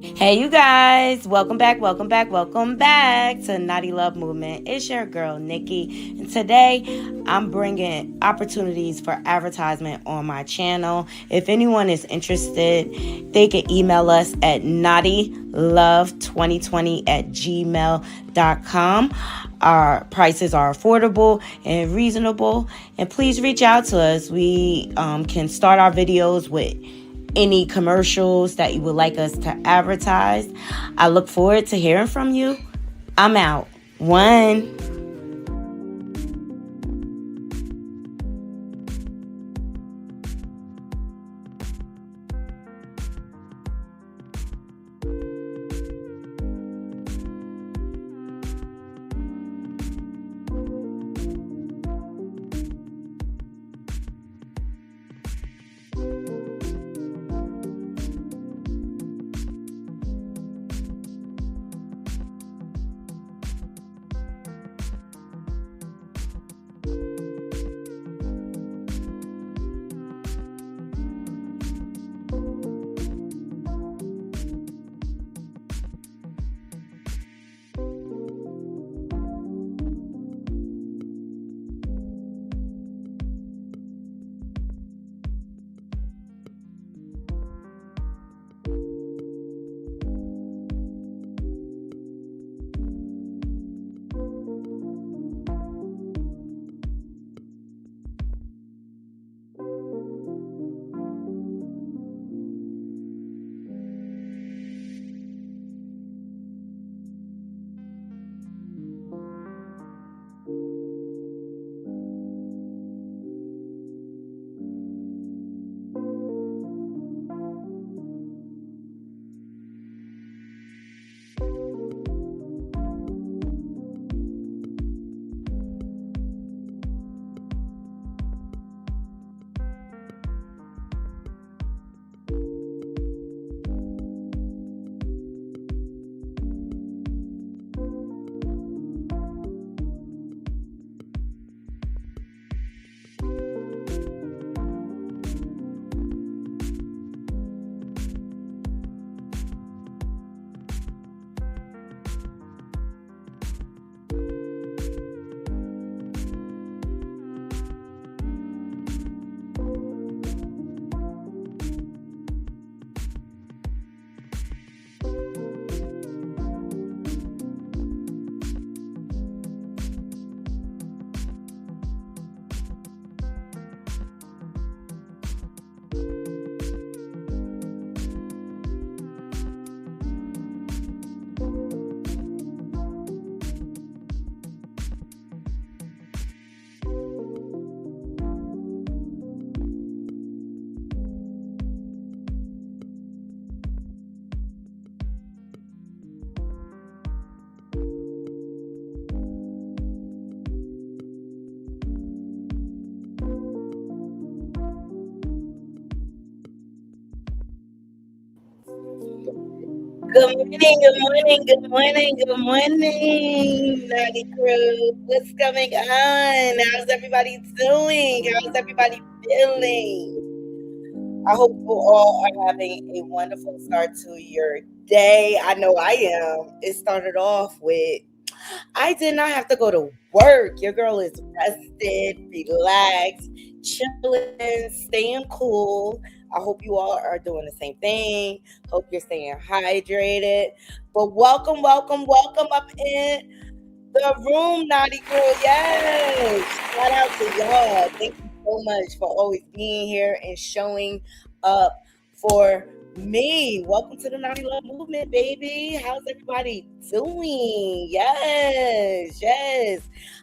Hey, you guys, welcome back to Naughty Love Movement. It's your girl, Nikki, and today I'm bringing opportunities for advertisement on my channel. If anyone is interested, they can email us at naughtylove2020@gmail.com. Our prices are affordable and reasonable, and please reach out to us. We can start our videos with any commercials that you would like us to advertise. I look forward to hearing from you. I'm out. One. Good morning, Naughty Crew. What's going on? How's everybody doing? How's everybody feeling? I hope you all are having a wonderful start to your day. I know I am. It started off with I did not have to go to work. Your girl is rested, relaxed, chilling, staying cool. I hope you all are doing the same thing. Hope you're staying hydrated. But welcome up in the room, Naughty Girl. Yes. Shout out to y'all. Thank you so much for always being here and showing up for me. Welcome to the Naughty Love Movement, baby. How's everybody doing? Yes.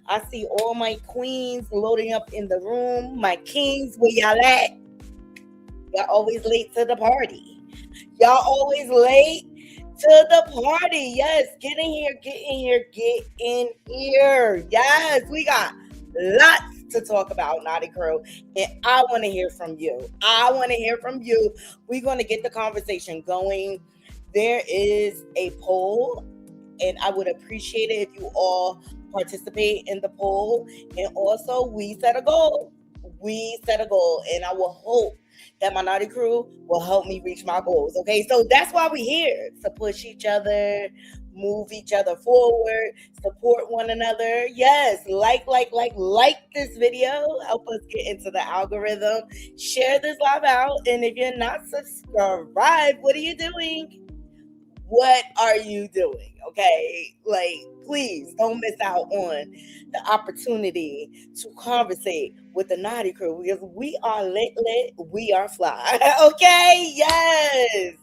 I see all my queens loading up in the room. My kings, where y'all at? Y'all always late to the party. Y'all always late to the party. Yes, get in here. Yes, we got lots to talk about, Naughty Crow. And I want to hear from you. We're going to get the conversation going. There is a poll, and I would appreciate it if you all participate in the poll. And also, we set a goal. And I will hope that my naughty crew will help me reach my goals. Okay, so that's why we're here, to push each other, move each other forward, support one another. Yes, like this video. Help us get into the algorithm. Share this live out. And if you're not subscribed, what are you doing? What are you doing? Okay, like, please don't miss out on the opportunity to conversate with the naughty crew, because we are lit, we are fly. Okay, yes,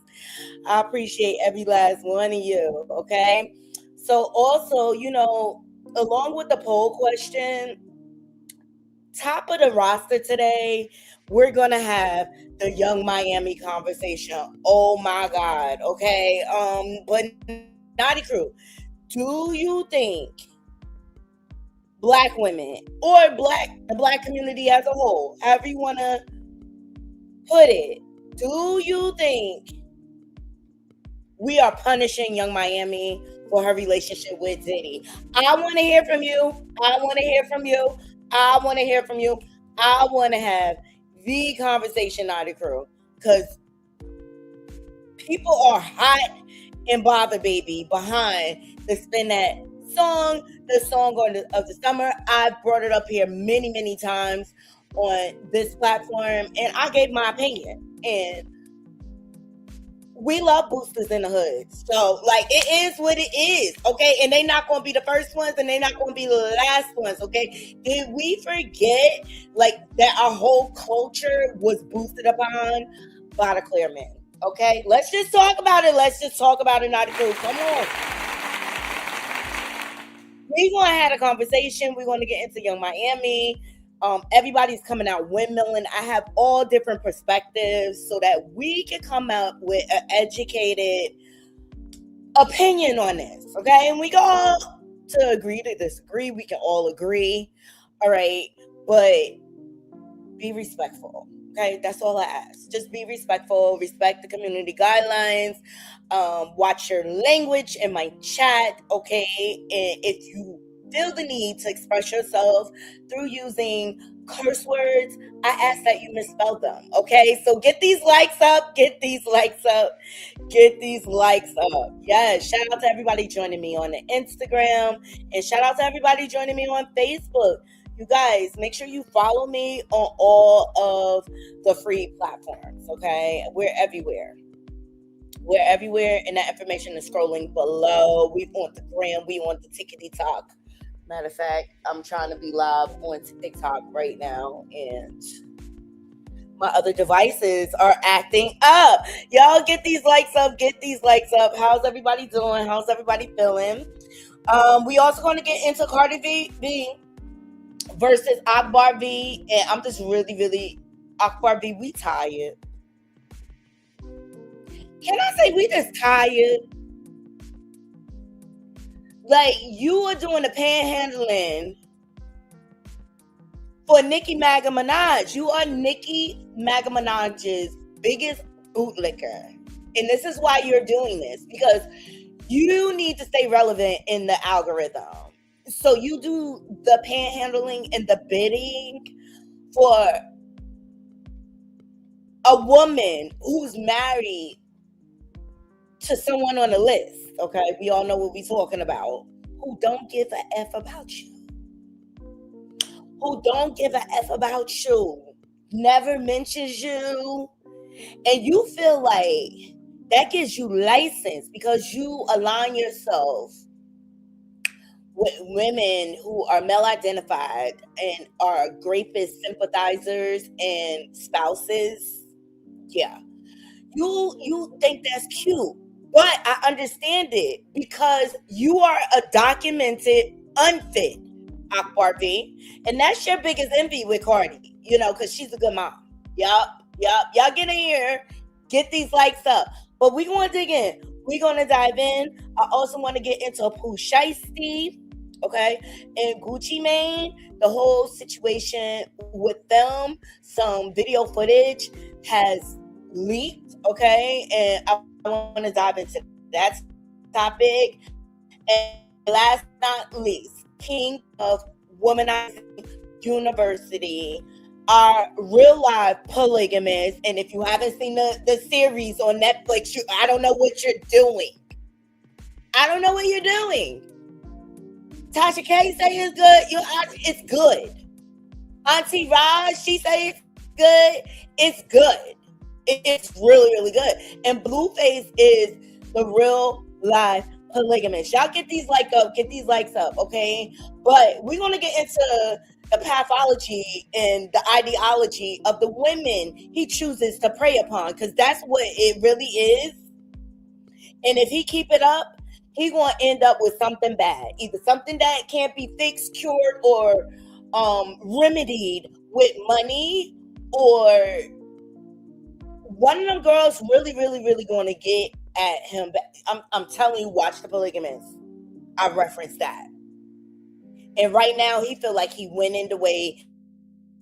I appreciate every last one of you. Okay, so also, along with the poll question, top of the roster today, we're gonna have the Young Miami conversation. Oh my God. Okay. But naughty crew, do you think black women or the black community as a whole, however you wanna put it, do you think we are punishing Young Miami for her relationship with Diddy? I want to hear from you. I want to hear from you. I want to hear from you. I want to have the conversation, naughty crew, because people are hot and bother baby behind the Spin That song, the song of the summer. I brought it up here many, many times on this platform, and I gave my opinion. And we love boosters in the hood. So, like, it is what it is, okay? And they're not going to be the first ones, and they're not going to be the last ones, okay? Did we forget, like, that our whole culture was boosted upon by the clear men, okay? Let's just talk about it. Let's just talk about it, not cool. Come on. We're going to have a conversation. We're going to get into Young Miami. Everybody's coming out windmilling. I have all different perspectives so that we can come up with an educated opinion on this, okay? And we can all to agree to disagree. We can all agree, all right? But be respectful, okay? That's all I ask. Just be respectful. Respect the community guidelines. Watch your language in my chat, okay? And if you feel the need to express yourself through using curse words, I ask that you misspell them, okay? So get these likes up, get these likes up, get these likes up. Yes, shout out to everybody joining me on the Instagram, and shout out to everybody joining me on Facebook. You guys, make sure you follow me on all of the free platforms, okay? We're everywhere. We're everywhere, and that information is scrolling below. We on the gram, we on the tickety talk. Matter of fact, I'm trying to be live on TikTok right now, and my other devices are acting up. Y'all get these likes up, get these likes up. How's everybody doing? How's everybody feeling? We also going to get into Cardi B versus AkbarV, and I'm just really AkbarV, we tired. Can I say we just tired? Like, you are doing the panhandling for Nicki Maga Minaj. You are Nicki Maga Minaj's biggest bootlicker. And this is why you're doing this, because you need to stay relevant in the algorithm. So you do the panhandling and the bidding for a woman who's married to someone on the list, okay? We all know what we're talking about. Who don't give a F about you. Who don't give a F about you. Never mentions you. And you feel like that gives you license because you align yourself with women who are male identified and are rapist sympathizers and spouses. Yeah. You think that's cute. But I understand it because you are a documented unfit AkbarV, and that's your biggest envy with Cardi, because she's a good mom. Yup. Y'all get in here, get these likes up. But we're going to dig in. We're going to dive in. I also want to get into Pooh Sheisty, okay, and Gucci Mane, the whole situation with them. Some video footage has leaked, okay, and I want to dive into that topic. And last but not least, King of Womanizing University, are real life polygamists. And if you haven't seen the series on Netflix, I don't know what you're doing. I don't know what you're doing. Tasha K say it's good. It's good. Auntie Raj, she say it's good. It's good. It's really, really good. And Blueface is the real life polygamist. Y'all get these likes up, okay? But we're gonna get into the pathology and the ideology of the women he chooses to prey upon, because that's what it really is. And if he keep it up, he gonna end up with something bad, either something that can't be fixed, cured, or remedied with money, or one of them girls really, really, really going to get at him. I'm telling you, watch The Polygamist. I referenced that. And right now, he feel like he went in the way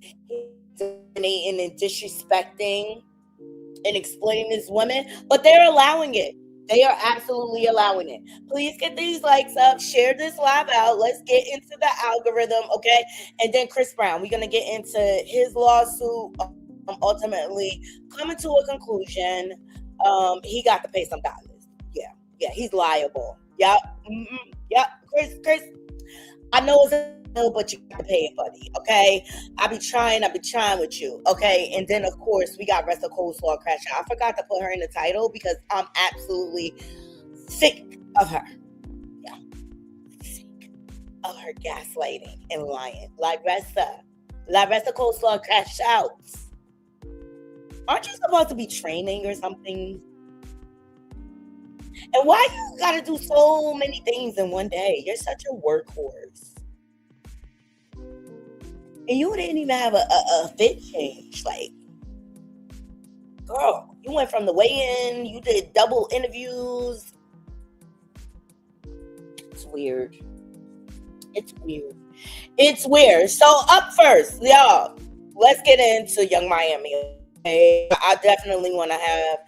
he's dominating and disrespecting and exploiting these women, but they're allowing it. They are absolutely allowing it. Please get these likes up. Share this live out. Let's get into the algorithm, okay? And then Chris Brown, we're going to get into his lawsuit, ultimately coming to a conclusion. He got to pay some dollars. Yeah, he's liable. Yep. Yep. Chris, I know it's a bill, but you got to pay it, buddy, okay? I be trying with you, okay? And then, of course, we got Rest of Coleslaw Crash Out. I forgot to put her in the title because I'm absolutely sick of her. Yeah. Sick of her gaslighting and lying. Like Resta Coleslaw Crash Out. Aren't you supposed to be training or something? And why you gotta do so many things in one day? You're such a workhorse. And you didn't even have a fit change. Like, girl, you went from the weigh-in, you did double interviews. It's weird. It's weird. So up first, y'all, let's get into Young Miami. Okay? I definitely want to have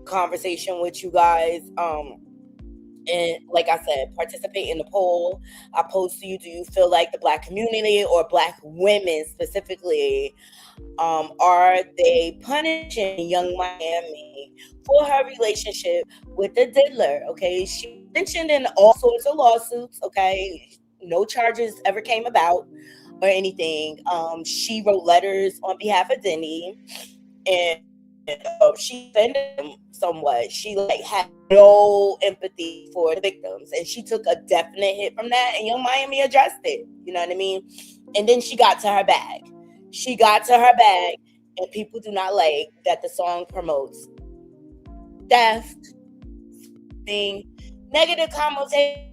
conversation with you guys. And like I said, participate in the poll. I posed to you, do you feel like the Black community or Black women specifically, are they punishing Young Miami for her relationship with the diddler? Okay, she mentioned in all sorts of lawsuits, okay, no charges ever came about or anything. She wrote letters on behalf of Denny, and she offended him somewhat. She had no empathy for the victims, and she took a definite hit from that, and Young Miami addressed it. You know what I mean? And then she got to her bag. And people do not like that the song promotes theft, being negative connotation.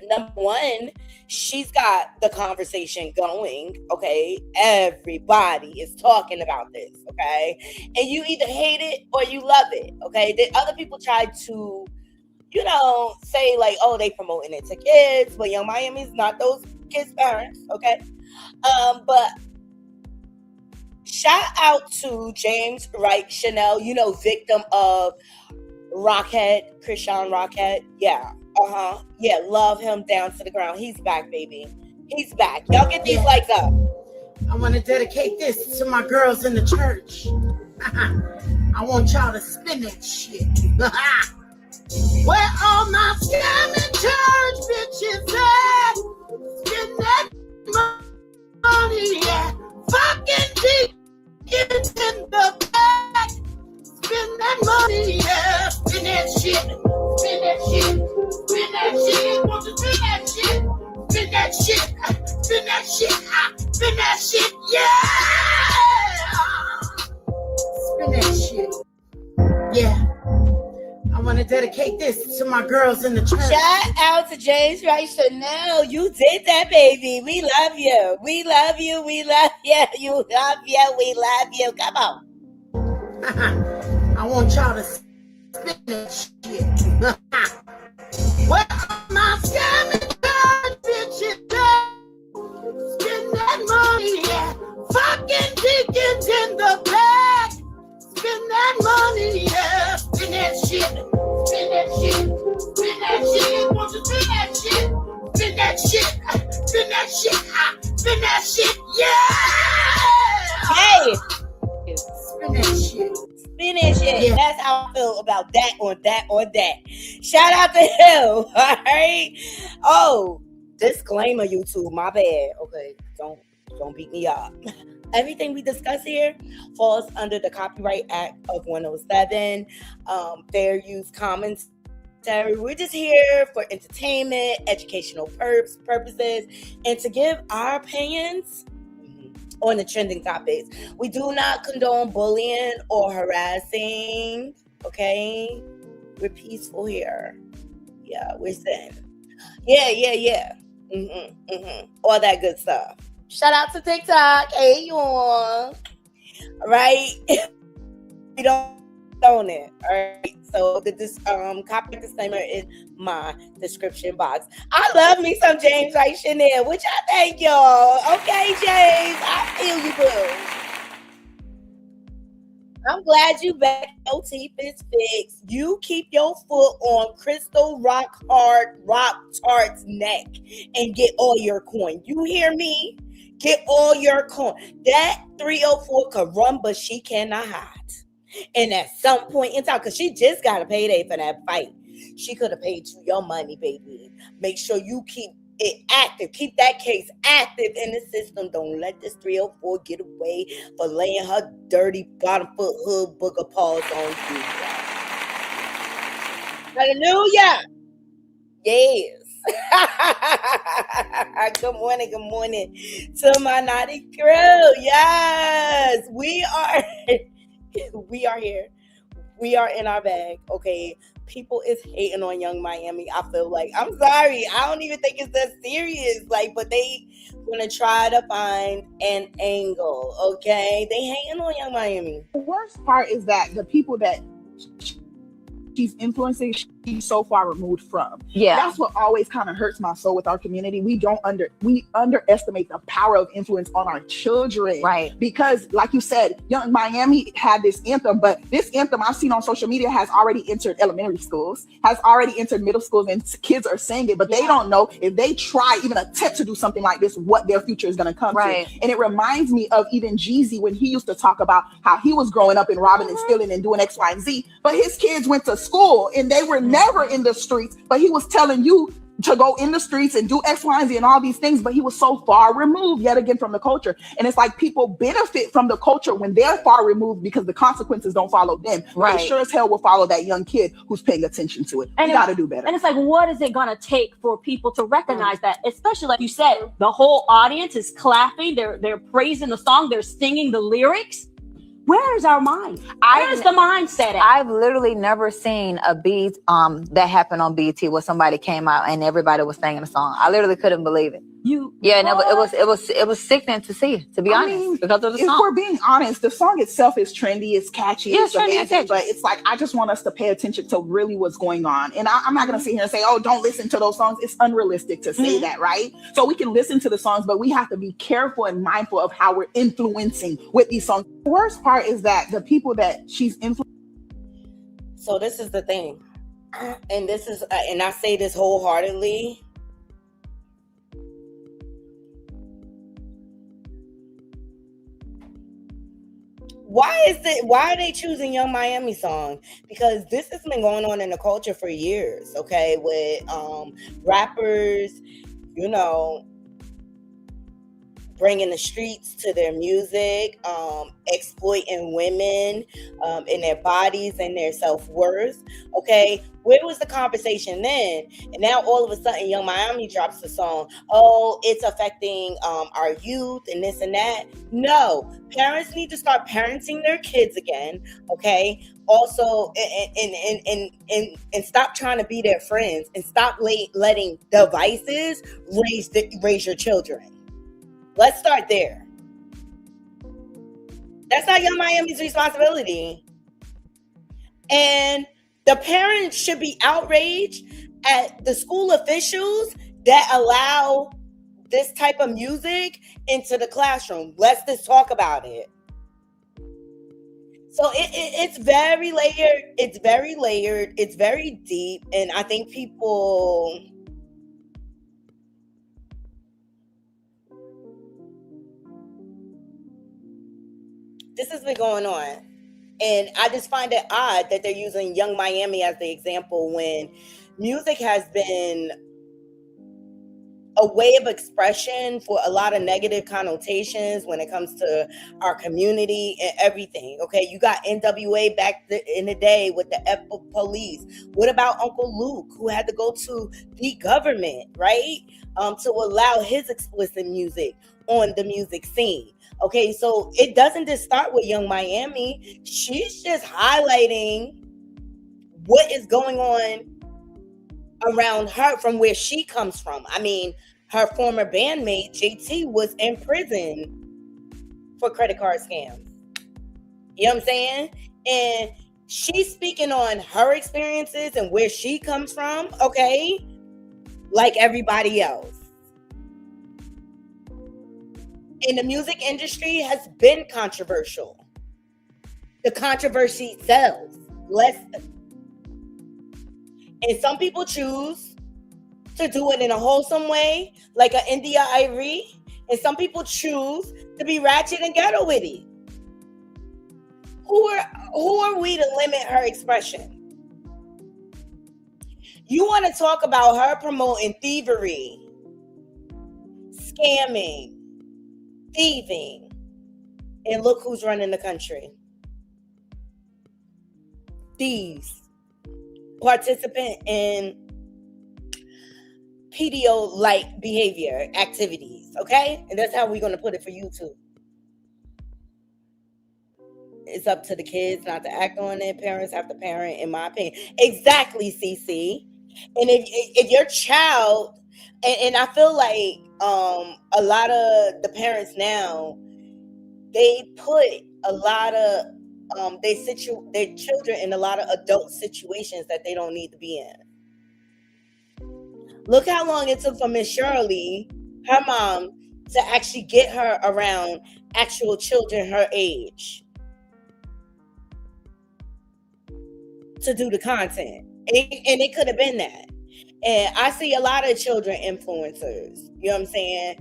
Number one, she's got the conversation going, okay? Everybody is talking about this, okay? And you either hate it or you love it, okay? The other people try to, say like, oh, they promoting it to kids, but Young Miami's not those kids' parents, okay? But shout out to James Wright Chanel, victim of Rockhead, Christian Rockhead. Yeah. Yeah, love him down to the ground. He's back, baby. He's back. Y'all get these likes up. I want to dedicate this to my girls in the church. I want y'all to spin that shit. Where all my scamming church bitches at? Spin that money, yeah. Fucking deacons in the back. Spin that money, yeah. Spin that shit. Spin that shit. Spin that shit. Want to spin that shit? Spin that shit. Spin that shit. Spin that shit. Yeah. Spin that shit. Yeah. I want to dedicate this to my girls in the church. Shout out to James Wright Chanel. You did that, baby. We love you. We love you. We love you. You love you. We love you. Come on. I want y'all to spin that shit. Well, my scamming church bitches, spin that money, yeah. Fucking deacons in the back. Spin that money, yeah. Spin that shit. Spin that shit. Spin that shit. Want to spin that shit? Spin that shit. Spin that shit. Spin that shit. Yeah. that shit. Yeah. That's how I feel about that on that on that. Shout out to him. All right. Oh, disclaimer, YouTube. My bad. Okay, don't beat me up. Everything we discuss here falls under the Copyright Act of 107. Fair use commentary. We're just here for entertainment, educational purposes, and to give our opinions on the trending topics. We do not condone bullying or harassing. Okay, we're peaceful here. Yeah, we're zen. Yeah. All that good stuff. Shout out to TikTok. Hey, y'all. Right? We don't own it. All right. So this copy disclaimer is my description box. I love me some James Wright Chanel, which I thank y'all. Okay, James, I feel you, boo. I'm glad you back. Your teeth is fixed. You keep your foot on Crystal Rock Tart's neck and get all your coin. You hear me? Get all your coin. That 304 could run, but she cannot hide. And at some point in time, because she just got a payday for that fight, she could have paid you your money, baby. Make sure you keep it active. Keep that case active in the system. Don't let this 304 get away for laying her dirty bottom foot hood booger paws on you. Hallelujah. Yes. Good morning to my naughty crew. Yes, we are here. We are in our bag. Okay, people is hating on Young Miami. I feel like, I'm sorry, I don't even think it's that serious. Like, but they gonna try to find an angle. Okay, they hating on Young Miami. The worst part is that the people that she's influencing, she's so far removed from. Yeah, that's what always kind of hurts my soul with our community. We underestimate the power of influence on our children, right? Because, like you said, Young Miami had this anthem, but this anthem I've seen on social media has already entered elementary schools, has already entered middle schools, and kids are saying it, but they don't know if they try, even attempt to do something like this, what their future is going to come to. And it reminds me of even Jeezy when he used to talk about how he was growing up and robbing and stealing and doing X, Y, and Z, but his kids went to school and they were never in the streets, but he was telling you to go in the streets and do X, Y, and Z and all these things, but he was so far removed yet again from the culture. And it's like people benefit from the culture when they're far removed because the consequences don't follow them. Right. They sure as hell will follow that young kid who's paying attention to it. And you got to do better. And it's like, what is it going to take for people to recognize that? Especially like you said, the whole audience is clapping. They're praising the song. They're singing the lyrics. Where is our mind? Where's the mindset at? I've literally never seen a beat that happened on BT where somebody came out and everybody was singing a song. I literally couldn't believe it. It was sickening to see, to be honest, because of the song. If we're being honest, the song itself is trendy, it's catchy, it's romantic, but it's like, I just want us to pay attention to really what's going on. And I'm not going to sit here and say, oh, don't listen to those songs. It's unrealistic to say that, right? So we can listen to the songs, but we have to be careful and mindful of how we're influencing with these songs. The worst part is that the people that she's influencing. So this is the thing, and this is, and I say this wholeheartedly. Why are they choosing Young Miami song? Because this has been going on in the culture for years, okay, with rappers, bringing the streets to their music, exploiting women in their bodies and their self-worth. Okay, where was the conversation then? And now all of a sudden Young Miami drops the song, oh, it's affecting our youth and this and that. No, parents need to start parenting their kids again, okay? Also, and stop trying to be their friends, and stop letting devices raise your children. Let's start there. That's not Young Miami's responsibility. And the parents should be outraged at the school officials that allow this type of music into the classroom. Let's just talk about it. So it's very layered. It's very layered. It's very deep. And I think people... This has been going on. And I just find it odd that they're using Young Miami as the example when music has been a way of expression for a lot of negative connotations when it comes to our community and everything. Okay, you got NWA back in the day with the F Police. What about Uncle Luke, who had to go to the government, right, to allow his explicit music on the music scene? Okay, so it doesn't just start with Young Miami. She's just highlighting what is going on around her from where she comes from. I mean, her former bandmate JT was in prison for credit card scams. You know what I'm saying? And she's speaking on her experiences and where she comes from, okay? Like everybody else. And the music industry has been controversial. The controversy sells. And some people choose to do it in a wholesome way, like an India Arie, and some people choose to be ratchet and ghetto with it. Who are we to limit her expression? You want to talk about her promoting thievery, scamming, thieving, and look who's running the country. Thieves. Participant in PDO-like behavior activities, okay? And that's how we're going to put it for YouTube. It's up to the kids not to act on it. Parents have to parent, in my opinion. Exactly, CC. And if your child, and I feel like a lot of the parents now, they put a lot of their children in a lot of adult situations that they don't need to be in. Look how long it took for Miss Shirley, her mom, to actually get her around actual children her age to do the content. And it could have been that. And I see a lot of children influencers, you know what I'm saying?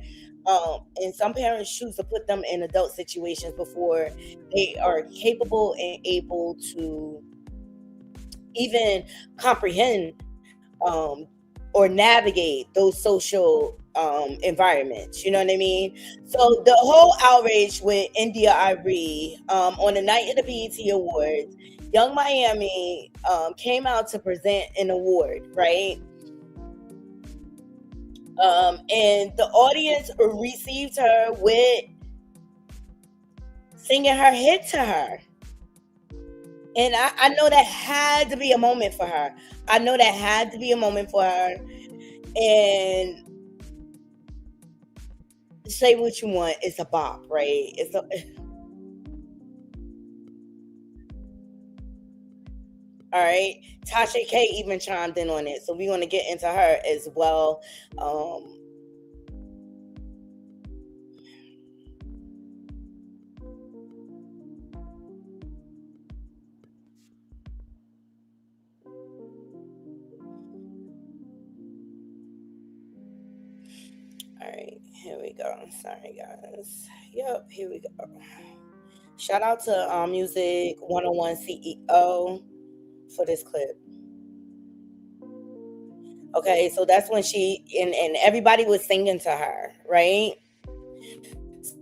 And some parents choose to put them in adult situations before they are capable and able to even comprehend or navigate those social environments. You know what I mean? So the whole outrage with India Arie on the night of the BET Awards, Young Miami came out to present an award, right? And the audience received her with singing her hit to her. And I know that had to be a moment for her. And say what you want, it's a bop, right? All right. Tasha K even chimed in on it. So we're going to get into her as well. All right. Here we go. Sorry, guys. Yep. Here we go. Shout out to Music 101 CEO for this clip. Okay, so that's when she and everybody was singing to her, right?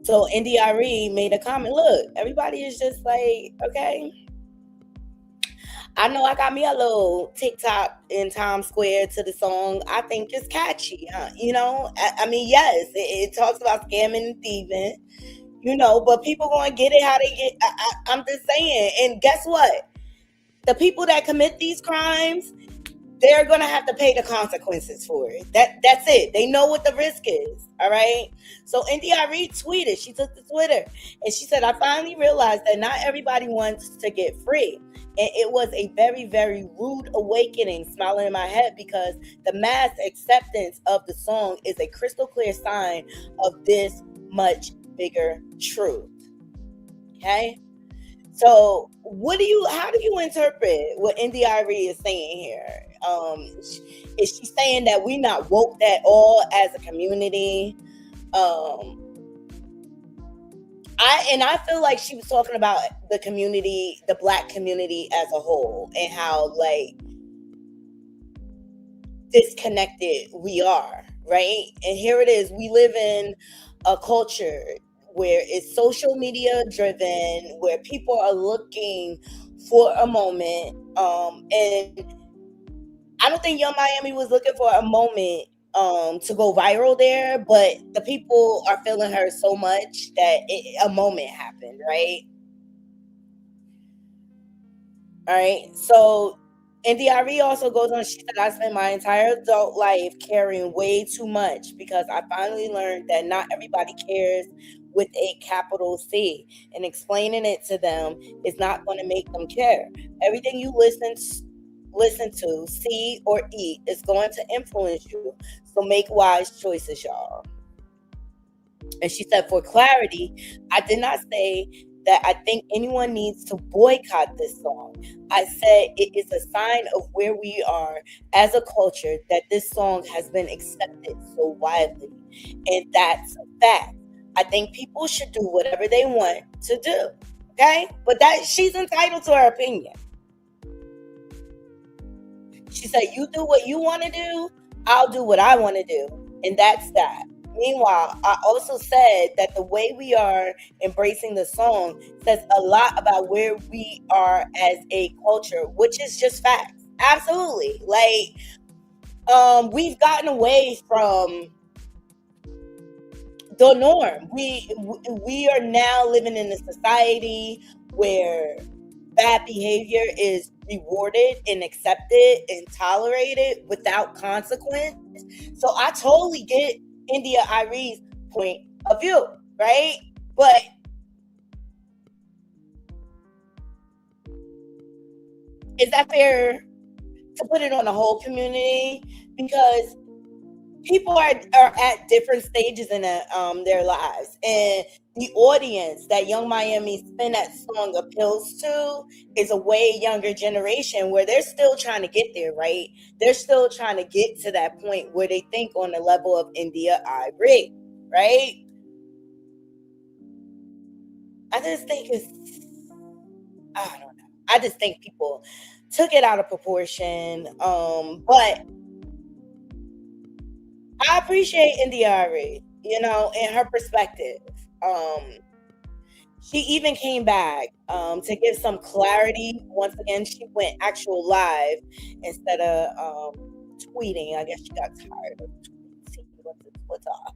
So India Arie made a comment. Look, everybody is just like, okay, I know I got me a little TikTok in Times Square to the song. I think it's catchy, you know. I mean, yes, it talks about scamming and thieving, you know, but people gonna get it how they get. I'm just saying. And guess what? The people that commit these crimes, they're going to have to pay the consequences for it. That's it. They know what the risk is. All right. So India Arie tweeted. She took to Twitter and she said, I finally realized that not everybody wants to get free. And it was a very, very rude awakening, smiling in my head, because the mass acceptance of the song is a crystal clear sign of this much bigger truth. Okay. So how do you interpret what India Arie is saying here? Is she saying that we not woke at all as a community? I feel like she was talking about the community, the Black community as a whole, and how like disconnected we are, right? And here it is, we live in a culture where it's social media driven, where people are looking for a moment, and I don't think Young Miami was looking for a moment to go viral there, but the people are feeling her so much that a moment happened, right? All right. So, and Arie also goes on. She said, "I spent my entire adult life caring way too much because I finally learned that not everybody cares with a capital C, and explaining it to them is not going to make them care. Everything you listen to, see, or eat is going to influence you. So make wise choices, y'all." And she said, "For clarity, I did not say that I think anyone needs to boycott this song. I said it is a sign of where we are as a culture that this song has been accepted so widely. And that's a fact. I think people should do whatever they want to do." Okay? But that she's entitled to her opinion. She said, "You do what you want to do, I'll do what I want to do. And that's that. Meanwhile, I also said that the way we are embracing the song says a lot about where we are as a culture," which is just facts. Absolutely. Like, we've gotten away from the norm. We are now living in a society where bad behavior is rewarded and accepted and tolerated without consequence. So I totally get Arie's point of view, right? But is that fair to put it on the whole community? Because people are at different stages in their lives, and the audience that Young Miami Spin That Song appeals to is a way younger generation where they're still trying to get there, right? They're still trying to get to that point where they think on the level of Arie, right? I just think I don't know. I just think people took it out of proportion, but I appreciate Arie, and her perspective. She even came back to give some clarity. Once again, she went actual live instead of tweeting. I guess she got tired of tweeting. What's up?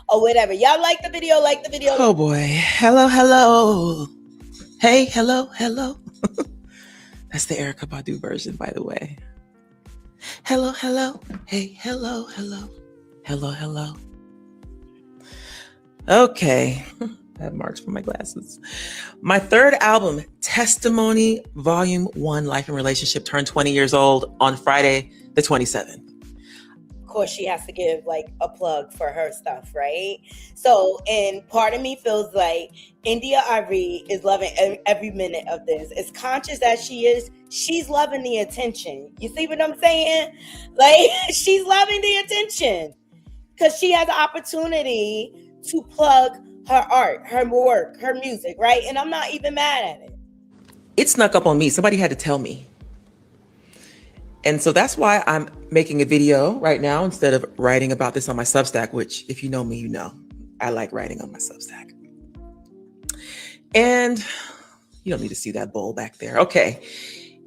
Or whatever. Y'all like the video? Oh boy. Hello. Hey, hello. That's the Erykah Badu version, by the way. Hello. Hey, hello. Okay. I have marks for my glasses. My third album, Testimony Volume 1, Life and Relationship, turned 20 years old on Friday the 27th. Of course, she has to give like a plug for her stuff, right? So, and part of me feels like Arie is loving every minute of this. As conscious as she is, she's loving the attention. You see what I'm saying? Like, she's loving the attention because she has the opportunity to plug her art, her work, her music, right? And I'm not even mad at it. It snuck up on me. Somebody had to tell me. And so that's why I'm making a video right now instead of writing about this on my Substack, which if you know me, you know, I like writing on my Substack. And you don't need to see that bowl back there. Okay.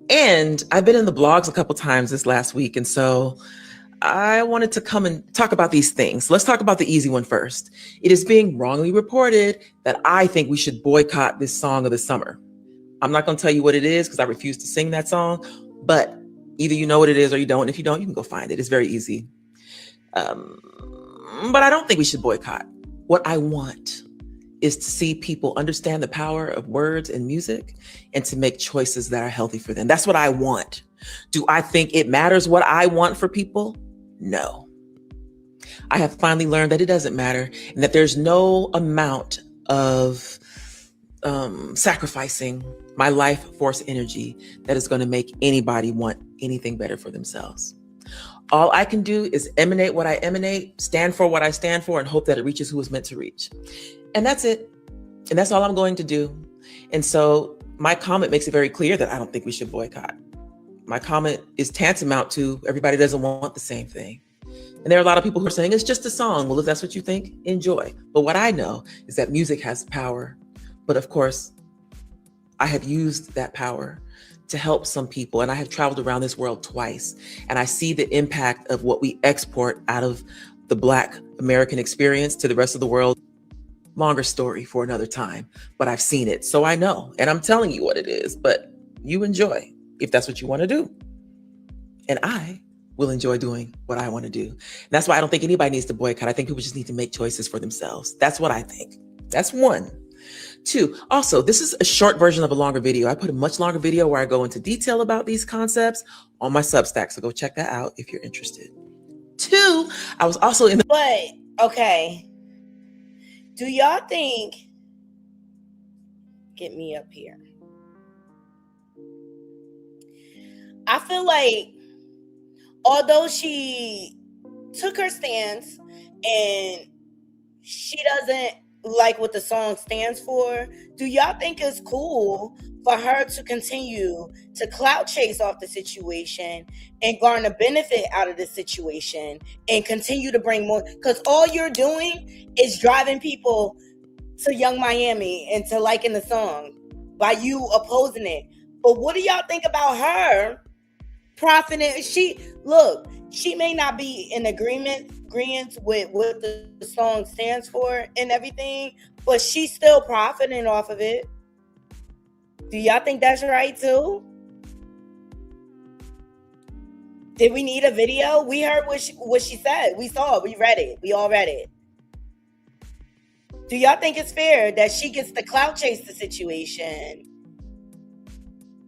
And I've been in the blogs a couple times this last week. And so I wanted to come and talk about these things. Let's talk about the easy one first. It is being wrongly reported that I think we should boycott this song of the summer. I'm not going to tell you what it is because I refuse to sing that song, but either you know what it is or you don't. And if you don't, you can go find it. It's very easy. But I don't think we should boycott. What I want is to see people understand the power of words and music and to make choices that are healthy for them. That's what I want. Do I think it matters what I want for people? No. I have finally learned that it doesn't matter and that there's no amount of sacrificing my life force energy that is going to make anybody want anything better for themselves. All I can do is emanate what I emanate, stand for what I stand for, and hope that it reaches who it's meant to reach. And that's it. And that's all I'm going to do. And so my comment makes it very clear that I don't think we should boycott. My comment is tantamount to everybody doesn't want the same thing. And there are a lot of people who are saying it's just a song. Well, if that's what you think, enjoy. But what I know is that music has power. But of course, I have used that power to help some people. And I have traveled around this world twice. And I see the impact of what we export out of the Black American experience to the rest of the world. Longer story for another time, but I've seen it. So I know, and I'm telling you what it is, but you enjoy if that's what you want to do. And I will enjoy doing what I want to do. And that's why I don't think anybody needs to boycott. I think people just need to make choices for themselves. That's what I think. That's one. Two, also, this is a short version of a longer video. I put a much longer video where I go into detail about these concepts on my Substack. So go check that out if you're interested. Two, I was also in the... But, okay. Do y'all think, get me up here. I feel like, although she took her stance and she doesn't like what the song stands for, do y'all think it's cool for her to continue to clout chase off the situation and garner benefit out of the situation and continue to bring more? Because all you're doing is driving people to Young Miami and to liking the song by you opposing it. But what do y'all think about her profiting? She may not be in agreement with what the song stands for and everything, but she's still profiting off of it. Do y'all think that's right too? Did we need a video? We heard what she said. We saw it. We read it. We all read it. Do y'all think it's fair that she gets to clout chase the situation?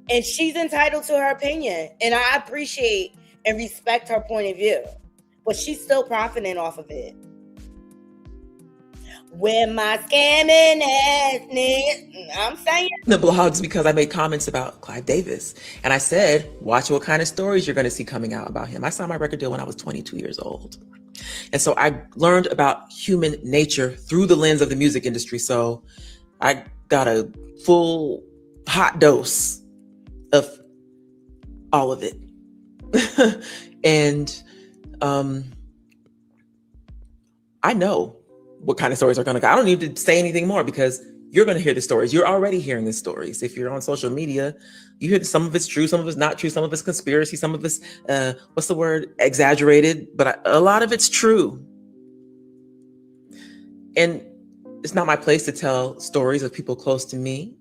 And she's entitled to her opinion. And I appreciate and respect her point of view. But she's still profiting off of it. With my scamming ass niggas, I'm saying. The blogs because I made comments about Clive Davis. And I said, watch what kind of stories you're going to see coming out about him. I signed my record deal when I was 22 years old. And so I learned about human nature through the lens of the music industry. So I got a full hot dose of all of it. And I know what kind of stories are going to go. I don't need to say anything more because you're going to hear the stories. You're already hearing the stories. If you're on social media, you hear some of it's true, some of it's not true, some of it's conspiracy, some of it's, exaggerated, but a lot of it's true. And it's not my place to tell stories of people close to me,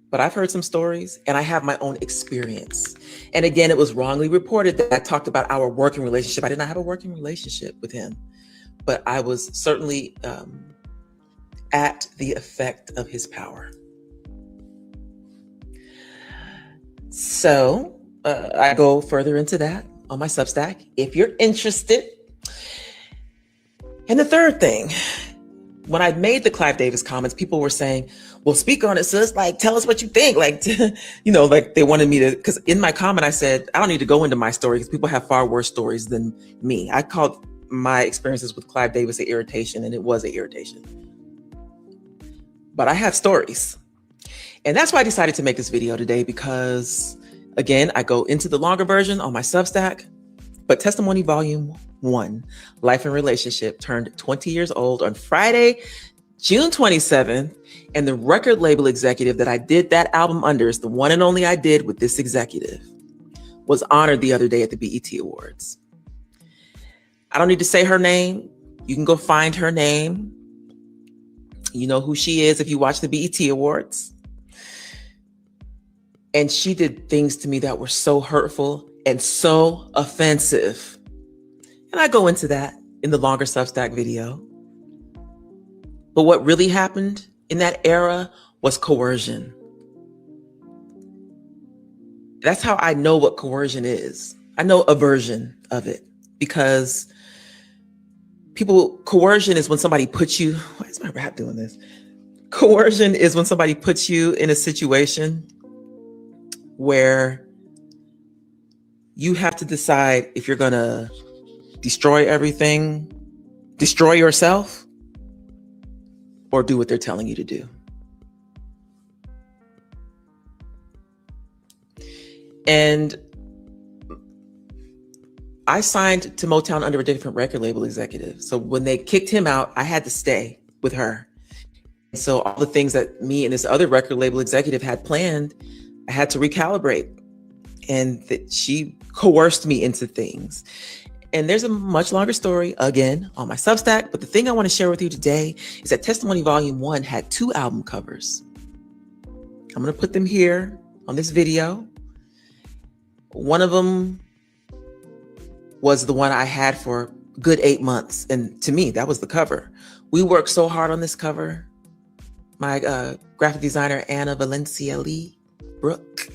but I've heard some stories and I have my own experience. And again, it was wrongly reported that I talked about our working relationship. I did not have a working relationship with him, but I was certainly at the effect of his power. So I go further into that on my Substack if you're interested. And the third thing, when I made the Clive Davis comments, people were saying, well, speak on it, sis. Like, tell us what you think. Like, like they wanted me to, because in my comment, I said, I don't need to go into my story because people have far worse stories than me. I called my experiences with Clive Davis an irritation, and it was an irritation. But I have stories. And that's why I decided to make this video today because, again, I go into the longer version on my Substack, but Testimony Volume 1, Life and Relationship, turned 20 years old on Friday, June 27th. And the record label executive that I did that album under is the one and only I did with this executive, was honored the other day at the BET Awards. I don't need to say her name. You can go find her name. You know who she is if you watch the BET Awards. And she did things to me that were so hurtful and so offensive. And I go into that in the longer Substack video. But what really happened in that era was coercion. That's how I know what coercion is. I know a version of it because coercion is when somebody puts you, why is my rap doing this? Coercion is when somebody puts you in a situation where you have to decide if you're going to destroy everything, destroy yourself, or do what they're telling you to do. And I signed to Motown under a different record label executive. So when they kicked him out, I had to stay with her. So all the things that me and this other record label executive had planned, I had to recalibrate. And that she coerced me into things. And there's a much longer story, again, on my Substack. But the thing I want to share with you today is that Testimony Volume 1 had 2 album covers. I'm going to put them here on this video. One of them was the one I had for a good 8 months. And to me, that was the cover. We worked so hard on this cover. My graphic designer, Anna Valencia Lee Brooke.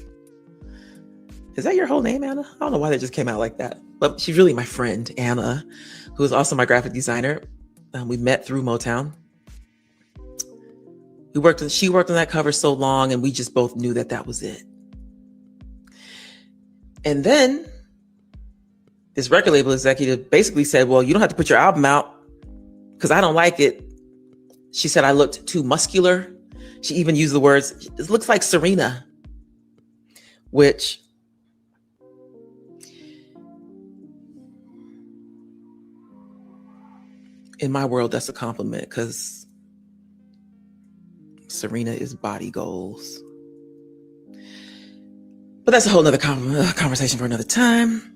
Is that your whole name, Anna? I don't know why that just came out like that. But she's really my friend, Anna, who is also my graphic designer. We met through Motown. She worked on that cover so long, and we just both knew that that was it. And then this record label executive basically said, well, you don't have to put your album out because I don't like it. She said I looked too muscular. She even used the words, it looks like Serena, which in my world, that's a compliment because Serena is body goals. But that's a whole nother conversation for another time.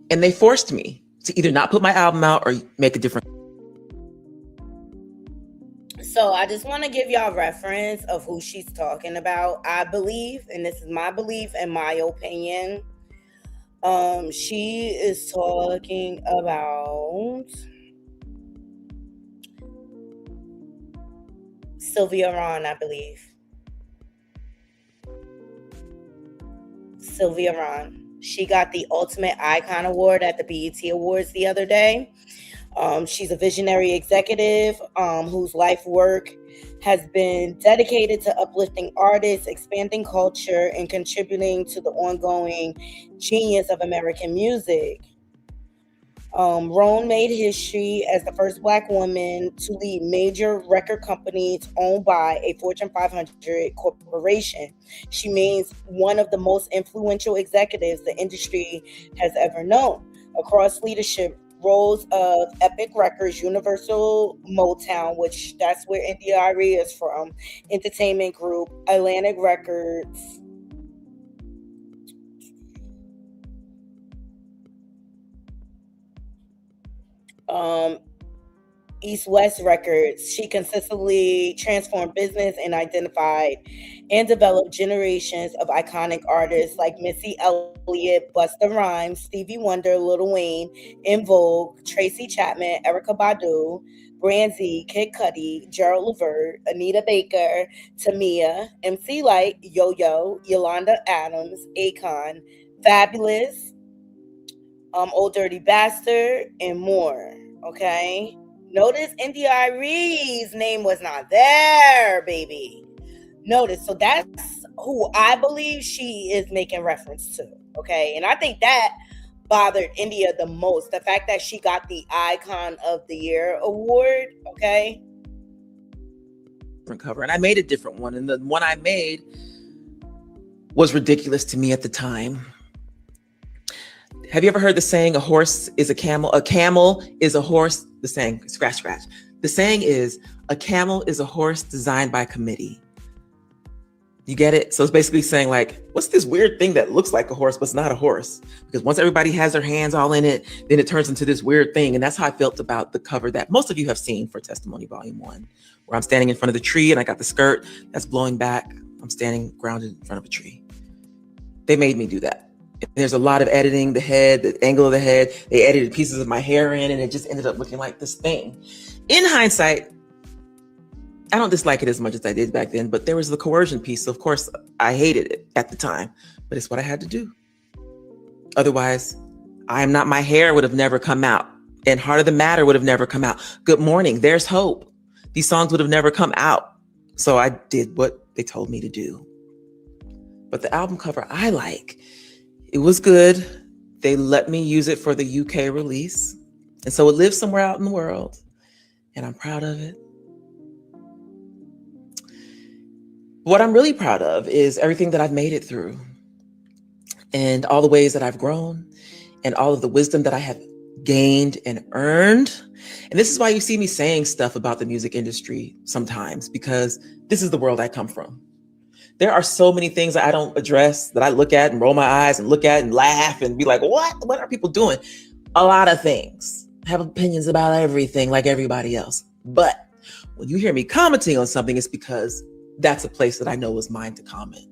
And they forced me to either not put my album out or make a different. So I just want to give y'all reference of who she's talking about. I believe, and this is my belief and my opinion, she is talking about Sylvia Ron, I believe. Sylvia Ron. She got the Ultimate Icon Award at the BET Awards the other day. She's a visionary executive whose life work has been dedicated to uplifting artists, expanding culture, and contributing to the ongoing genius of American music. Ron made history as the first Black woman to lead major record companies owned by a Fortune 500 corporation. She remains one of the most influential executives the industry has ever known. Across leadership roles of Epic Records, Universal Motown, which that's where Arie is from, Entertainment Group, Atlantic Records, East West Records. She consistently transformed business and identified and developed generations of iconic artists like Missy Elliott, Busta Rhymes, Stevie Wonder, Lil Wayne, En Vogue, Tracy Chapman, Erykah Badu, Brandy, Kid Cudi, Gerald Levert, Anita Baker, Tamia, MC Lyte, Yo-Yo, Yolanda Adams, Akon, Fabulous, Old Dirty Bastard, and more. Okay? Notice Arie's name was not there, baby. Notice. So that's who I believe she is making reference to. Okay? And I think that bothered India the most. The fact that she got the Icon of the Year award. Okay? Different cover. And I made a different one. And the one I made was ridiculous to me at the time. Have you ever heard the saying, a horse is a camel is a horse? The saying, scratch. The saying is, a camel is a horse designed by committee. You get it? So it's basically saying like, what's this weird thing that looks like a horse, but it's not a horse? Because once everybody has their hands all in it, then it turns into this weird thing. And that's how I felt about the cover that most of you have seen for Testimony Volume 1, where I'm standing in front of the tree and I got the skirt that's blowing back. I'm standing grounded in front of a tree. They made me do that. There's a lot of editing, the head, the angle of the head. They edited pieces of my hair in, and it just ended up looking like this thing. In hindsight, I don't dislike it as much as I did back then, but there was the coercion piece. So of course, I hated it at the time, but it's what I had to do. Otherwise, my hair would have never come out, and Heart of the Matter would have never come out. Good Morning, There's Hope. These songs would have never come out. So I did what they told me to do. But the album cover I like. It was good. They let me use it for the UK release. And so it lives somewhere out in the world. And I'm proud of it. What I'm really proud of is everything that I've made it through, and all the ways that I've grown, and all of the wisdom that I have gained and earned. And this is why you see me saying stuff about the music industry sometimes, because this is the world I come from. There are so many things that I don't address, that I look at and roll my eyes and look at and laugh and be like, what are people doing? A lot of things. I have opinions about everything like everybody else. But when you hear me commenting on something, it's because that's a place that I know is mine to comment.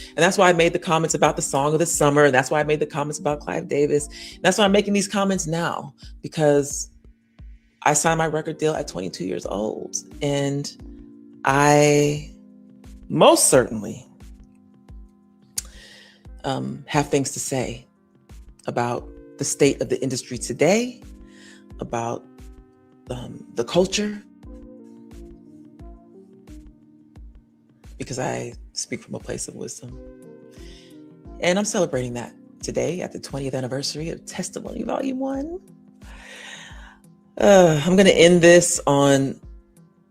And that's why I made the comments about the song of the summer. And that's why I made the comments about Clive Davis. And that's why I'm making these comments now, because I signed my record deal at 22 years old. And I most certainly have things to say about the state of the industry today, about the culture, because I speak from a place of wisdom. And I'm celebrating that today at the 20th anniversary of Testimony Volume 1. I'm going to end this on,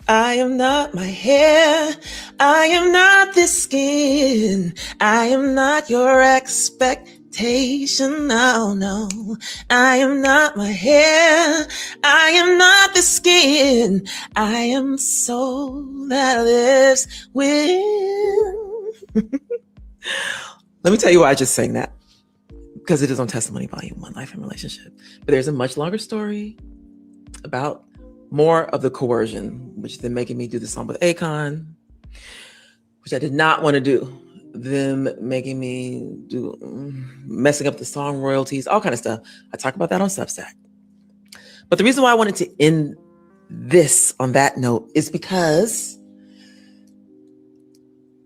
I am not my hair, I am not this skin, I am not your expectation, no. I am not my hair, I am not the skin, I am soul that lives within. Let me tell you why I just sang that, because it is on Testimony Volume 1, Life and Relationship. But there's a much longer story about more of the coercion, which then making me do the song with Akon, which I did not want to do. Them making me do, messing up the song royalties, all kind of stuff. I talk about that on Substack. But the reason why I wanted to end this on that note is because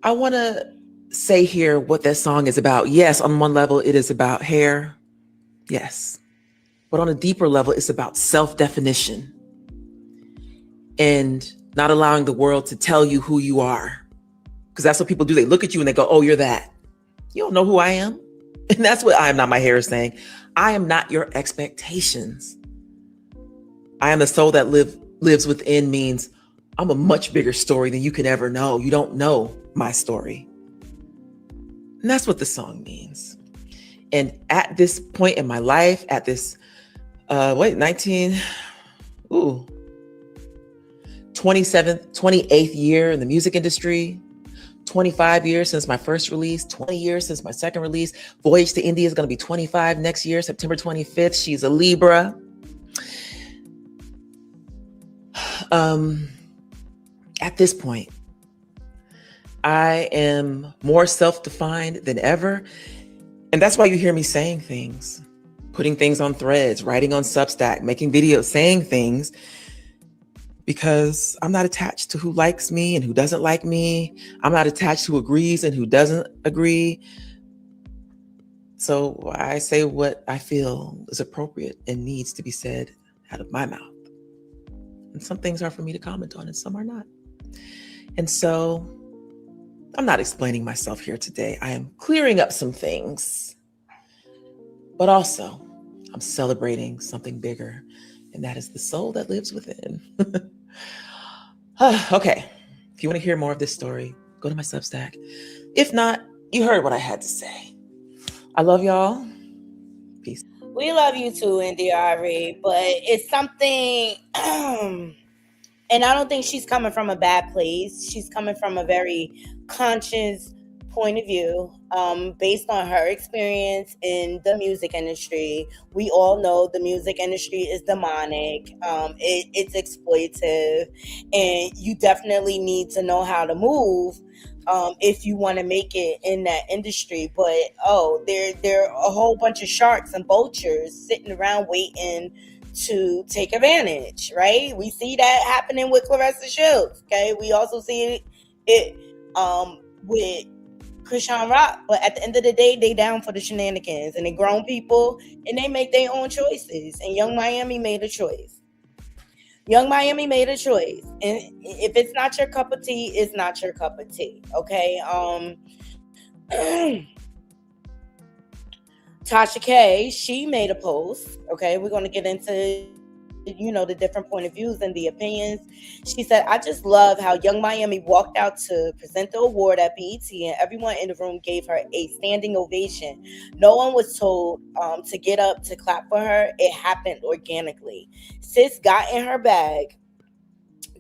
I want to say here what that song is about. Yes, on one level, it is about hair. Yes. But on a deeper level, it's about self-definition and not allowing the world to tell you who you are. Because that's what people do. They look at you and they go, oh, you're that. You don't know who I am. And that's what I am not my hair is saying. I am not your expectations. I am the soul that lives within means I'm a much bigger story than you can ever know. You don't know my story. And that's what the song means. And at this point in my life, at this, 28th year in the music industry, 25 years since my first release, 20 years since my second release. Voyage to India is going to be 25 next year, September 25th. She's a Libra. At this point, I am more self-defined than ever. And that's why you hear me saying things, putting things on threads, writing on Substack, making videos, saying things, because I'm not attached to who likes me and who doesn't like me. I'm not attached to who agrees and who doesn't agree. So I say what I feel is appropriate and needs to be said out of my mouth. And some things are for me to comment on and some are not. And so I'm not explaining myself here today. I am clearing up some things, but also I'm celebrating something bigger, and that is the soul that lives within. Okay. If you want to hear more of this story, go to my Substack. If not, you heard what I had to say. I love y'all. Peace. We love you too, Arie, but it's something, and I don't think she's coming from a bad place. She's coming from a very conscious point of view, based on her experience in the music industry. We all know the music industry is demonic. It's exploitive, and you definitely need to know how to move if you want to make it in that industry. But there are a whole bunch of sharks and vultures sitting around waiting to take advantage, right? We see that happening with Clarissa Shields. Okay, we also see it with Krishan Rock, but at the end of the day, they down for the shenanigans, and they grown people, and they make their own choices. And Young Miami made a choice. And if it's not your cup of tea, it's not your cup of tea. Okay. Tasha K, she made a post. Okay, we're gonna get into the different point of views and the opinions. She said, I just love how Young Miami walked out to present the award at BET and everyone in the room gave her a standing ovation. No one was told to get up to clap for her. It happened organically. Sis got in her bag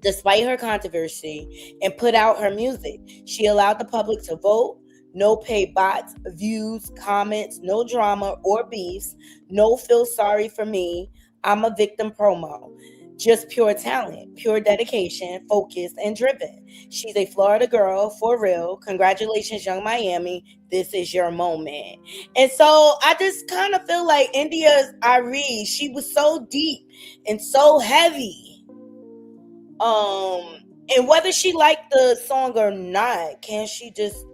despite her controversy and put out her music. She allowed the public to vote. No paid bots, views, comments, no drama or beefs, no feel sorry for me, I'm a victim promo. Just pure talent, pure dedication, focused, and driven. She's a Florida girl, for real. Congratulations, Young Miami. This is your moment. And so I just kind of feel like India's Arie, she was so deep and so heavy. And whether she liked the song or not, can she just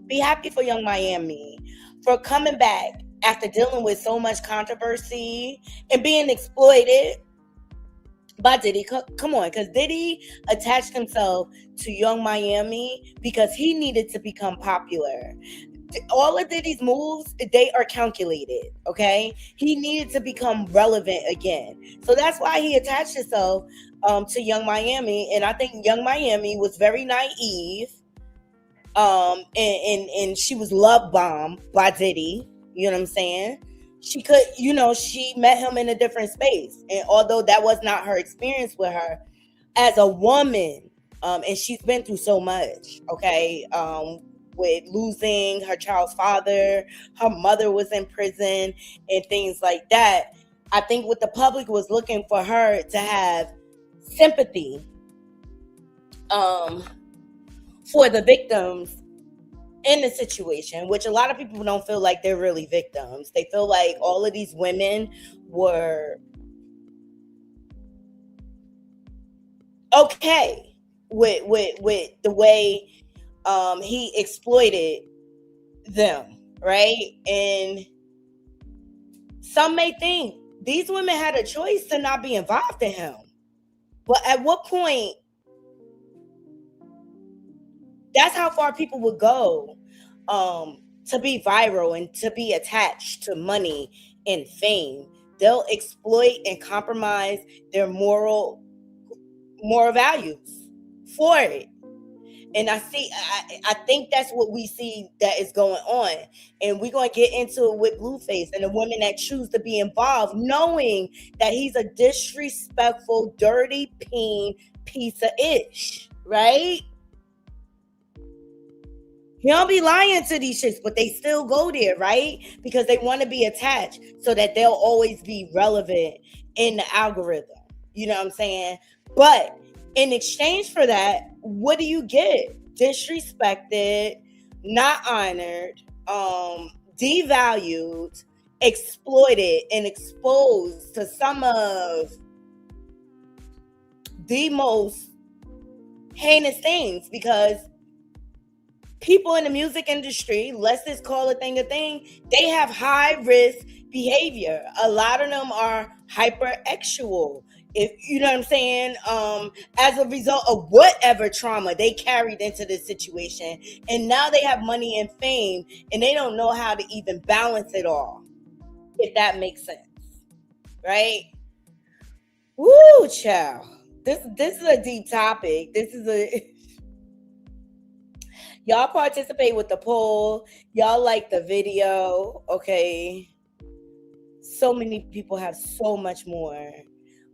be happy for Young Miami for coming back after dealing with so much controversy and being exploited by Diddy? Come on, because Diddy attached himself to Young Miami because he needed to become popular. All of Diddy's moves, they are calculated, okay? He needed to become relevant again. So that's why he attached himself to Young Miami. And I think Young Miami was very naive. And she was love bombed by Diddy. You know what I'm saying? She could, she met him in a different space. And although that was not her experience with her, as a woman, and she's been through so much, okay? With losing her child's father, her mother was in prison, and things like that. I think what the public was looking for her to have sympathy for the victims in the situation, which a lot of people don't feel like they're really victims. They feel like all of these women were okay with the way he exploited them, right? And some may think these women had a choice to not be involved in him. But at what point, that's how far people would go to be viral and to be attached to money and fame. They'll exploit and compromise their moral values for it. And I think that's what we see that is going on. And we're going to get into it with Blueface and the women that choose to be involved, knowing that he's a disrespectful, dirty, peen piece of ish, right? He don't be lying to these shits, but they still go there, right? Because they want to be attached so that they'll always be relevant in the algorithm. You know what I'm saying? But in exchange for that, what do you get? Disrespected, not honored, devalued, exploited, and exposed to some of the most heinous things, because people in the music industry, let's just call a thing, they have high risk behavior. A lot of them are hyperexual. If you know what I'm saying, as a result of whatever trauma they carried into this situation, and now they have money and fame, and they don't know how to even balance it all, if that makes sense, right? Woo, child. This is a deep topic. Y'all participate with the poll. Y'all like the video, okay? So many people have so much more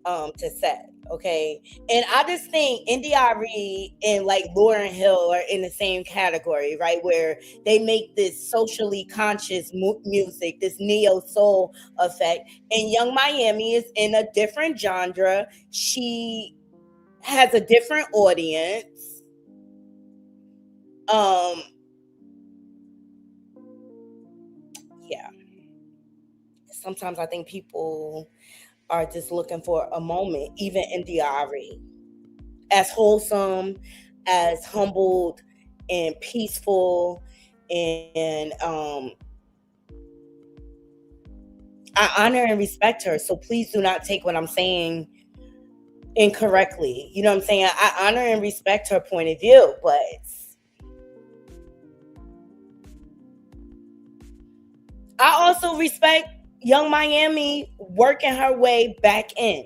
to say, okay? And I just think Arie and like Lauryn Hill are in the same category, right? Where they make this socially conscious music, this neo soul effect. And Young Miami is in a different genre. She has a different audience. Yeah. Sometimes I think people are just looking for a moment, even in Arie. As wholesome, as humbled, and peaceful, and I honor and respect her. So please do not take what I'm saying incorrectly. You know what I'm saying? I honor and respect her point of view, but I also respect Young Miami working her way back in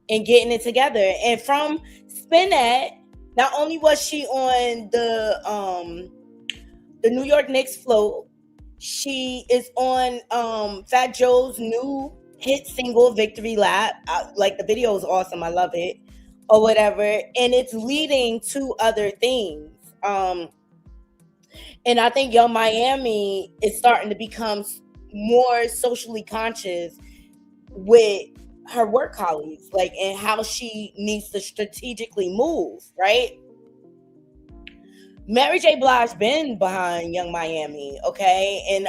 and getting it together. And from Spinette, not only was she on the New York Knicks float, she is on Fat Joe's new hit single Victory Lap. Like, the video is awesome, I love it, or whatever, and it's leading to other things. And I think Young Miami is starting to become more socially conscious with her work colleagues, like, and how she needs to strategically move, right? Mary J. Blige been behind Young Miami, okay? And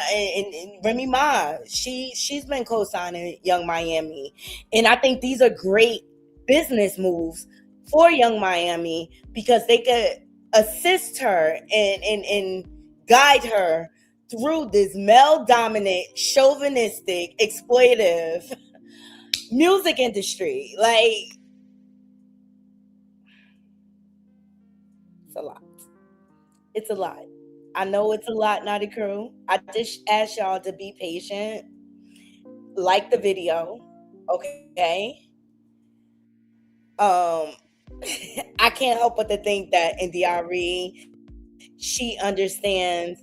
Remy Ma, she's been co-signing Young Miami. And I think these are great business moves for Young Miami, because they could assist her and guide her through this male-dominant, chauvinistic, exploitive music industry. Like, it's a lot. It's a lot. I know it's a lot, Naughty Crew. I just ask y'all to be patient. Like the video, okay? I can't help but to think that in Arie, she understands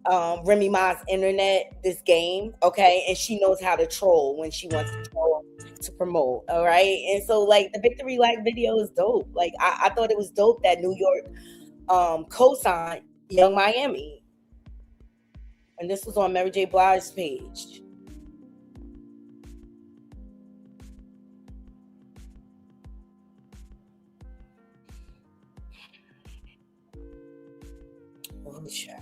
Remy Ma's internet, this game, okay? And she knows how to troll when she wants to troll to promote, all right? And so, like, the Victory Lap video is dope. Like, I thought it was dope that New York co-signed Young Miami. And this was on Mary J. Blige's page. Oh, child.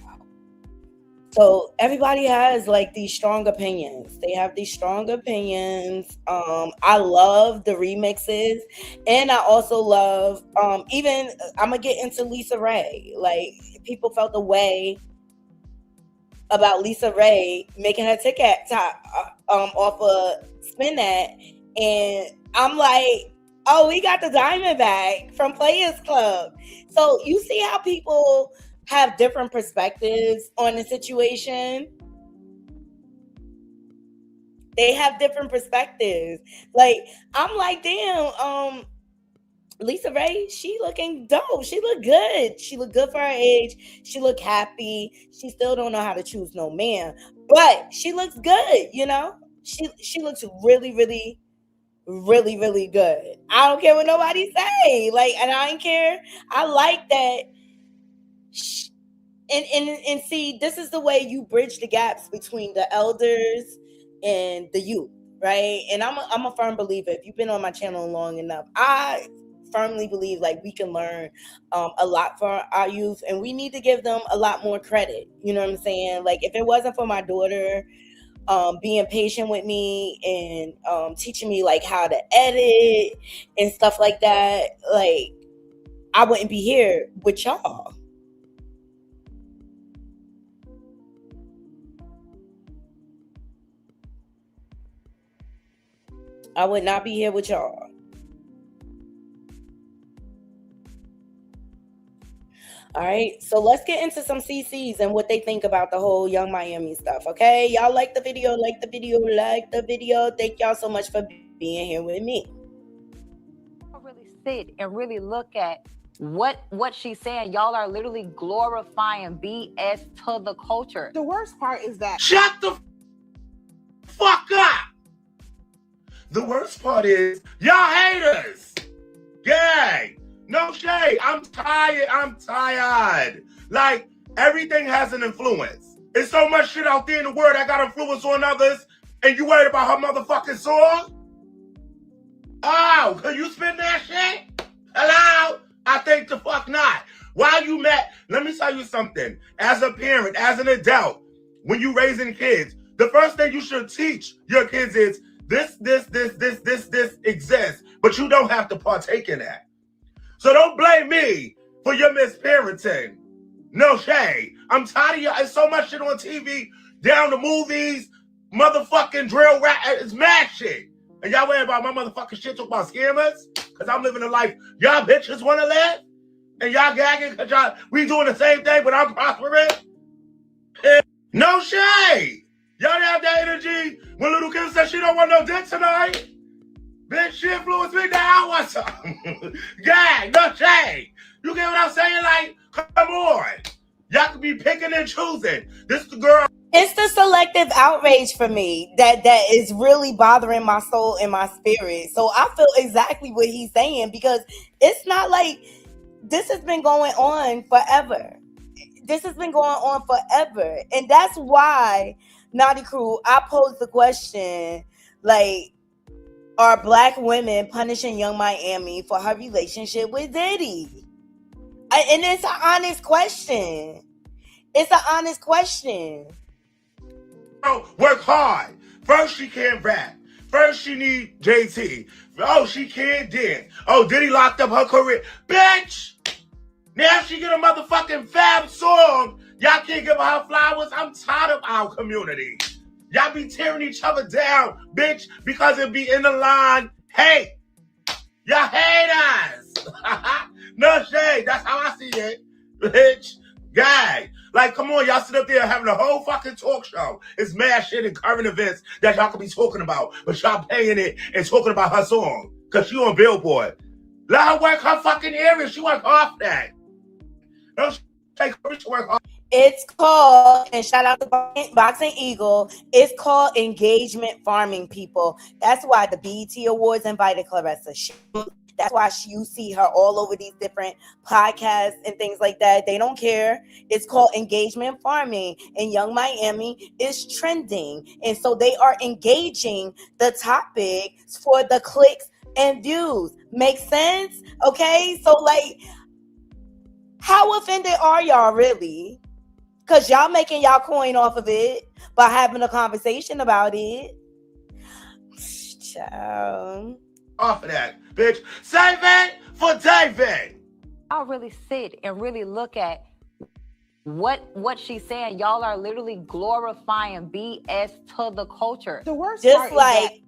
So everybody has like these strong opinions. They have these strong opinions. I love the remixes, and I also love even I'm gonna get into Lisa Ray. Like, people felt the way about Lisa Ray making her ticket off of Spin That, and I'm like, oh, we got the diamond bag from Players Club. So you see how people have different perspectives on the situation. They have different perspectives. Like, I'm like, damn, Lisa Ray, she looking dope. She look good. She look good for her age. She look happy. She still don't know how to choose no man, but she looks good, you know? She looks really, really, really, really good. I don't care what nobody say. Like, and I don't care. I like that. And see, this is the way you bridge the gaps between the elders and the youth, right? And I'm a firm believer. If you've been on my channel long enough, I firmly believe like we can learn a lot for our youth, and we need to give them a lot more credit. You know what I'm saying? Like, if it wasn't for my daughter being patient with me and teaching me like how to edit and stuff like that, like, I wouldn't be here with y'all. I would not be here with y'all. All right, so let's get into some CCs and what they think about the whole Young Miami stuff, okay? Y'all like the video, like the video, like the video. Thank y'all so much for being here with me. Really sit and really look at what she's saying. Y'all are literally glorifying BS to the culture. The worst part is that... Shut the fuck up! The worst part is, y'all haters! Gay! No shade. I'm tired. Like, everything has an influence. There's so much shit out there in the world that got influence on others, and you worried about her motherfucking song? Oh, can you spin that shit? Hello? I think the fuck not. Why you mad? Let me tell you something. As a parent, as an adult, when you raising kids, the first thing you should teach your kids is this exists, but you don't have to partake in that. So don't blame me for your misparenting. No shade. I'm tired of y'all. There's so much shit on TV, down the movies, motherfucking drill rap. It's mad shit. And y'all worry about my motherfucking shit, talk about scammers? Because I'm living a life y'all bitches want to live? And y'all gagging because we doing the same thing, but I'm prospering? No shade. Y'all have that energy when Little Kim said she don't want no dick tonight. Bitch, she influenced me now. What's some? Gang, no shade. You get what I'm saying? Like, come on. Y'all could be picking and choosing. This the girl. It's the selective outrage for me that is really bothering my soul and my spirit. So I feel exactly what he's saying, because it's not like this has been going on forever. This has been going on forever. And that's why, Naughty Crew, I posed the question, like, are black women punishing Young Miami for her relationship with Diddy? And it's an honest question. It's an honest question. Work hard. First, she can't rap. First, she need JT. Oh, she can't dance. Oh, Diddy locked up her career. Bitch! Now she get a motherfucking fab song. Y'all can't give her flowers. I'm tired of our community. Y'all be tearing each other down, bitch, because it be in the line. Hey, y'all haters. No shade. That's how I see it, bitch. Guy, like, come on, y'all sit up there having a whole fucking talk show. It's mad shit and current events that y'all could be talking about, but y'all paying it and talking about her song because she on Billboard. Let her work her fucking area. She work off that. Don't take her to work off. It's called, and shout out to Boxing Eagle, it's called engagement farming, people. That's why the BET Awards invited Clarissa. That's why you see her all over these different podcasts and things like that. They don't care. It's called engagement farming, and Young Miami is trending. And so they are engaging the topic for the clicks and views. Make sense? Okay? So, like, how offended are y'all really? Because y'all making y'all coin off of it by having a conversation about it. Child. Off of that, bitch. Save it for David. I'll really sit and really look at what she's saying. Y'all are literally glorifying BS to the culture. The worst Just part like is that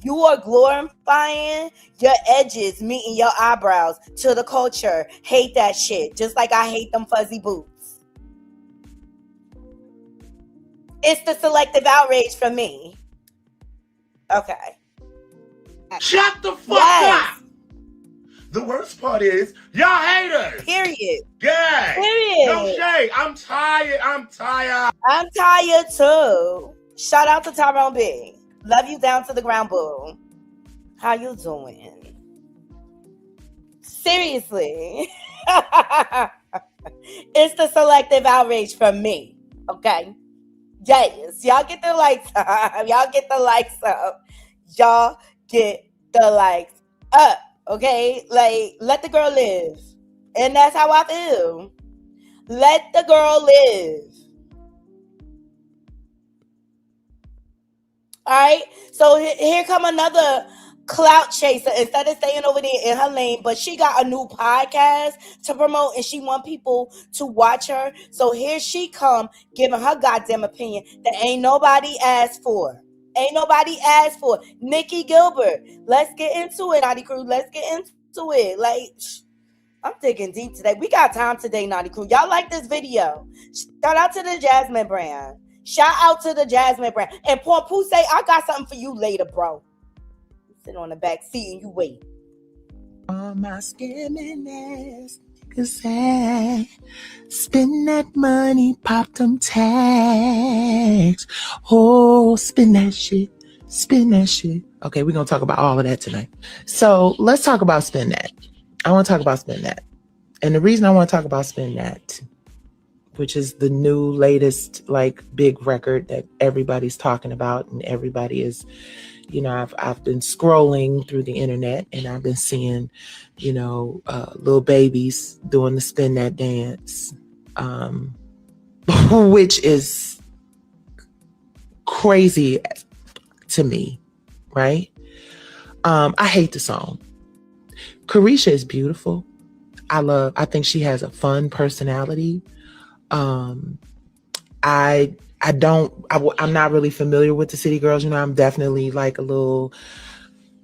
you are glorifying your edges meeting your eyebrows to the culture. Hate that shit. Just like I hate them fuzzy boots. It's the selective outrage for me. Okay. Shut the fuck up. The worst part is, y'all haters. Period. Yeah. Period. No shade. I'm tired. I'm tired too. Shout out to Tyrone B. Love you down to the ground, boo. How you doing? Seriously. It's the selective outrage for me. Okay. Yes. Y'all get the likes up. Y'all get the likes up. Y'all get the likes up. Okay? Like, let the girl live. And that's how I feel. Let the girl live. All right? So here come another clout chaser. Instead of staying over there in her lane, but she got a new podcast to promote and she want people to watch her. So here she come giving her goddamn opinion that ain't nobody asked for. Ain't nobody asked for. Nikki Gilbert. Let's get into it, Naughty Crew. Let's get into it. Like, I'm digging deep today. We got time today, Naughty Crew. Y'all like this video? Shout out to the Jasmine brand. Shout out to the Jasmine brand. And Pooh say, I got something for you later, bro. Sit on the back seat and you wait. All my scamming ass niggas say, spend that money, pop them tags. Oh, spend that shit. Spend that shit. Okay, we're going to talk about all of that tonight. So let's talk about Spend That. I want to talk about Spend That. And the reason I want to talk about Spend That, which is the new latest like big record that everybody's talking about and everybody is, you know, I've been scrolling through the internet and I've been seeing, you know, little babies doing the Spend That dance, which is crazy to me, right? I hate the song. Carisha is beautiful. I think she has a fun personality. I'm not really familiar with the City Girls. You know, I'm definitely like a little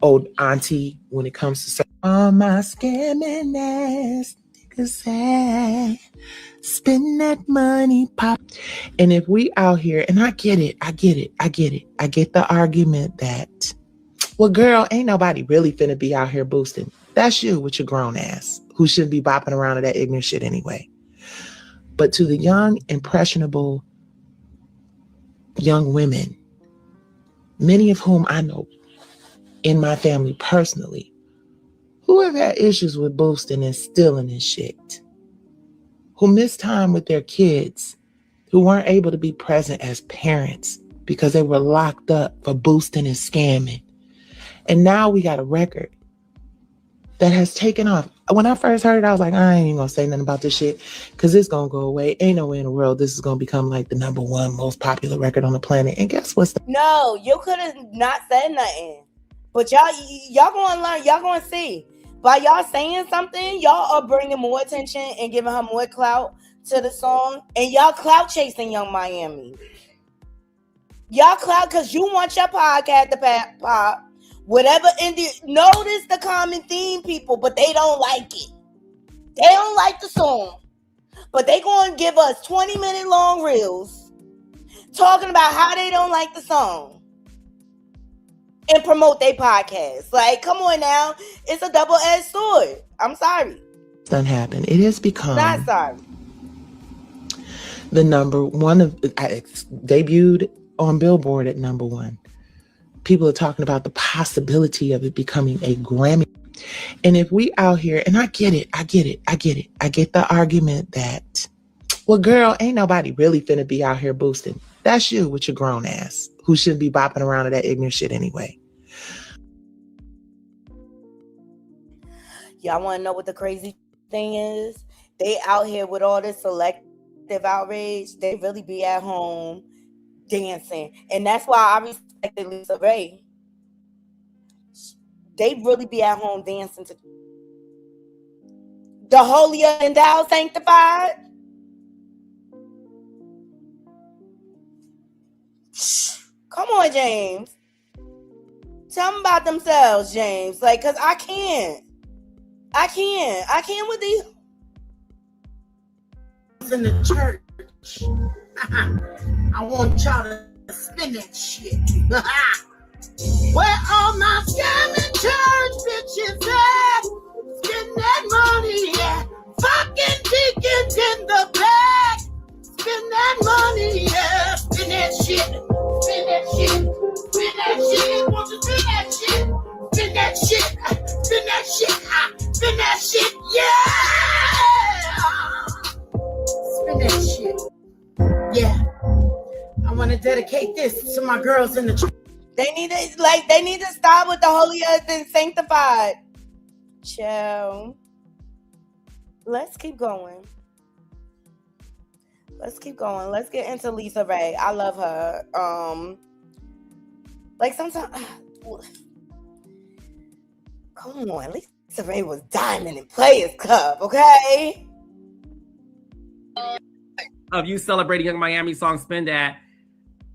old auntie when it comes to all my scamming ass say, spend that money, pop. And if we out here, and I get it. I get the argument that, well, girl, ain't nobody really finna be out here boosting. That's you with your grown ass who shouldn't be bopping around to that ignorant shit anyway. But to the young, impressionable young women, many of whom I know in my family personally, who have had issues with boosting and stealing and shit, who miss time with their kids, who weren't able to be present as parents because they were locked up for boosting and scamming. And now we got a record that has taken off. When I first heard it, I was like, I ain't even gonna say nothing about this shit because it's gonna go away. Ain't no way in the world this is gonna become like the number one most popular record on the planet. And guess what's No, you could have not said nothing. But y'all gonna learn, y'all gonna see. By y'all saying something, y'all are bringing more attention and giving her more clout to the song. And y'all clout chasing Young Miami. Y'all clout because you want your podcast to pop. Whatever notice the common theme, people, but they don't like it. They don't like the song. But they gonna give us 20-minute long reels talking about how they don't like the song and promote their podcast. Like, come on now. It's a double-edged sword. I'm sorry. done happened? It has become Not sorry. the number one of debuted on Billboard at number one. People are talking about the possibility of it becoming a Grammy. And if we out here, and I get it. I get the argument that, well, girl, ain't nobody really finna be out here boosting. That's you with your grown ass who shouldn't be bopping around to that ignorant shit anyway. Y'all want to know what the crazy thing is? They out here with all this selective outrage. They really be at home dancing. And that's why I respected Lisa Ray. They really be at home dancing to the holier and thou sanctified. Come on, James. Tell them about themselves, James. Like, cause I can't with these. In the church. I want y'all to spin that shit. Where all my scamming church bitches at? Spend that money, yeah. Fucking deacons in the back. Spend that money, yeah. Spin that shit. Spin that shit. Spin that shit. Want to spin that shit? Spin that shit. Spin that shit. Spin that shit. Yeah. Spin that shit. Yeah. I want to dedicate this to my girls in the church. They need to stop with the holier and sanctified. Chill. Let's keep going. Let's get into Lisa Ray. I love her. Like sometimes, come on, Lisa Ray was diamond in Players Club, okay? Of you celebrating Young Miami song Spin That.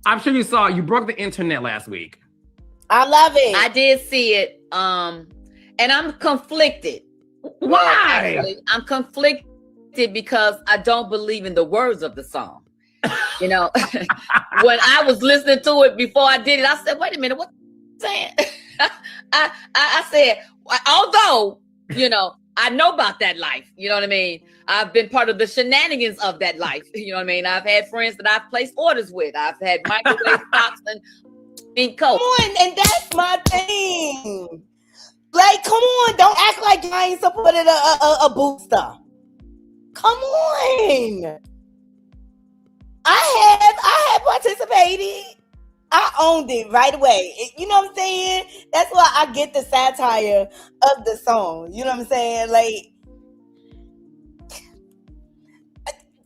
I'm sure you broke the internet last week. I love it. I did see it. And I'm conflicted. Why? Actually, I'm conflicted because I don't believe in the words of the song. You know, when I was listening to it before I did it, I said, wait a minute, what are you saying? I said, although, you know, I know about that life. You know what I mean? I've been part of the shenanigans of that life. You know what I mean? I've had friends that I've placed orders with. I've had microwave stocks and coke. Come on, and that's my thing. Like, come on, don't act like I ain't supported a booster. Come on. I have participated. I owned it right away. You know what I'm saying? That's why I get the satire of the song. You know what I'm saying? Like,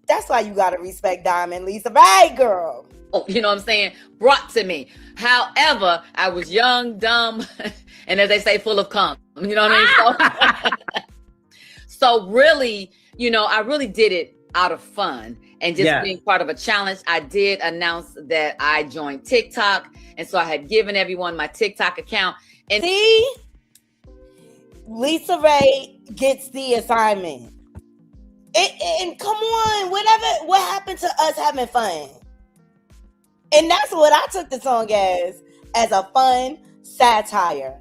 that's why you gotta respect Diamond Lisa, right, girl? Oh, you know what I'm saying? Brought to me. However, I was young, dumb, and as they say, full of cum. You know what I mean? So really, you know, I really did it out of fun and just being part of a challenge. I did announce that I joined TikTok, and so I had given everyone my TikTok account. And see, Lisa Ray gets the assignment. And come on, what happened to us having fun? And that's what I took the song as a fun satire.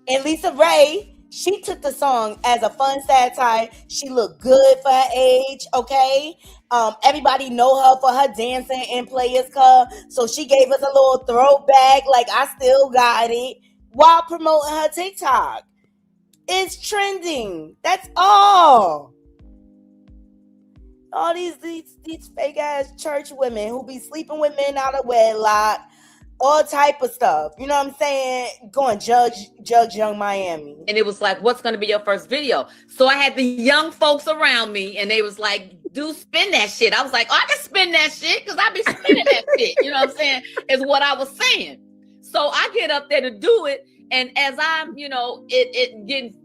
And Lisa Ray, she took the song as a fun satire. She looked good for her age, okay? Everybody know her for her dancing in Players Club. So she gave us a little throwback, like I still got it, while promoting her TikTok. It's trending. That's all. All these fake ass church women who be sleeping with men out of wedlock, all type of stuff. You know what I'm saying? Going judge Young Miami. And it was like, what's going to be your first video? So I had the young folks around me and they was like, do spin that shit. I was like, oh, I can spin that shit because I be spinning that shit. You know what I'm saying? Is what I was saying. So I get up there to do it. And as I'm, getting,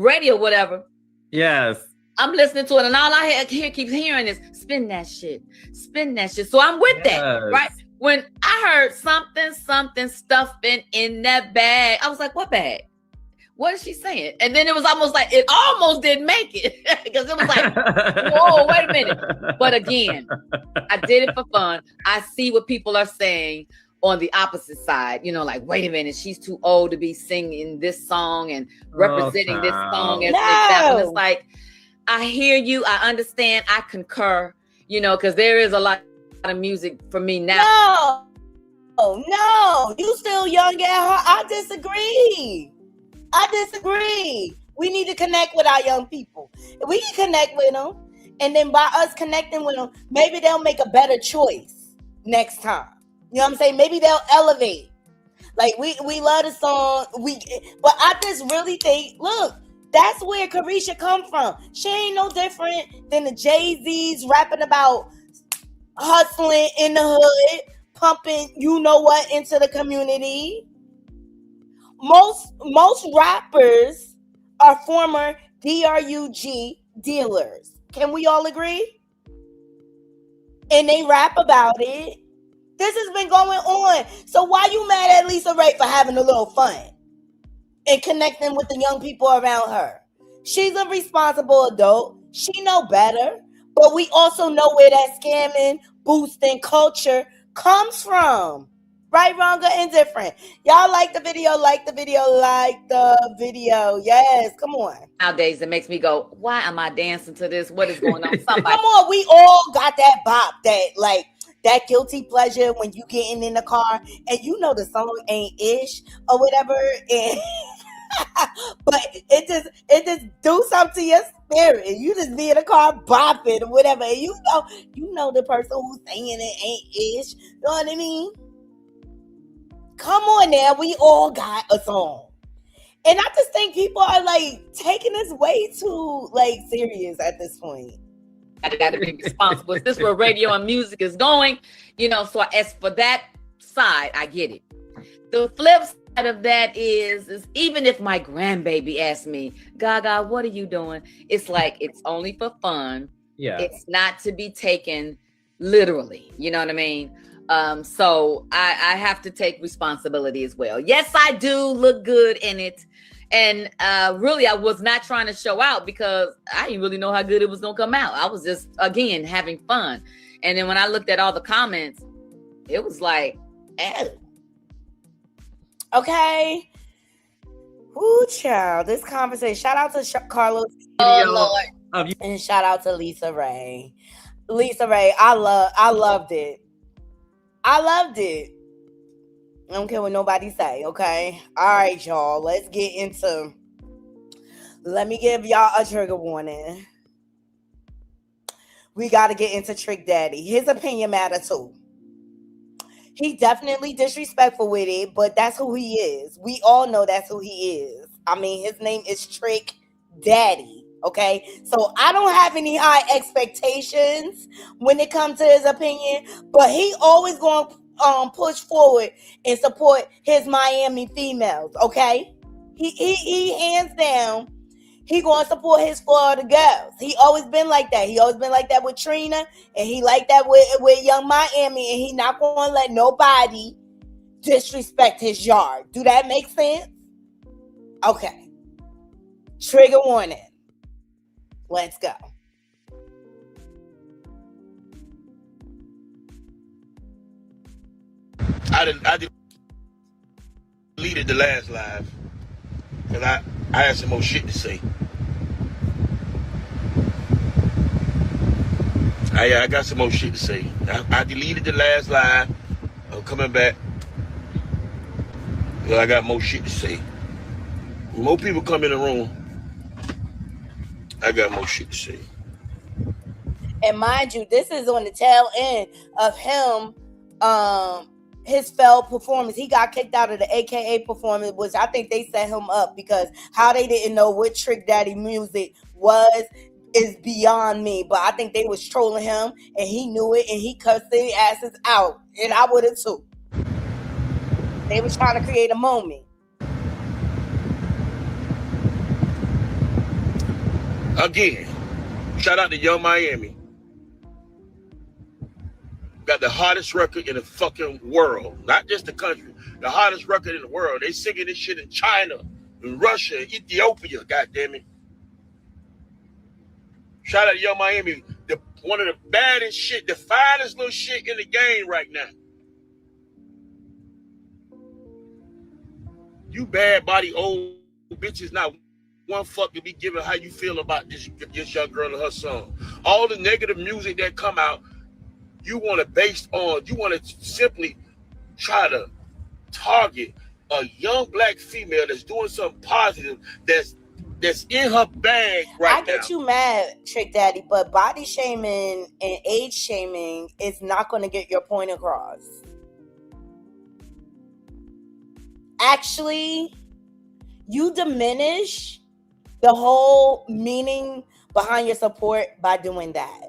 ready or whatever. Yes. I'm listening to it and all I keep hearing is spin that shit. Spin that shit. So I'm with that, right? When I heard something stuffing in that bag, I was like, what bag? What is she saying? And then it was almost like, it almost didn't make it. Because it was like, whoa, wait a minute. But again, I did it for fun. I see what people are saying on the opposite side. Like, wait a minute, she's too old to be singing this song and representing this song as an example. It's like, I hear you. I understand. I concur, because there is a lot of music for me now. No, you still young at heart. I disagree. We need to connect with our young people. We can connect with them, and then by us connecting with them, maybe they'll make a better choice next time. You know what I'm saying? Maybe they'll elevate. Like we love the song. But I just really think, look, that's where Carisha come from. She ain't no different than the Jay-Z's rapping about hustling in the hood, pumping you know what into the community. Most rappers are former DRUG dealers. Can we all agree? And they rap about it. This has been going on. So why you mad at Lisa Ray for having a little fun and connecting with the young people around her? She's a responsible adult. She know better. But we also know where that scamming, boosting culture comes from. Right, wrong, or indifferent. Y'all like the video. Yes, come on. Nowadays, it makes me go, why am I dancing to this? What is going on? Somebody. Come on, we all got that bop, that guilty pleasure when you getting in the car and the song ain't ish or whatever, and but it just do something to your spirit. You just be in the car bopping or whatever, and you know the person who's singing it ain't ish. You know what I mean? Come on now, we all got a song. And I just think people are taking this way too serious at this point. I got to be responsible. Is this where radio and music is going? So as for that side, I get it. The flip side of that is even if my grandbaby asks me, Gaga, what are you doing? It's like, it's only for fun. Yeah. It's not to be taken literally. You know what I mean? So I have to take responsibility as well. Yes, I do look good in it. And really, I was not trying to show out because I didn't really know how good it was going to come out. I was just, again, having fun. And then when I looked at all the comments, it was like, okay. Ooh, child, this conversation. Shout out to Carlos. Lord. And shout out to Lisa Ray. Lisa Ray, I loved it. I don't care what nobody say, okay? All right, y'all. Let me give y'all a trigger warning. We got to get into Trick Daddy. His opinion matter too. He definitely disrespectful with it, but that's who he is. We all know that's who he is. I mean, his name is Trick Daddy, okay? So I don't have any high expectations when it comes to his opinion, but he always going to push forward and support his Miami females, okay? He hands down, he gonna support his Florida girls. He always been like that. He always been like that with Trina, and he like that with Young Miami, and he not gonna let nobody disrespect his yard. Do that make sense? Okay. Trigger warning. Let's go. I deleted the last live because I had some more shit to say. I got some more shit to say. I deleted the last live. I'm coming back because I got more shit to say. More people come in the room. I got more shit to say. And mind you, this is on the tail end of him, his failed performance. He got kicked out of the AKA performance, which I think they set him up because how they didn't know what Trick Daddy music was is beyond me. But I think they was trolling him and he knew it and he cussed their asses out. And I would have too. They was trying to create a moment. Again, shout out to Young Miami. Got the hottest record in the fucking world. Not just the country. The hottest record in the world. They singing this shit in China, in Russia, Ethiopia, goddammit. Shout out to Young Miami. One of the baddest shit, the finest little shit in the game right now. You bad body old bitches not one fuck to be giving how you feel about this young girl and her song. All the negative music that come out, you want to simply try to target a young black female that's doing something positive that's in her bag right now. I get you mad, Trick Daddy, but body shaming and age shaming is not going to get your point across. Actually, you diminish the whole meaning behind your support by doing that.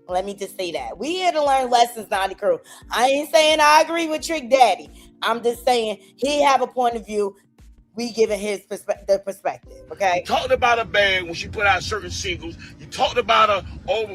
Let me just say that. We here to learn lessons, Naughty Crew. I ain't saying I agree with Trick Daddy. I'm just saying he have a point of view. We giving his the perspective, okay? You talked about her bad when she put out certain singles. You talked about her over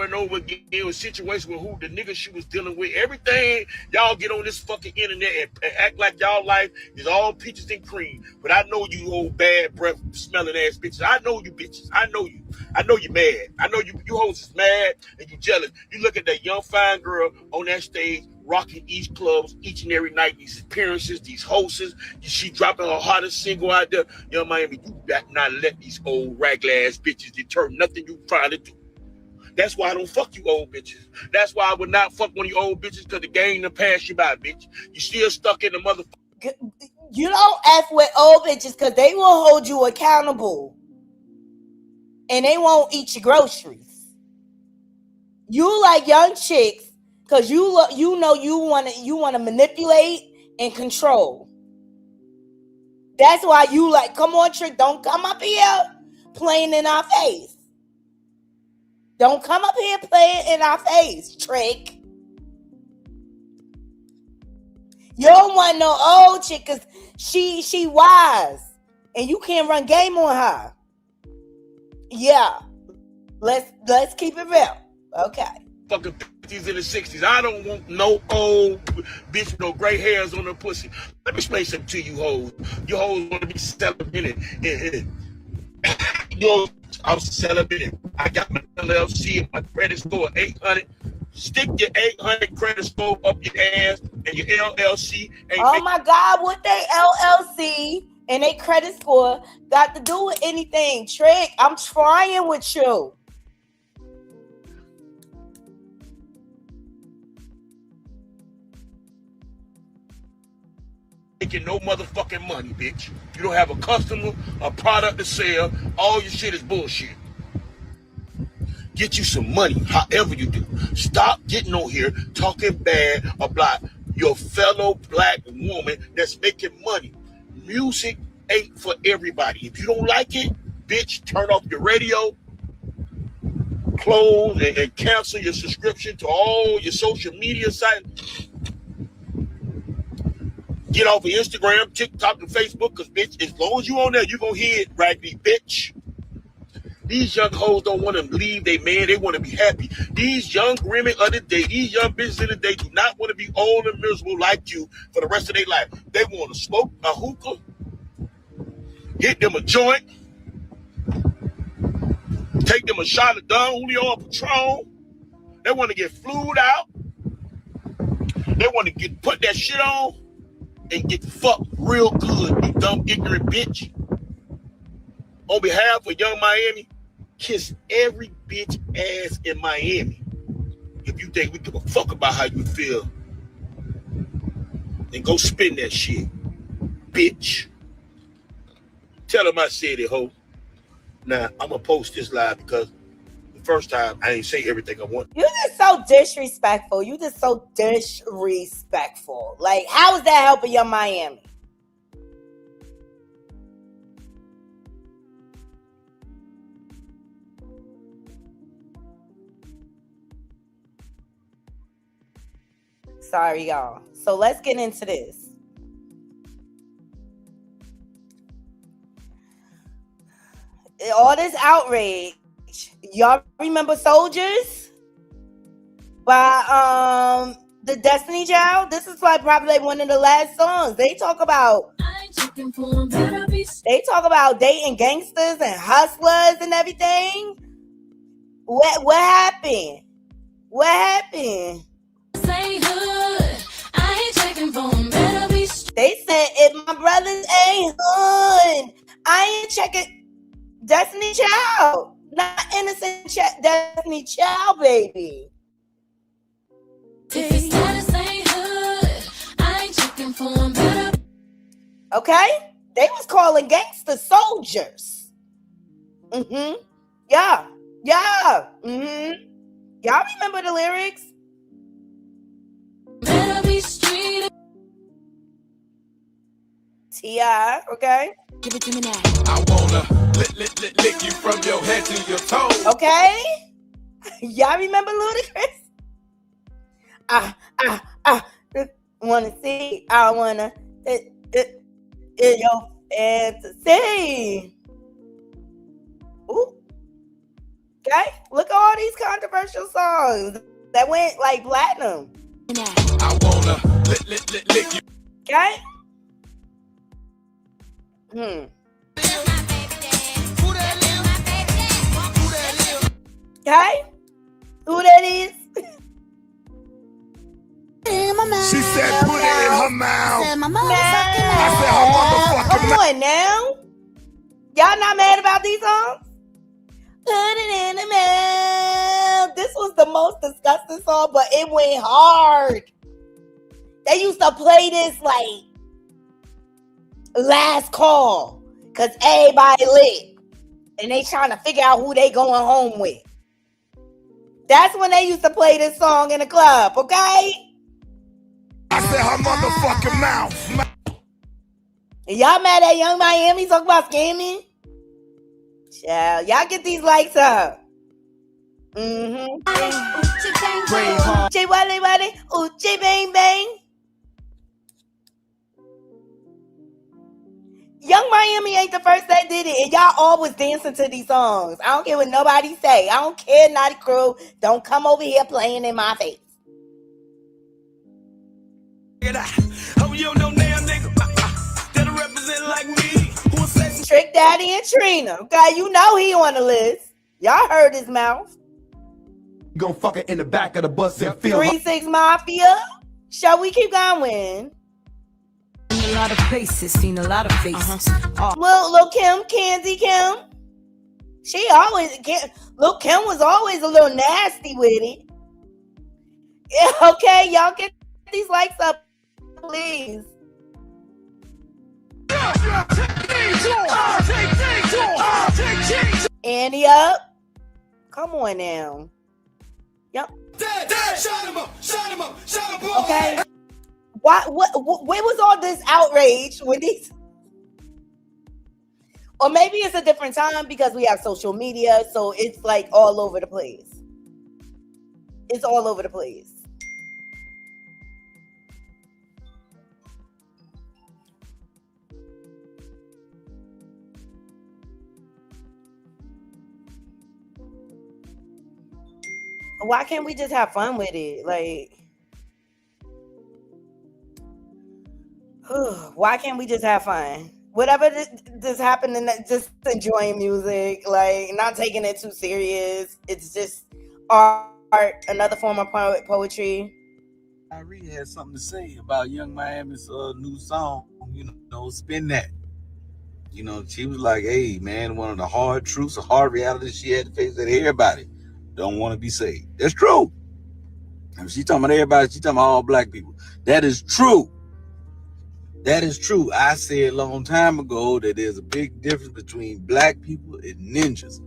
and over again with situations with who the nigga she was dealing with. Everything y'all get on this fucking internet and act like y'all life is all peaches and cream. But I know you old bad breath smelling ass bitches. I know you bitches. I know you. I know you mad. I know you hoes is mad and you jealous. You look at that young fine girl on that stage rocking East clubs each and every night, these appearances, these hosts. She dropping her hottest single out there. Young Miami, you got not let these old ragla ass bitches deter nothing you trying to do. That's why I don't fuck you old bitches. That's why I would not fuck one of you old bitches because the game done passed you by, bitch. You still stuck in the motherfucker. You don't F with old bitches because they will hold you accountable. And they won't eat your groceries. You like young chicks because you know you want to manipulate and control. That's why you like, come on, Trick, don't come up here playing in our face. Don't come up here playing in our face, Trick. You don't want no old chick because she wise and you can't run game on her. Yeah, let's keep it real. Okay. Fucking 50s and the 60s. I don't want no old bitch with no gray hairs on her pussy. Let me explain something to you hoes. You hoes want to be celibate. I'm celibate. I got my LLC and my credit score 800. Stick your 800 credit score up your ass and your LLC. Oh my God, what they LLC and they credit score got to do with anything? Trick, I'm trying with you. Making no motherfucking money, bitch. You don't have a customer, a product to sell. All your shit is bullshit. Get you some money, however you do. Stop getting on here talking bad about your fellow black woman that's making money. Music ain't for everybody. If you don't like it, bitch, turn off your radio, close and cancel your subscription to all your social media sites. Get off of Instagram, TikTok, and Facebook, because, bitch, as long as you on there, you going to hear it, raggedy bitch. These young hoes don't want to leave their man. They want to be happy. These young women of the day, these young bitches of the day do not want to be old and miserable like you for the rest of their life. They want to smoke a hookah, hit them a joint, take them a shot of Don Julio or Patron. They want to get flued out. They want to put that shit on and get fucked real good, you dumb, ignorant bitch. On behalf of Young Miami, kiss every bitch ass in Miami. If you think we give a fuck about how you feel, then go spin that shit, bitch. Tell them I said it, ho. Now, I'm going to post this live because the first time I ain't say everything I want. You just so disrespectful. You just so disrespectful. Like, how is that helping Young Miami? Sorry, y'all. So let's get into this. All this outrage. Y'all remember Soldiers by the Destiny Child? This is like probably one of the last songs. They talk about dating gangsters and hustlers and everything. What happened? What happened? They said if my brothers ain't hood, I ain't checking Destiny Child. Not innocent Destiny Child, baby. Okay? They was calling gangster soldiers. Mm-hmm. Yeah. Yeah. Mm-hmm. Y'all remember the lyrics? T.I., okay? Give it to me now. I wanna lick you from your head to your toes. Okay? Y'all remember Ludacris? Wanna see? I wanna in your fantasy. Ooh. Okay? Look at all these controversial songs that went like platinum. I wanna lick you. Okay? Okay? Who that is? She said put it in her mouth. I said her motherfucking Come on now. Y'all not mad about these songs? Put it in the mouth. This was the most disgusting song, but it went hard. They used to play this like last call because everybody lit and they trying to figure out who they going home with. That's when they used to play this song in the club, okay? I said her motherfucking mouth. Y'all mad at Young Miami talking about scamming? Child, y'all get these likes up. Mm-hmm. Uchi wale wale, uchi bang bang. Young Miami ain't the first that did it, and y'all always dancing to these songs. I don't care what nobody say. I don't care, Naughty Crew. Don't come over here playing in my face. Trick Daddy and Trina. Okay, you know he on the list. Y'all heard his mouth. You gonna fuck it in the back of the bus and feel 3-6 Mafia. Shall we keep going? A lot of faces, seen a lot of faces. Lil Kim, Candy Kim. Lil Kim was always a little nasty with it. Yeah, okay, y'all get these likes up, please. Annie up. Come on now. Yep. Okay. Where was all this outrage when these? Or maybe it's a different time because we have social media, so it's like all over the place. It's all over the place. Why can't we just have fun with it? Like, why can't we just have fun? whatever this happening, just enjoying music, like not taking it too serious. It's just art, another form of poetry. Arie had something to say about Young Miami's new song, Spin That. She was like, hey, man, one of the hard truths, a hard reality she had to face, that everybody don't want to be saved. That's true. And she's talking about everybody, she's talking about all black people. That is true. That is true. I said a long time ago that there's a big difference between black people and ninjas.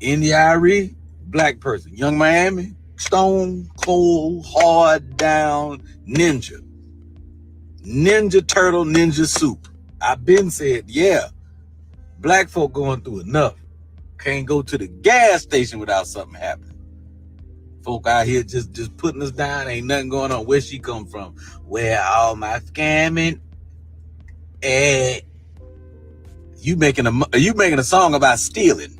India Arie, black person. Young Miami, stone cold, hard down ninja. Ninja turtle, ninja soup. I've been said, yeah, black folk going through enough. Can't go to the gas station without something happening. Folk out here just putting us down. Ain't nothing going on. Where she come from? Where all my scamming? You making a song about stealing.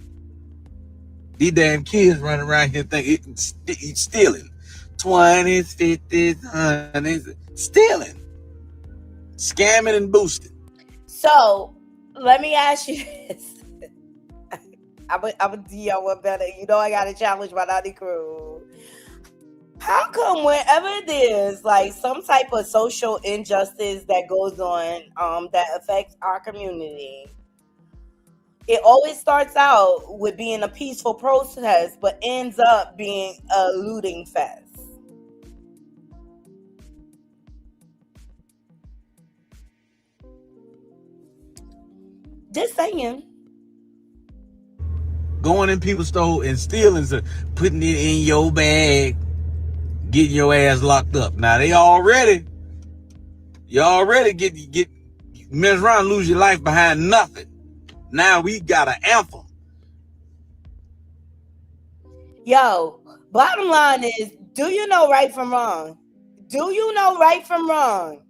These damn kids running around here thinking stealing. 20s, 50s, 100s, stealing. Scamming and boosting. So let me ask you this. I'm gonna do y'all one better. I got to challenge my naughty crew. How come whenever there's like some type of social injustice that goes on that affects our community, it always starts out with being a peaceful protest, but ends up being a looting fest? Just saying. Going in people's store and stealing, putting it in your bag, getting your ass locked up. Now you already get mess around, lose your life behind nothing. Now we got an anthem. Yo, bottom line is, do you know right from wrong? Do you know right from wrong?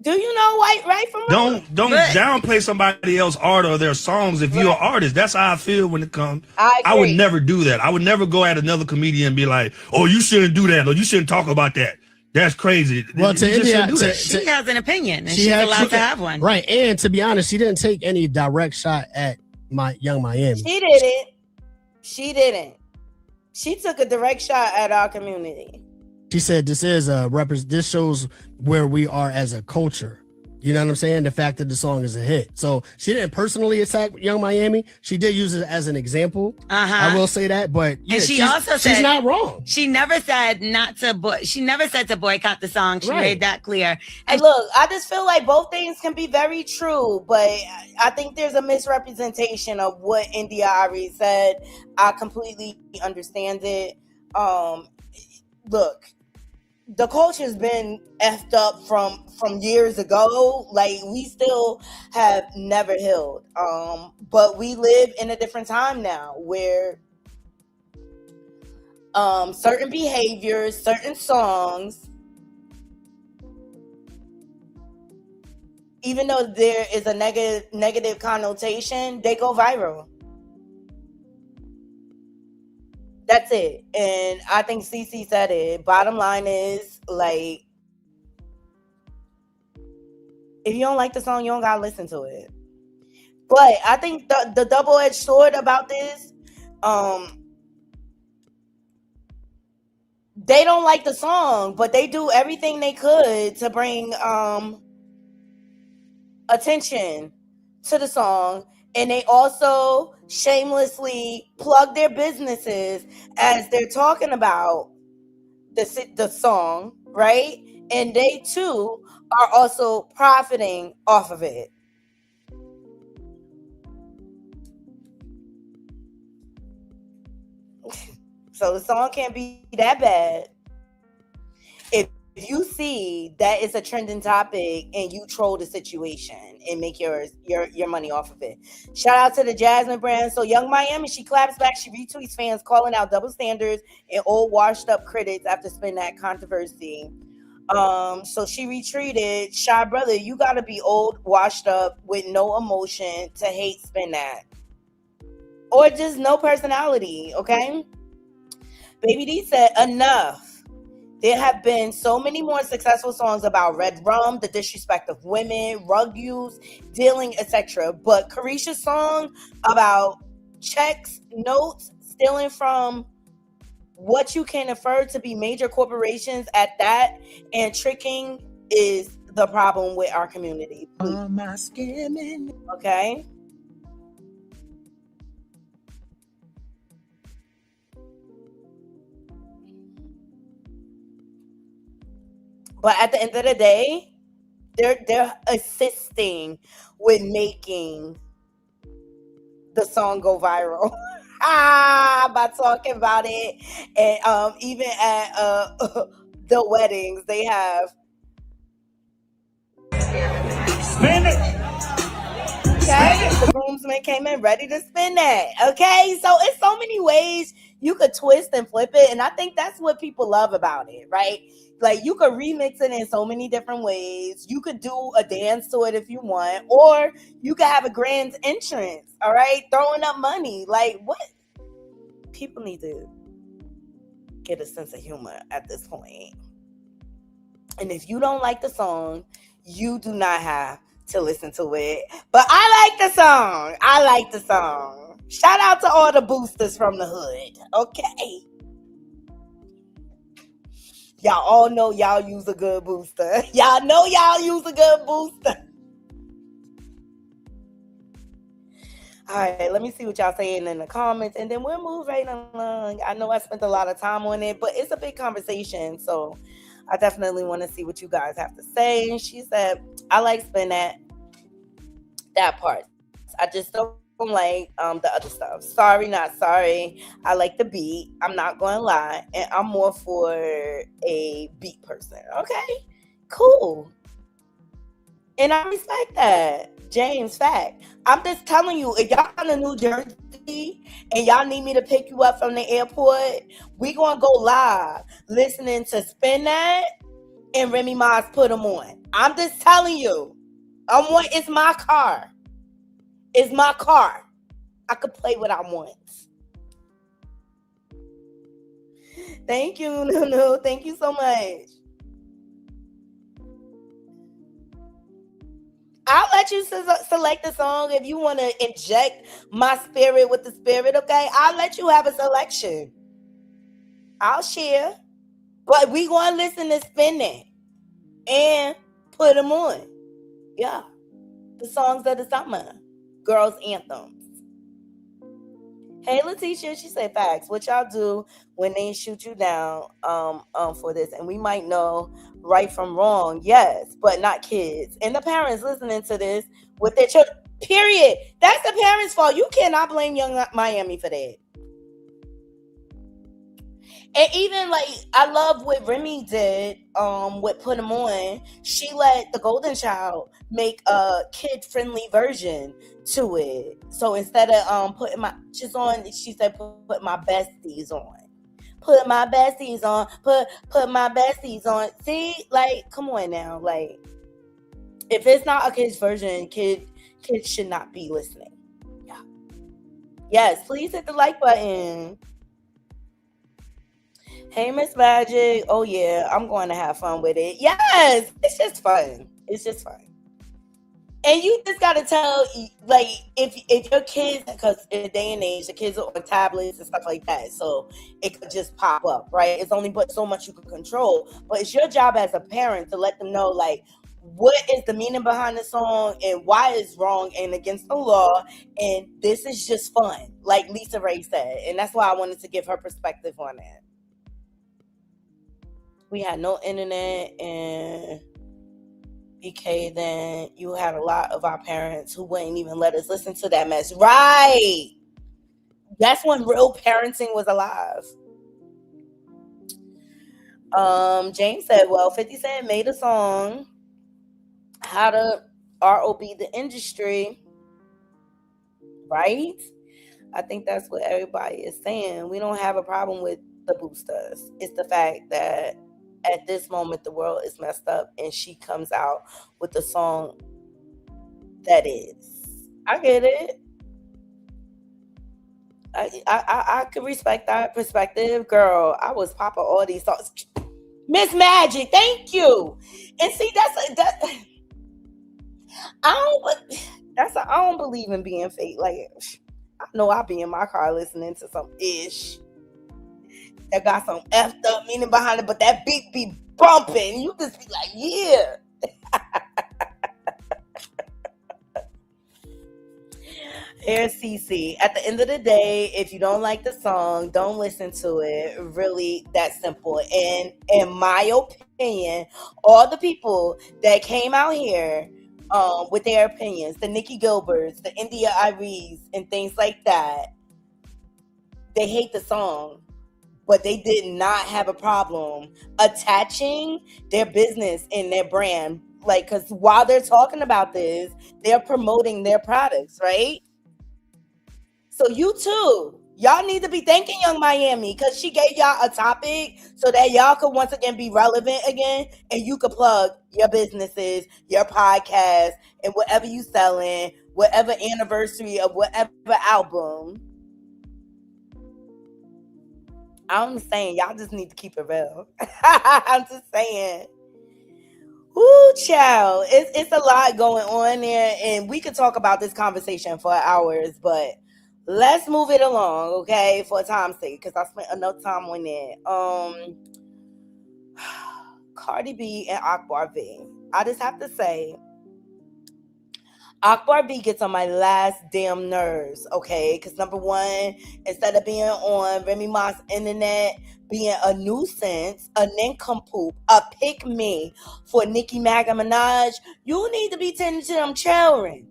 Do you know right from wrong? Don't downplay somebody else's art or their songs if you're an artist. That's how I feel when it comes. I would never do that. I would never go at another comedian and be like, oh, you shouldn't do that, or you shouldn't talk about that. That's crazy. Well, she has an opinion, and she's allowed to have one. Right, and to be honest, she didn't take any direct shot at Young Miami. She didn't. She took a direct shot at our community. She said this is this shows where we are as a culture. You know what I'm saying? The fact that the song is a hit. So she didn't personally attack Young Miami. She did use it as an example. I will say that, but yeah, and she also said she's not wrong. She never said she never said to boycott the song. She made that clear. And look, I just feel like both things can be very true, but I think there's a misrepresentation of what India Arie said. I completely understand it. Look, the culture's been effed up from years ago. Like, we still have never healed. But we live in a different time now where certain behaviors, certain songs, even though there is a negative connotation, they go viral. That's it. And I think CC said it. Bottom line is, like, if you don't like the song, you don't gotta listen to it. But I think the double-edged sword about this, they don't like the song, but they do everything they could to bring attention to the song. And they also shamelessly plug their businesses as they're talking about the song, right? And they too are also profiting off of it. So the song can't be that bad. If you see that it's a trending topic and you troll the situation and make your money off of it. Shout out to the Jasmine brand. So Young Miami, she claps back, she retweets fans calling out double standards and old washed up critics after spinning that controversy. So she retweeted, Shy brother, you gotta be old, washed up with no emotion to hate spin that. Or just no personality, okay? Baby D said, enough. There have been so many more successful songs about red rum, the disrespect of women, rug use, dealing, etc. But Carisha's song about checks, notes, stealing from what you can infer to be major corporations at that, and tricking is the problem with our community. Okay? But at the end of the day, they're assisting with making the song go viral. By talking about it. And even at the weddings, they have spin it. Okay, the groomsmen came in ready to spin that. Okay, so it's so many ways you could twist and flip it, and I think that's what people love about it, right? Like, you could remix it in so many different ways. You could do a dance to it if you want, or you could have a grand entrance, all right? Throwing up money. Like, what? People need to get a sense of humor at this point. And if you don't like the song, you do not have to listen to it. But I like the song. I like the song. Shout out to all the boosters from the hood. Okay. Y'all all know y'all use a good booster. Y'all know y'all use a good booster. All right, let me see what y'all saying in the comments, and then we'll move right along. I know I spent a lot of time on it, but it's a big conversation, so I definitely want to see what you guys have to say. She said, I like spin that part. I just don't like the other stuff. Sorry, not sorry. I like the beat. I'm not going to lie, and I'm more for a beat person. Okay, cool. And I respect that. James, fact. I'm just telling you, if y'all in New Jersey and y'all need me to pick you up from the airport, we gonna go live listening to Spin That and Remy Ma's Put Them On. I'm just telling you. It's my car. It's my car. I could play what I want. Thank you, Nunu. Thank you so much. I'll let you select the song if you want to inject my spirit with the spirit, okay? I'll let you have a selection. I'll share. But we going to listen to Spin It and Put Them On. Yeah. The songs of the summer. Girls' anthems. Hey, Letitia, she said facts. What y'all do when they shoot you down for this? And we might know right from wrong. Yes, but not kids. And the parents listening to this with their children. Period. That's the parents' fault. You cannot blame Young Miami for that. And even like, I love what Remy did with Put 'Em On. She let the Golden Child make a kid-friendly version to it. So instead of putting my just on, she said put my besties on. Put my besties on. Put my besties on. See, like, come on now. Like, if it's not a kid's version, kids should not be listening. Yeah. Yes, please hit the like button. Hey, Miss Magic. Oh, yeah, I'm going to have fun with it. Yes, it's just fun. It's just fun. And you just got to tell, like, if your kids, because in the day and age, the kids are on tablets and stuff like that, so it could just pop up, right? It's only but so much you can control. But it's your job as a parent to let them know, like, what is the meaning behind the song and why it's wrong and against the law. And this is just fun, like Lisa Ray said. And that's why I wanted to give her perspective on that. We had no internet and BK, then you had a lot of our parents who wouldn't even let us listen to that mess. Right. That's when real parenting was alive. James said, well, 50 Cent made a song, how to ROB the industry. Right? I think that's what everybody is saying. We don't have a problem with the boosters. It's the fact that at this moment, the world is messed up, and she comes out with a song that is. I get it. I could respect that perspective. Girl, I was popping all these songs. Miss Magic, thank you. And see, I don't believe in being fake. Like, I know I be in my car listening to some ish that got some effed up meaning behind it, but that beat be bumping. You just be like, yeah. Here's CC. At the end of the day, if you don't like the song, don't listen to it. Really, that simple. And in my opinion, all the people that came out here with their opinions, the Nikki Gilberts, the India Aries, and things like that, they hate the song, but they did not have a problem attaching their business and their brand. Like, because while they're talking about this, they're promoting their products, right? So you too, y'all need to be thanking Young Miami because she gave y'all a topic so that y'all could once again be relevant again, and you could plug your businesses, your podcast, and whatever you selling, whatever anniversary of whatever album. I'm saying y'all just need to keep it real. I'm just saying. Ooh, child, it's a lot going on there, and we could talk about this conversation for hours, but let's move it along, okay, for time's sake, because I spent enough time on it. Cardi B and AkbarV. I just have to say, AkbarV gets on my last damn nerves, okay? Because number one, instead of being on Remy Ma's internet, being a nuisance, a nincompoop, a pick me for Nicki Minaj, you need to be tending to them children,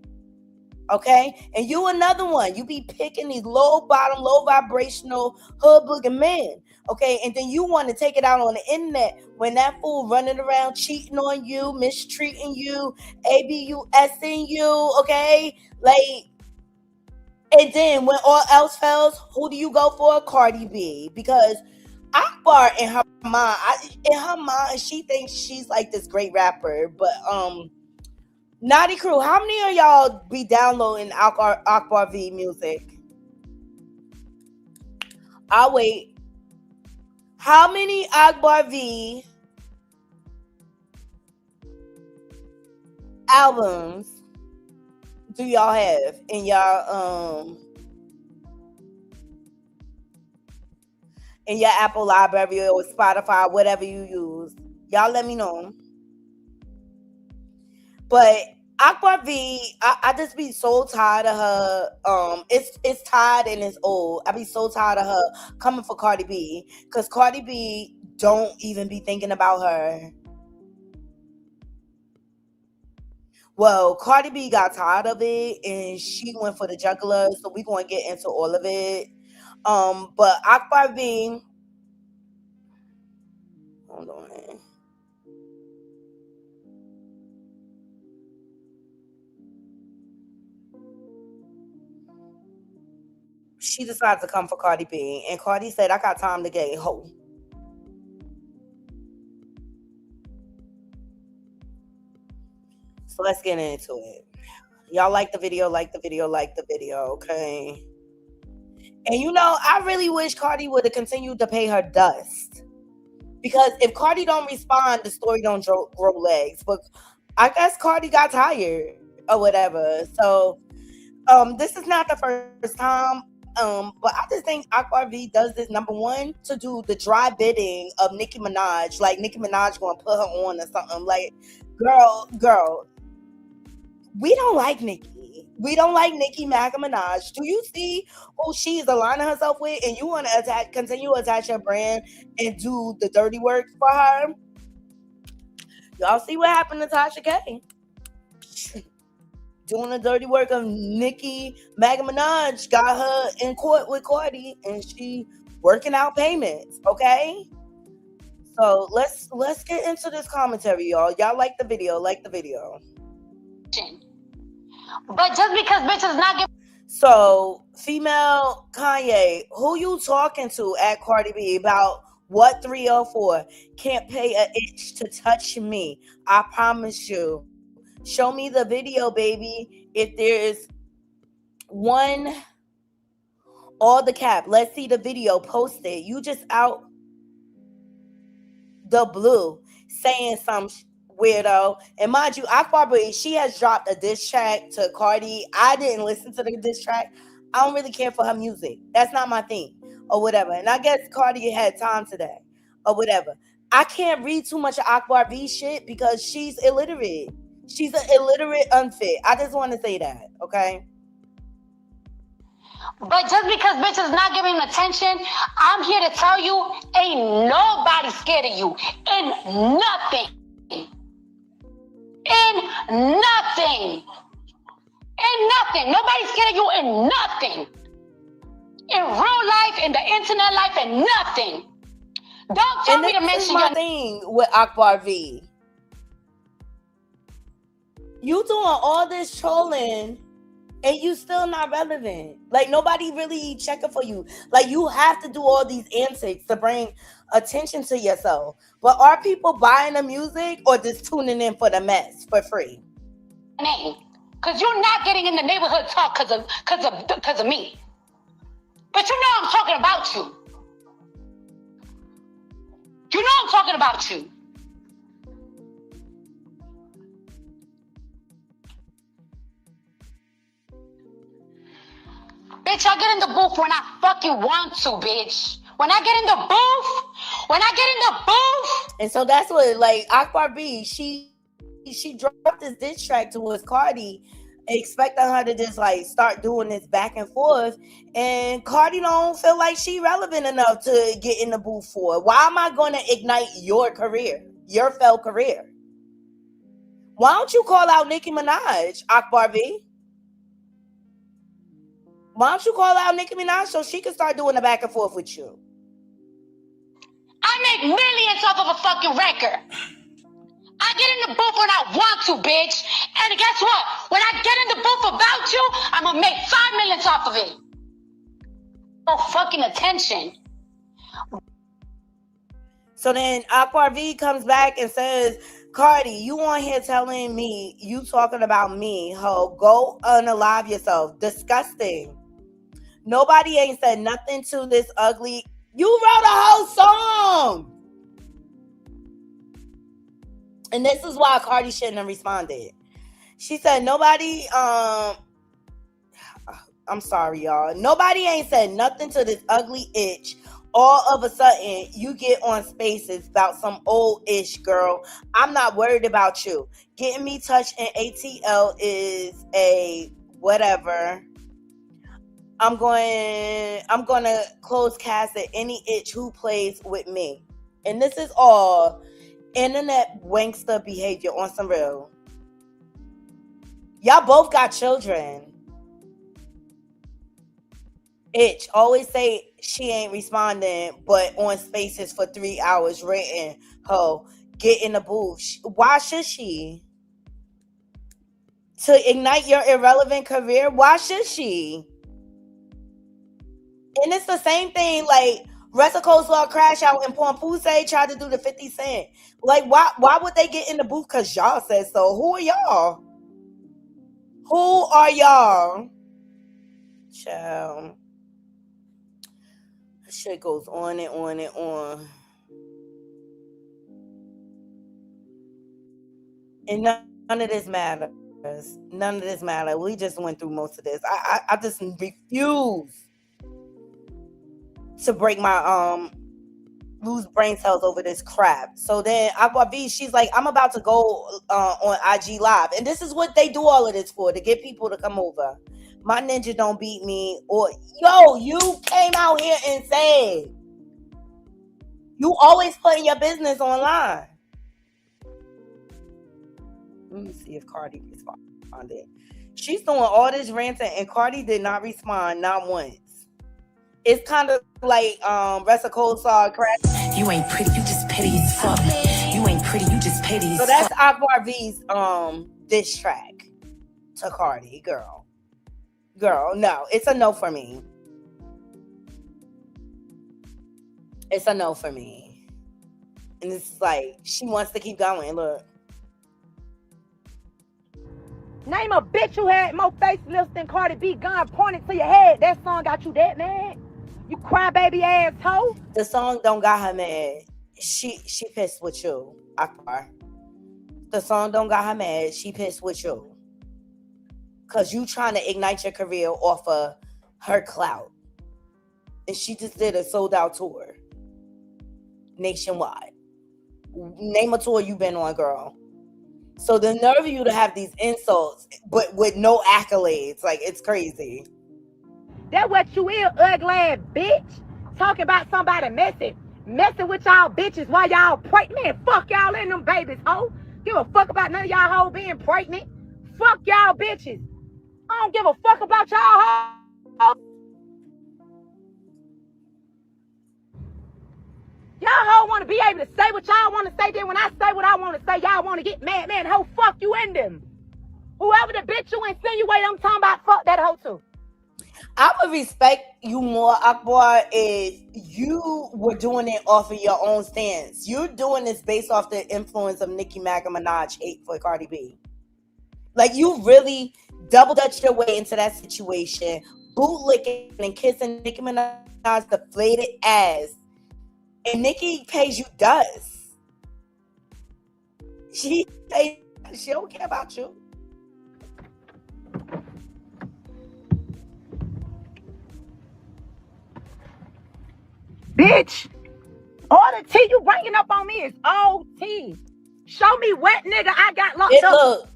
okay? And you another one. You be picking these low bottom, low vibrational hood booger men, okay? And then you want to take it out on the internet when that fool running around cheating on you, mistreating you, abusing you, okay? Like, and then when all else fails, who do you go for? Cardi B. Because Akbar in her mind, she thinks she's like this great rapper, but Naughty Crew, how many of y'all be downloading AkbarV music? I'll wait. How many AkbarV albums do y'all have in y'all in your Apple library or Spotify, whatever you use? Y'all let me know. But AkbarV, I just be so tired of her. It's tired and it's old. I be so tired of her coming for Cardi B, because Cardi B don't even be thinking about her. Well, Cardi B got tired of it and she went for the juggler, so we gonna get into all of it. But AkbarV, hold on. She decided to come for Cardi B, and Cardi said, I got time to get a hoe. So let's get into it. Y'all like the video, okay? And you know, I really wish Cardi would have continued to pay her dust. Because if Cardi don't respond, the story don't grow legs. But I guess Cardi got tired or whatever. So this is not the first time. But I just think AkbarV does this, number one, to do the dry bidding of Nicki Minaj. Like Nicki Minaj gonna put her on or something. Like, girl, we don't like Nicki. We don't like Nicki Minaj. Do you see who she's aligning herself with? And you want to continue to attach your brand and do the dirty work for her? Y'all see what happened to Tasha K? Doing the dirty work of Nicki Minaj got her in court with Cardi, and she working out payments. Okay, so let's get into this commentary, y'all. Y'all like the video? But just because bitches not giving. So, female Kanye, who you talking to at Cardi B about what 304 can't pay an itch to touch me? I promise you. Show me the video, baby. If there is one, all the cap. Let's see the video. Post it. You just out the blue saying some weirdo. And mind you, AkbarV, she has dropped a diss track to Cardi. I didn't listen to the diss track. I don't really care for her music. That's not my thing or whatever. And I guess Cardi had time today or whatever. I can't read too much of AkbarV shit because she's illiterate. She's an illiterate unfit. I just want to say that, okay? But just because bitches not giving attention, I'm here to tell you, ain't nobody scared of you. In nothing. In nothing. In nothing. Nobody's scared of you in nothing. In real life, in the internet life, in nothing. Don't tell me to mention your thing with AkbarV. You doing all this trolling and you still not relevant. Like nobody really checking for you. Like you have to do all these antics to bring attention to yourself. But are people buying the music or just tuning in for the mess for free? Because you're not getting in the neighborhood talk because of me. But you know I'm talking about you. You know I'm talking about you. Bitch, I get in the booth when I fucking want to, bitch. When I get in the booth. And so that's what, like, AkbarV, she dropped this diss track towards Cardi, expecting her to just, like, start doing this back and forth. And Cardi don't feel like she relevant enough to get in the booth for it. Why am I going to ignite your career, your failed career? Why don't you call out Nicki Minaj, AkbarV? Why don't you call out Nicki Minaj so she can start doing the back and forth with you? I make millions off of a fucking record. I get in the booth when I want to, bitch. And guess what? When I get in the booth about you, I'm gonna make 5 million off of it. No fucking attention. So then AkbarV comes back and says, Cardi, you on here telling me, you talking about me, ho, go unalive yourself. Disgusting. Nobody ain't said nothing to this ugly. You wrote a whole song. And this is why Cardi shouldn't have responded. She said, nobody, I'm sorry, y'all. Nobody ain't said nothing to this ugly itch. All of a sudden, you get on Spaces about some old-ish girl. I'm not worried about you. Getting me touched in ATL is a whatever. I'm going to close cast at any itch who plays with me. And this is all internet wankster behavior on some real. Y'all both got children. Itch always say she ain't responding, but on Spaces for 3 hours written, ho, get in the booth. Why should she? To ignite your irrelevant career? Why should she? And it's the same thing, like, Rest Coast Law Crash Out and Pooh tried to do the 50 Cent. Like, why would they get in the booth? Because y'all said so. Who are y'all? Who are y'all? Child. This shit goes on and on and on. And none of this matters. None of this matters. We just went through most of this. I just refuse to break my lose brain cells over this crap. So then AkbarV, she's like, I'm about to go on IG Live. And this is what they do all of this for, to get people to come over. My ninja don't beat me. Or, yo, you came out here and said, you always putting your business online. Let me see if Cardi responded. She's doing all this ranting and Cardi did not respond, not once. It's kind of like Rest Cold saw crash. You ain't pretty, you just petty as fuck. You ain't pretty, you just petty as fuck. So that's AkbarV's diss track to Cardi. Girl, no, it's a no for me. It's a no for me. And it's like she wants to keep going. Look. Name a bitch who had more facelifts than Cardi B, gun pointed to your head. That song got you that mad? You crybaby asshole. The song don't got her mad. She pissed with you, Akbar. The song don't got her mad. She pissed with you. Cause you trying to ignite your career off of her clout. And she just did a sold out tour. Nationwide. Name a tour you been on, girl. So the nerve of you to have these insults, but with no accolades, like it's crazy. That's what you is, ugly ass bitch. Talking about somebody messing with y'all bitches while y'all pregnant. Man, fuck y'all and them babies, ho. Give a fuck about none of y'all hoes being pregnant. Fuck y'all bitches. I don't give a fuck about y'all hoes. Y'all hoes want to be able to say what y'all want to say. Then when I say what I want to say, y'all want to get mad. Man, hoe, fuck you in them. Whoever the bitch you insinuate, I'm talking about, fuck that hoe too. I would respect you more, Akbar, if you were doing it off of your own stance. You're doing this based off the influence of Nicki Minaj hate for Cardi B. Like, you really double-dutched your way into that situation, bootlicking and kissing Nicki Minaj's deflated ass. And Nicki pays you dust. She don't care about you. Bitch, all the tea you bringing up on me is OT. Show me what nigga I got locked up. Look,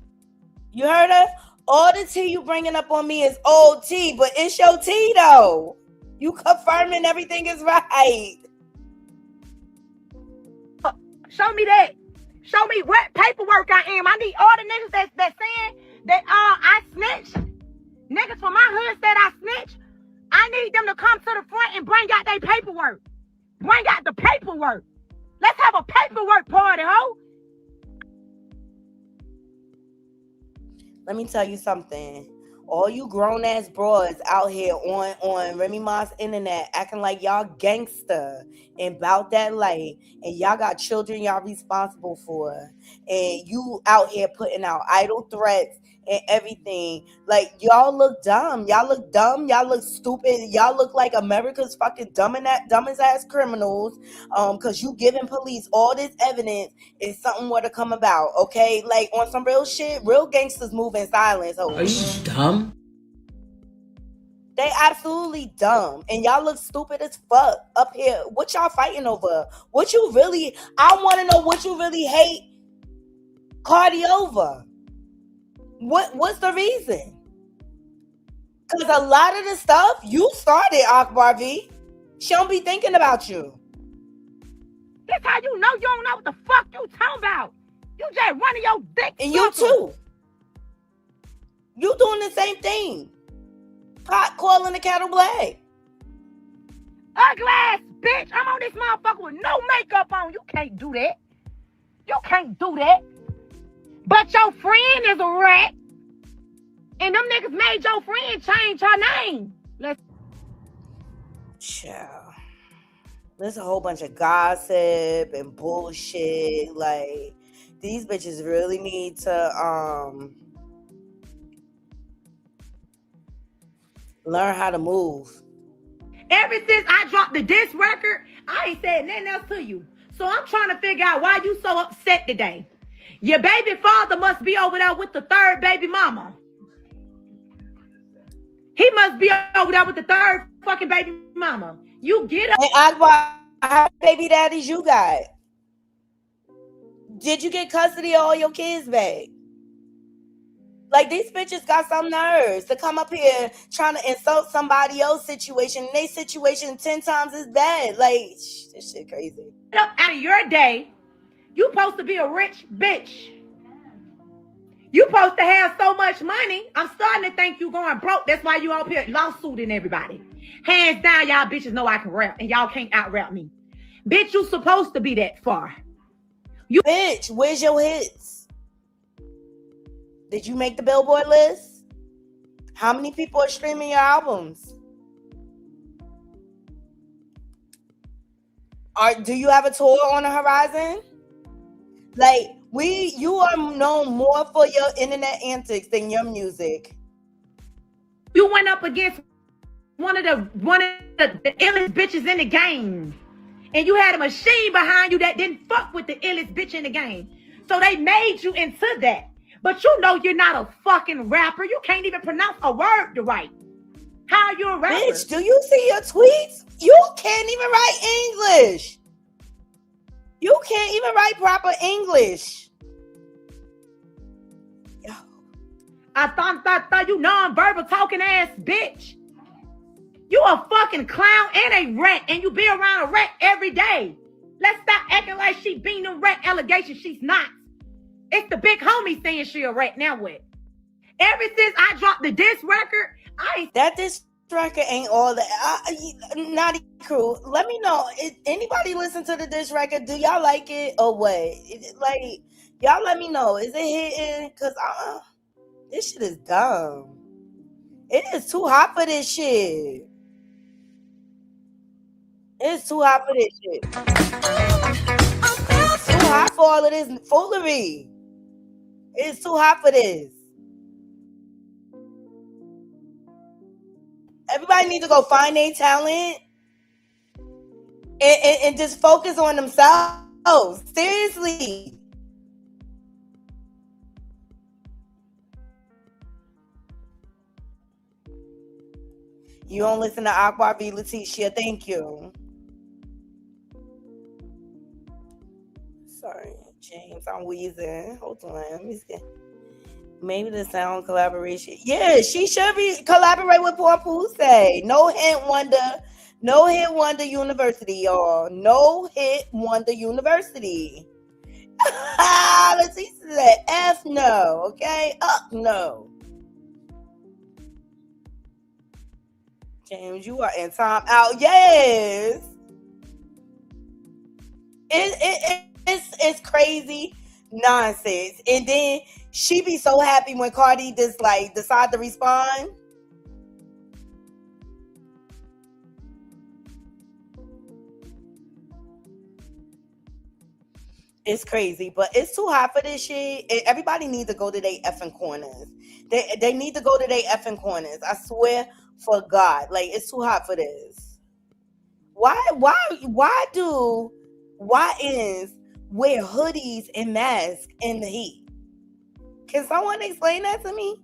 you heard her? All the tea you bringing up on me is OT, but it's your tea though. You confirming everything is right. Show me that. Show me what paperwork I am. I need all the niggas that's saying that I snitched. Niggas from my hood said I snitched. I need them to come to the front and bring out their paperwork. Bring out the paperwork. Let's have a paperwork party, ho. Let me tell you something. All you grown ass broads out here on Remy Ma's internet acting like y'all gangster and about that life, and y'all got children y'all responsible for, and you out here putting out idle threats and everything. Like, y'all look dumb. Y'all look dumb. Y'all look stupid. Y'all look like America's fucking dumbest ass criminals. Cause you giving police all this evidence if something were to come about. Okay, like on some real shit. Real gangsters move in silence. Are you dumb? They absolutely dumb, and y'all look stupid as fuck up here. What y'all fighting over? What you really? I want to know what you really hate Cardi over. What's the reason? Because a lot of the stuff you started, AkbarV. She don't be thinking about you. That's how you know you don't know what the fuck you talking about. You just running your dick. And you too. You doing the same thing. Pot calling the kettle black. Ugly ass bitch. I'm on this motherfucker with no makeup on. You can't do that. You can't do that. But your friend is a rat. And them niggas made your friend change her name. Child. There's a whole bunch of gossip and bullshit. Like, these bitches really need to learn how to move. Ever since I dropped the diss record, I ain't said nothing else to you. So I'm trying to figure out why you so upset today. Your baby father must be over there with the third baby mama. He must be over there with the third fucking baby mama. You get up. Hey, Akbar, how many baby daddies you got? Did you get custody of all your kids back? Like, these bitches got some nerves to come up here trying to insult somebody else's situation. Their situation 10 times as bad. Like, this shit crazy. Out of your day, you supposed to be a rich bitch. You supposed to have so much money. I'm starting to think you going broke. That's why you up here lawsuiting everybody. Hands down, y'all bitches know I can rap, and y'all can't out-rap me. Bitch, you supposed to be that far. You bitch, where's your hits? Did you make the Billboard list? How many people are streaming your albums? Do you have a tour on the horizon? Like, you are known more for your internet antics than your music. You went up against one of the illest bitches in the game. And you had a machine behind you that didn't fuck with the illest bitch in the game. So they made you into that. But you know you're not a fucking rapper. You can't even pronounce a word right. How are you a rapper? Bitch, do you see your tweets? You can't even write English. You can't even write proper English. Yo. I thought you non-verbal talking ass bitch. You a fucking clown and a rat, and you be around a rat every day. Let's stop acting like she being them rat allegations. She's not. It's the big homie saying she a rat. Now what? Ever since I dropped the diss record, that diss record ain't all that. Naughty crew, let me know. Anybody listen to the diss record? Do y'all like it or what? Like, y'all let me know. Is it hitting? Cause this shit is dumb. It is too hot for this shit. It's too hot for this shit. It's too hot for all of this foolery. It's too hot for this. Everybody needs to go find their talent and just focus on themselves. Seriously. You don't listen to AkbarV, Leticia. Thank you. Sorry, James. I'm wheezing. Hold on. Let me see. Maybe the sound collaboration. Yeah, she should be collaborate with Pooh say. No Hit Wonder. No Hit Wonder University, y'all. No Hit Wonder University. Leticia said F no. Okay? No. James, you are in time out. Yes. It's crazy nonsense. And then she be so happy when Cardi just like decide to respond. It's crazy, but it's too hot for this shit. Everybody needs to go to their effing corners. They need to go to their effing corners. I swear for God. Like, it's too hot for this. Why is wear hoodies and masks in the heat? Can someone explain that to me?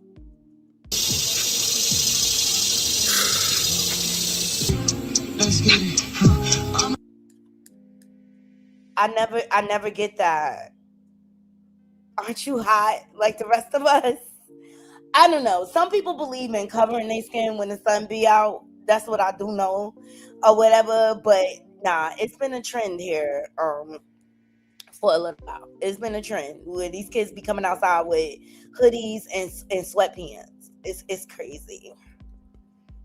Let's get it. I never get that. Aren't you hot like the rest of us? I don't know. Some people believe in covering their skin when the sun be out. That's what I do know, or whatever. But nah, it's been a trend here for a little while. It's been a trend where these kids be coming outside with hoodies and sweatpants. It's crazy.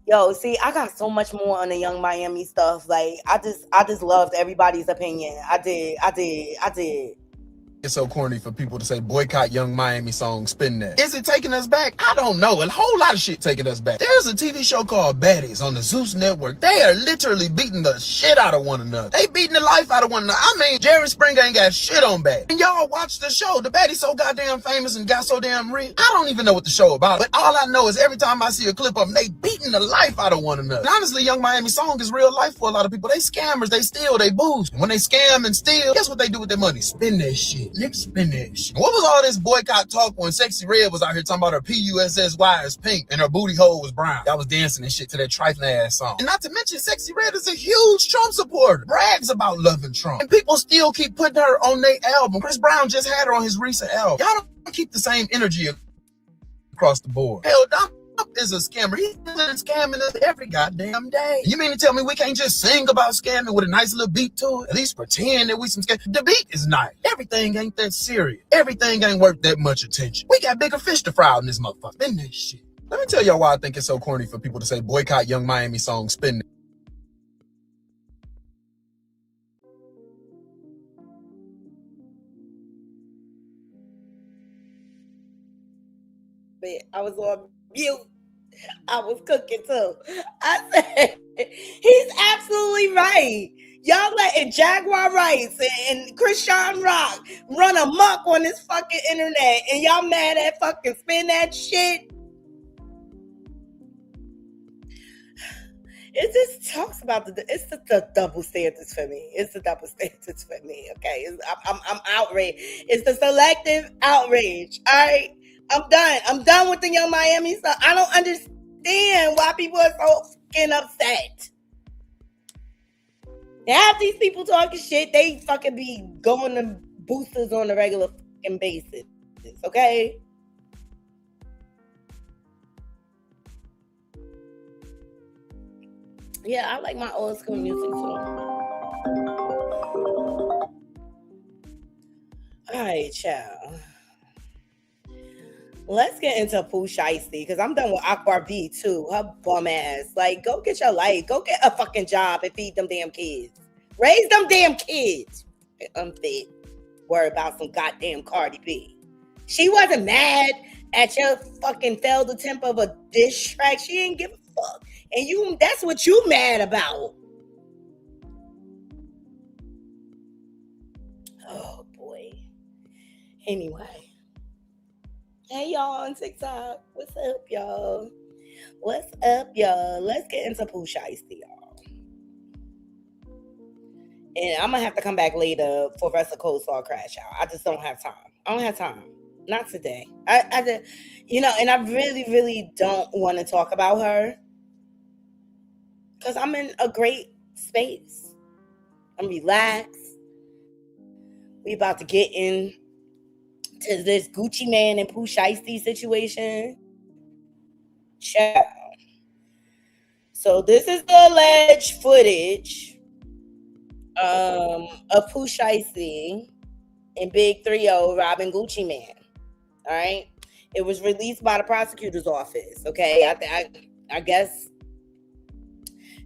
Yo, see, I got so much more on the Young Miami stuff. Like, I just loved everybody's opinion. I did. It's so corny for people to say boycott Young Miami song, spin that. Is it taking us back? I don't know. A whole lot of shit taking us back. There's a TV show called Baddies on the Zeus Network. They are literally beating the shit out of one another. They beating the life out of one another. I mean, Jerry Springer ain't got shit on Baddies. And y'all watch the show. The Baddies so goddamn famous and got so damn rich. I don't even know what the show about. But all I know is every time I see a clip of them, they beating the life out of one another. And honestly, Young Miami song is real life for a lot of people. They scammers. They steal. They booze. And when they scam and steal, guess what they do with their money? Spend that shit. Niggas spend that shit. What was all this boycott talk when Sexy Red was out here talking about her PUSSY is pink and her booty hole was brown? Y'all was dancing and shit to that trifling ass song. And not to mention, Sexy Red is a huge Trump supporter. Brags about loving Trump. And people still keep putting her on their album. Chris Brown just had her on his recent album. Y'all don't keep the same energy across the board. Hell, Trump is a scammer. He's scamming us every goddamn day. You mean to tell me we can't just sing about scamming with a nice little beat to it? At least pretend that we some scam. The beat is nice. Everything ain't that serious. Everything ain't worth that much attention. We got bigger fish to fry in this motherfucker. Spin that shit. Let me tell y'all why I think it's so corny for people to say boycott Young Miami song, spin that. I was on mute. I was cooking too. I said, he's absolutely right. Y'all letting Jaguar Rice and Krishan Rock run amok on this fucking internet, and y'all mad at fucking spin that shit? It just talks about it's the double standards for me. It's the double standards for me. Okay, I'm outraged. It's the selective outrage. All right, I'm done. I'm done with the Young Miami stuff. I don't understand why people are so fucking upset. Half these people talking shit, they fucking be going to boosters on a regular fucking basis. Okay. Yeah, I like my old school music too. All right, child. Let's get into Pooh Sheisty because I'm done with AkbarV too. Her bum ass. Like, go get your life. Go get a fucking job and feed them damn kids. Raise them damn kids. Unfit. Worry about some goddamn Cardi B. She wasn't mad at your fucking failed attempt of a diss track. She didn't give a fuck. And that's what you mad about. Oh boy. Anyway. Hey y'all on TikTok. What's up, y'all? What's up, y'all? Let's get into Pooh Sheisty, y'all. And I'm gonna have to come back later for rest of Coleslaw Crash Out. I just don't have time. I don't have time. Not today. I just, and I really, really don't want to talk about her. Because I'm in a great space. I'm relaxed. We about to get into this Gucci Man and Pooh Sheisty situation. Ciao. So this is the alleged footage of Pooh Sheisty and Big 3-0 robbing Gucci Man. All right. It was released by the prosecutor's office. Okay. I guess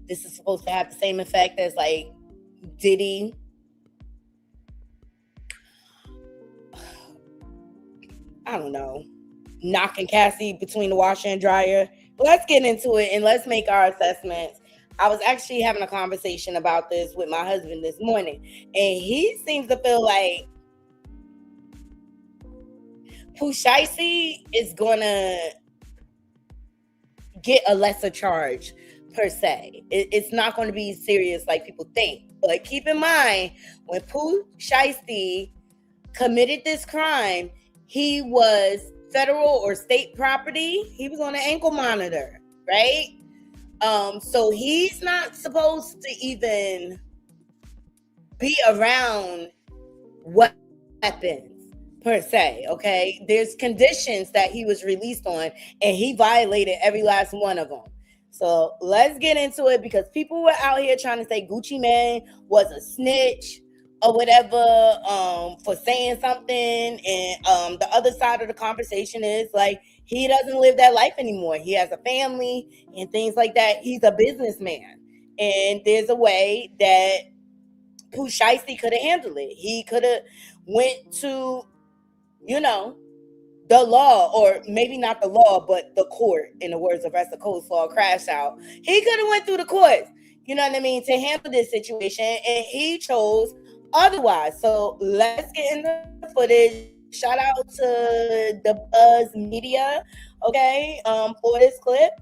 this is supposed to have the same effect as like Diddy. I don't know. Knocking Cassie between the washer and dryer. Let's get into it and let's make our assessments. I was actually having a conversation about this with my husband this morning, and he seems to feel like Pooh Sheisty is gonna get a lesser charge per se. It's not going to be serious like people think. But keep in mind, when Pooh Sheisty committed this crime, he was federal or state property. He was on an ankle monitor, right? So he's not supposed to even be around weapons per se, okay? There's conditions that he was released on, and he violated every last one of them. So let's get into it because people were out here trying to say Gucci Man was a snitch or whatever for saying something. And the other side of the conversation is like, he doesn't live that life anymore. He has a family and things like that. He's a businessman. And there's a way that Pooh Sheisty could have handled it. He could have went to, the law, or maybe not the law, but the court, in the words of Rest of Coleslaw Crash Out. He could have went through the courts, you know what I mean, to handle this situation, and he chose otherwise. So let's get into the footage. Shout out to the Buzz Media, okay, for this clip.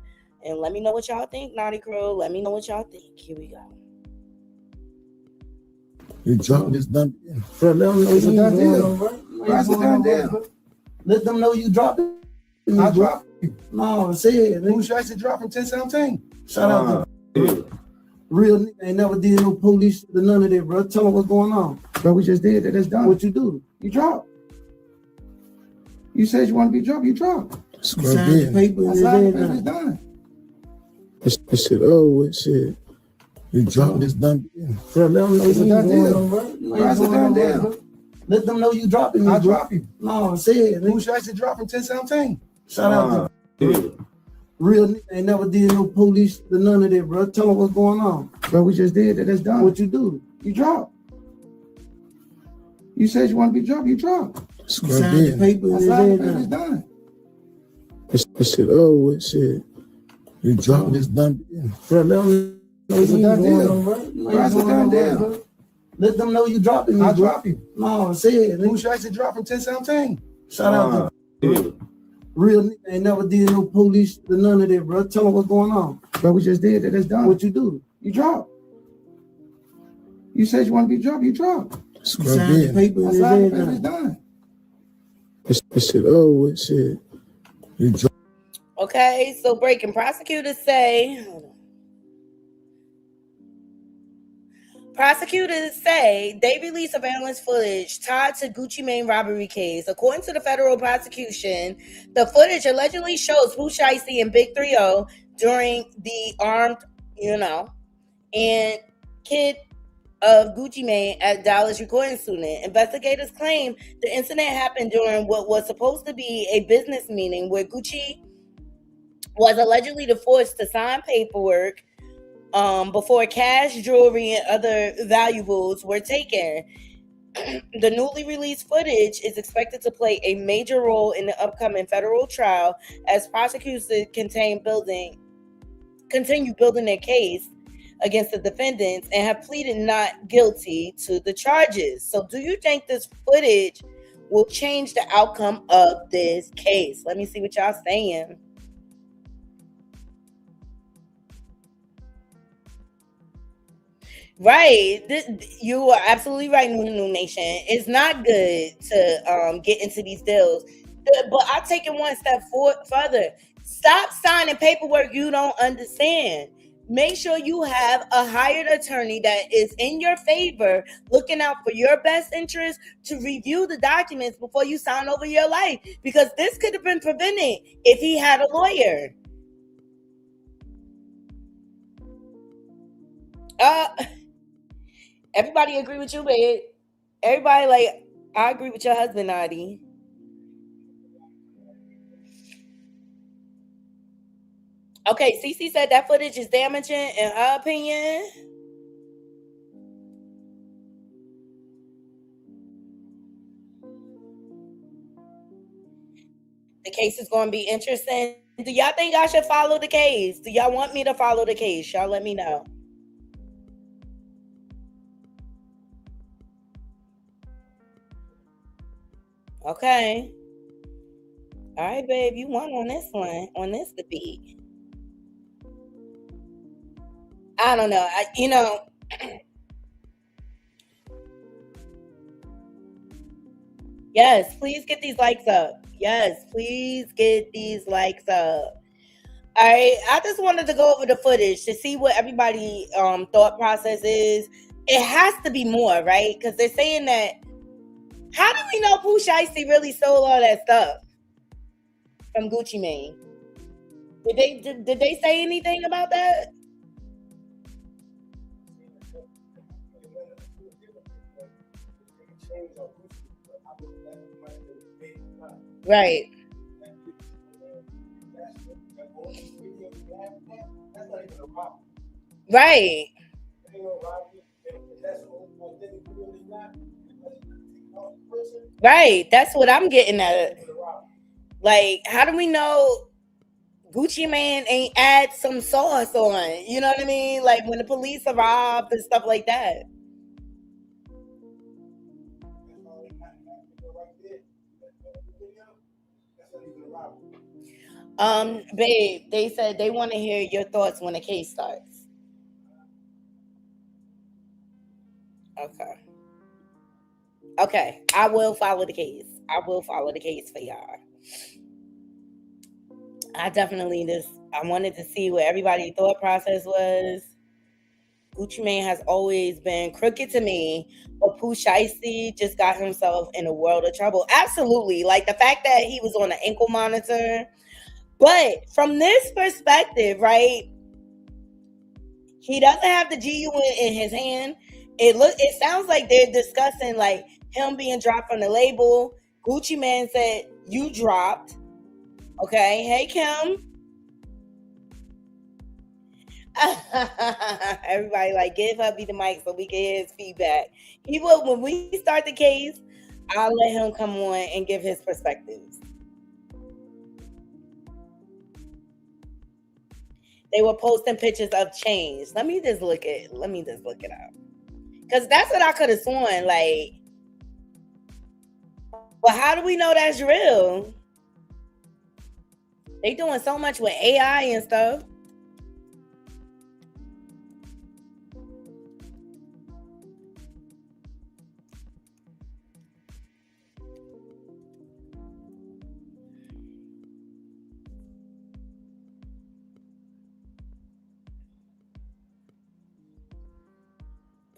And let me know what y'all think, Naughty Crew. Let me know what y'all think. Here we go. You dropped this done. Bro, let them know it's a done deal. That's a done deal. Let them know you dropped it. I dropped it. No, say it. Pooh Sheisty dropped from 1017. Shout out to real nigga. Ain't never did no police or none of that, bro. Tell them what's going on. Bro, we just did that. That's done. What you do? You dropped. You said you want to be dropped. You dropped. Signed the paper. It's done. This shit, what shit. You dropped this done deal. Bro, let them know it's a done deal. That's a done deal. Let them know you dropped it. I dropped you. No, say it. Pooh Sheisty dropped from 1017. Shout out to real nigga. Ain't never did no police or none of that, bro. Tell them what's going on. Bro, we just did that. That's done. What you do? You dropped. You said you want to be dropped. You dropped. Signed the paper. It's done. This shit, what shit. You dropped this done deal. Bro, let them know it's a done deal. That's a done deal. Let them know you dropped it. I dropped you. No, say it. Pooh Sheisty dropped from 1017. Shout out to Real nigga ain't never did no police or none of that, bro. Tell them what's going on. But we just did it. It's done. What you do? You drop. You said you want to be dropped. You drop. Scrub in. Paper It's done. This shit, oh, shit. You drop. Okay, so breaking. Prosecutors say they released surveillance footage tied to Gucci Mane robbery case. According to the federal prosecution, the footage allegedly shows Pooh, Sheisty, and Big 3-0 during the armed, and kid of Gucci Mane at Dallas recording student. Investigators claim the incident happened during what was supposed to be a business meeting where Gucci was allegedly forced to sign paperwork before cash, jewelry, and other valuables were taken. The newly released footage is expected to play a major role in the upcoming federal trial as prosecutors continue building their case against the defendants and have pleaded not guilty to the charges. So do you think this footage will change the outcome of this case? Let me see what y'all saying. Right. You are absolutely right, New Nation. It's not good to get into these deals. But I'll take it one step further. Stop signing paperwork you don't understand. Make sure you have a hired attorney that is in your favor, looking out for your best interest, to review the documents before you sign over your life. Because this could have been prevented if he had a lawyer. Everybody agree with you, babe? Everybody I agree with your husband, Arie. Okay, Cece said that footage is damaging in her opinion. The case is going to be interesting. Do y'all think I should follow the case? Do y'all want me to follow the case? Y'all let me know. Okay. All right, babe. You won on this one, on this debate. I don't know. Yes, please get these likes up. Yes, please get these likes up. All right. I just wanted to go over the footage to see what everybody thought process is. It has to be more, right? Because they're saying that. How do we know Pooh Sheisty really stole all that stuff from Gucci Mane? Did they say anything about that? Right. Right. Right. That's what I'm getting at. Like, how do we know Gucci Mane ain't add some sauce on? You know what I mean? Like when the police arrived and stuff like that. Babe, they said they want to hear your thoughts when the case starts. Okay. I will follow the case. I will follow the case for y'all. I wanted to see what everybody's thought process was. Gucci Mane has always been crooked to me, but Pooh Sheisty just got himself in a world of trouble. Absolutely. Like the fact that he was on an ankle monitor. But from this perspective, right, he doesn't have the GU in his hand. It sounds like they're discussing like him being dropped from the label. Gucci Mane said, "You dropped." Okay, hey Kim. Everybody like give hubby the mic so we can hear his feedback. He will, when we start the case, I'll let him come on and give his perspectives. They were posting pictures of change. Let me just look it up. Because that's what I could have sworn. Like, well, how do we know that's real? They doing so much with AI and stuff.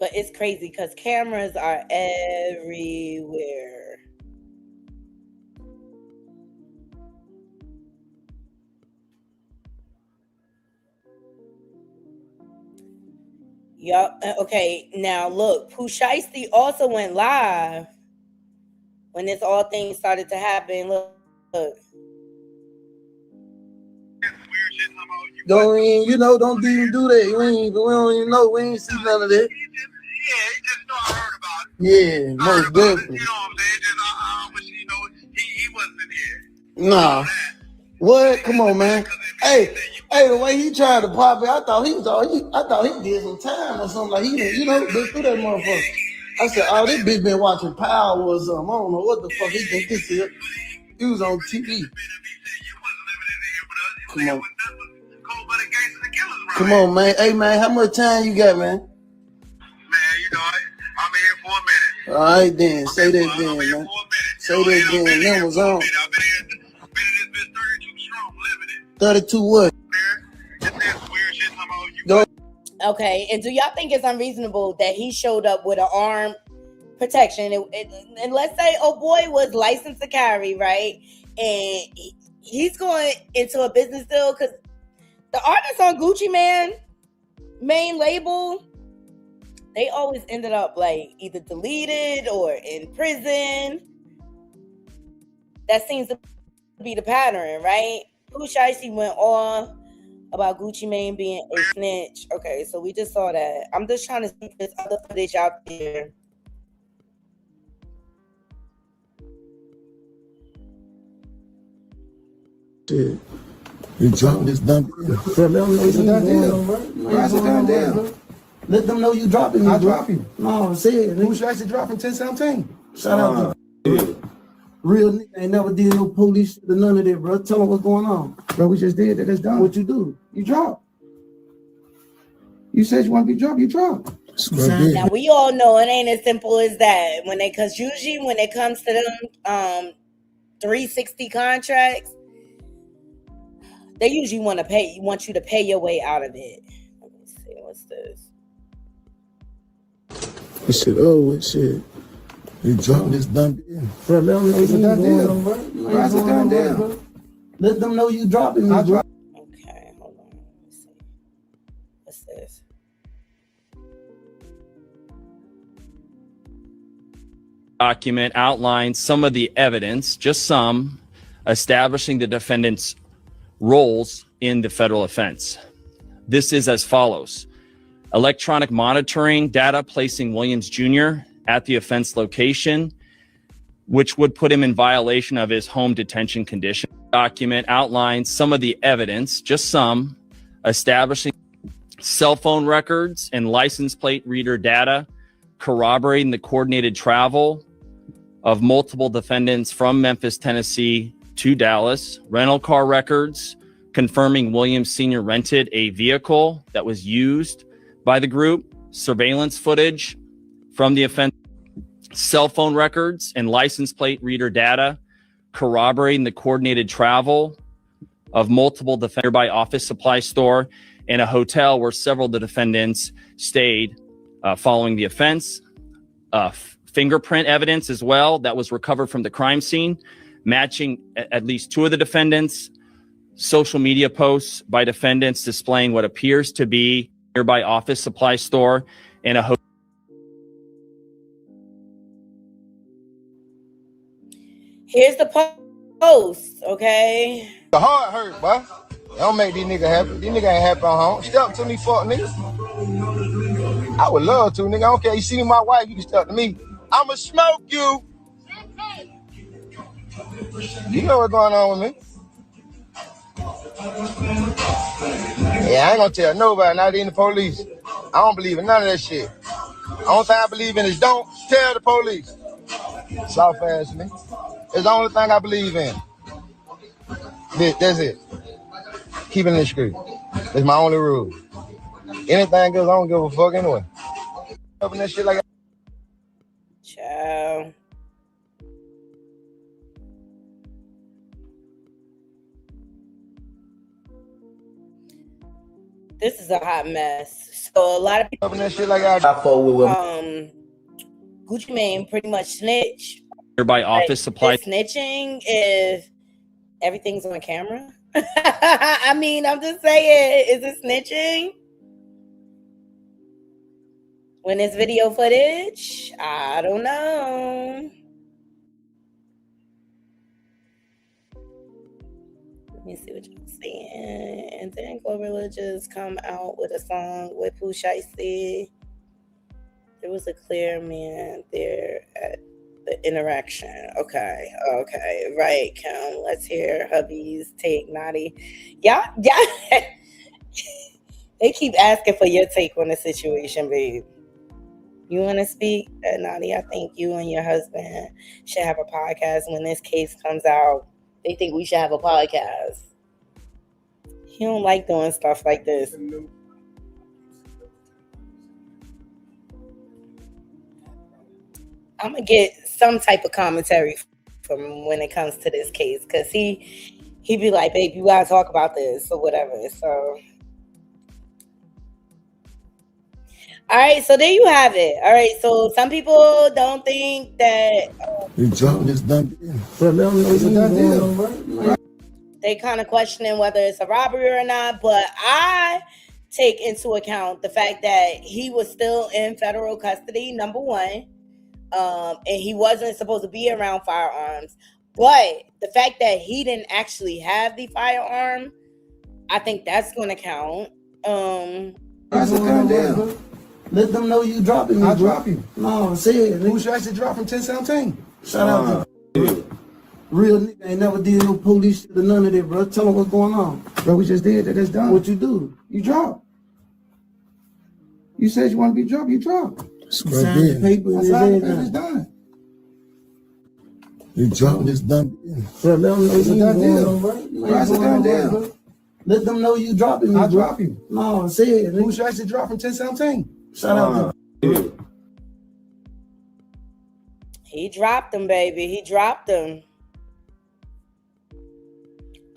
But it's crazy because cameras are everywhere. Yup. Okay, now look, Pooh Sheisty also went live when this all things started to happen. Look. Don't even, don't even do that. We don't even know. We ain't see none of that. Yeah, most definitely. Nah. What? Come on, man. Hey, the way he tried to pop it, I thought he did some time or something. Like he been through that motherfucker. I said, oh, this bitch been watching Power or something. I don't know what the fuck he think this is. He was on TV. Come on, man. Hey, man, how much time you got, man? I'm here for a minute. All right, then. Say that then, man. Say that then. That was on. 32 what? Okay, and do y'all think it's unreasonable that he showed up with an armed protection? And let's say, oh boy was licensed to carry, right? And he's going into a business deal because the artists on Gucci Man main label, they always ended up like either deleted or in prison. That seems to be the pattern, right? Pooh Sheisty went on about Gucci Mane being a snitch. Okay, so we just saw that. I'm just trying to see if there's other footage out there. Shit. You dropped this done. Bro, let them know it's a done deal. Why is it done deal? Let them know you dropping me. I drop you. No, say it. Pooh Sheisty dropping 10-17. Shout out to real nigga ain't never did no police shit or none of that, bro. Tell them what's going on. Bro, we just did that. That's done. What you do? You drop. You said you want to be dropped, you drop. Now we all know it ain't as simple as that. Because usually when it comes to them 360 contracts, they usually want you to pay your way out of it. Let me see, what's this? This shit over, shit. You dropping this done deal. Bro, let them know it's a done deal. Why is it done deal? Let them know you dropping me, bro. Okay, hold on. Let's see. What's this? Document outlines some of the evidence, just some, establishing the defendant's roles in the federal offense. This is as follows. Electronic monitoring data placing Williams Jr. at the offense location, which would put him in violation of his home detention condition. Document outlines some of the evidence, just some, establishing cell phone records and license plate reader data, corroborating the coordinated travel of multiple defendants from Memphis, Tennessee to Dallas, rental car records, confirming Williams Sr. rented a vehicle that was used by the group, surveillance footage from the offense, cell phone records and license plate reader data, corroborating the coordinated travel of multiple defendants, nearby office supply store and a hotel where several of the defendants stayed following the offense. Fingerprint evidence as well that was recovered from the crime scene, matching at least two of the defendants. Social media posts by defendants displaying what appears to be nearby office supply store and a hotel. Here's the post, okay? The heart hurt, boy. Don't make these niggas happy. These niggas ain't happy on home. Step to me, fuck niggas. I would love to, nigga. I don't care. You see me, my wife, you can step to me. I'ma smoke you. You know what's going on with me. Yeah, I ain't gonna tell nobody, not even the police. I don't believe in none of that shit. The only thing I believe in is don't tell the police. Soft ass me. It's the only thing I believe in. That's it. Keep it in the street. That's my only rule. Anything goes, I don't give a fuck anyway. Up in that shit like Ciao. This is a hot mess. So a lot of people up in that shit like I Gucci Mane pretty much snitch. Nearby office supply. Snitching if everything's on camera. I mean, I'm just saying, is it snitching? When it's video footage? I don't know. Let me see what you're saying. And then Glorilla just come out with a song with Pooh, Sheisty. There was a clear man there at the interaction. Okay. Right, Kim. Let's hear hubby's take, Naughty. Yeah. They keep asking for your take on the situation, babe. You want to speak, Naughty? I think you and your husband should have a podcast when this case comes out. They think we should have a podcast. He don't like doing stuff like this. I'm gonna get some type of commentary from when it comes to this case, because he be like, babe, you gotta talk about this or whatever. So all right, so there you have it. All right, so some people don't think that You dropping this done. But let them know it's a done deal, right? they kind of questioning whether it's a robbery or not, but I take into account the fact that he was still in federal custody, number one, and he wasn't supposed to be around firearms. But the fact that he didn't actually have the firearm, I think that's going to count. That's a done deal. Let them know you dropping me. I drop you. No, say it. Who should actually drop from 1017? Shout out to real nigga. Ain't never did no police shit or none of that, bro. Tell them what's going on. Bro, we just did that. That's done. What you do? You drop. You said you want to be dropped. You drop. Sign the paper and it's done. You drop this done. Bro, let them know it's a done deal, bro. That's a done deal. Let them know you dropping me. I drop you. No, say it. Who should actually drop from 1017? Shout out to He dropped him, baby. He dropped him.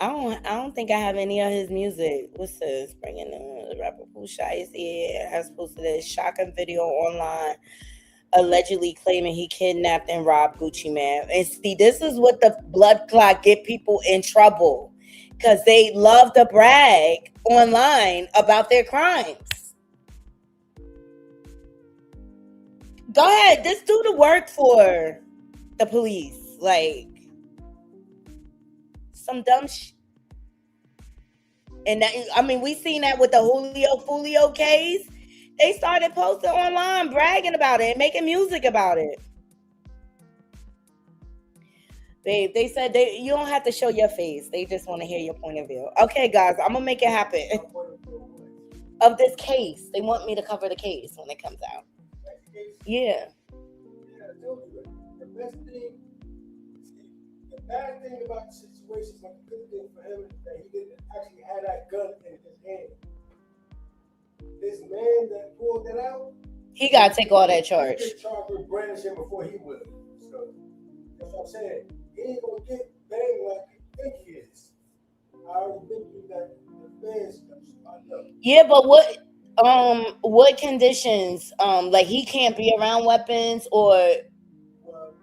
I don't think I have any of his music. What's this? Bringing in the rapper Pooh, Sheisty has posted a shocking video online, allegedly claiming he kidnapped and robbed Gucci Mane. And see, this is what the blood clot get people in trouble, because they love to brag online about their crimes. Go ahead, just do the work for the police. Like, some dumb shit. And that, I mean, we seen that with the Julio case. They started posting online, bragging about it and making music about it. They said you don't have to show your face. They just want to hear your point of view. Okay, guys, I'm gonna make it happen. Of this case, they want me to cover the case when it comes out. Yeah. The bad thing about the situation, like the good thing for him, is that he didn't actually have that gun in his hand. This man that pulled it out, he gotta take all that charge. He charged with brandishing before he would. So that's what I'm saying. He ain't gonna get banged like you think he is. I already been through that. The fans stuff. So I know. Yeah, but what conditions? Like, he can't be around weapons, or well,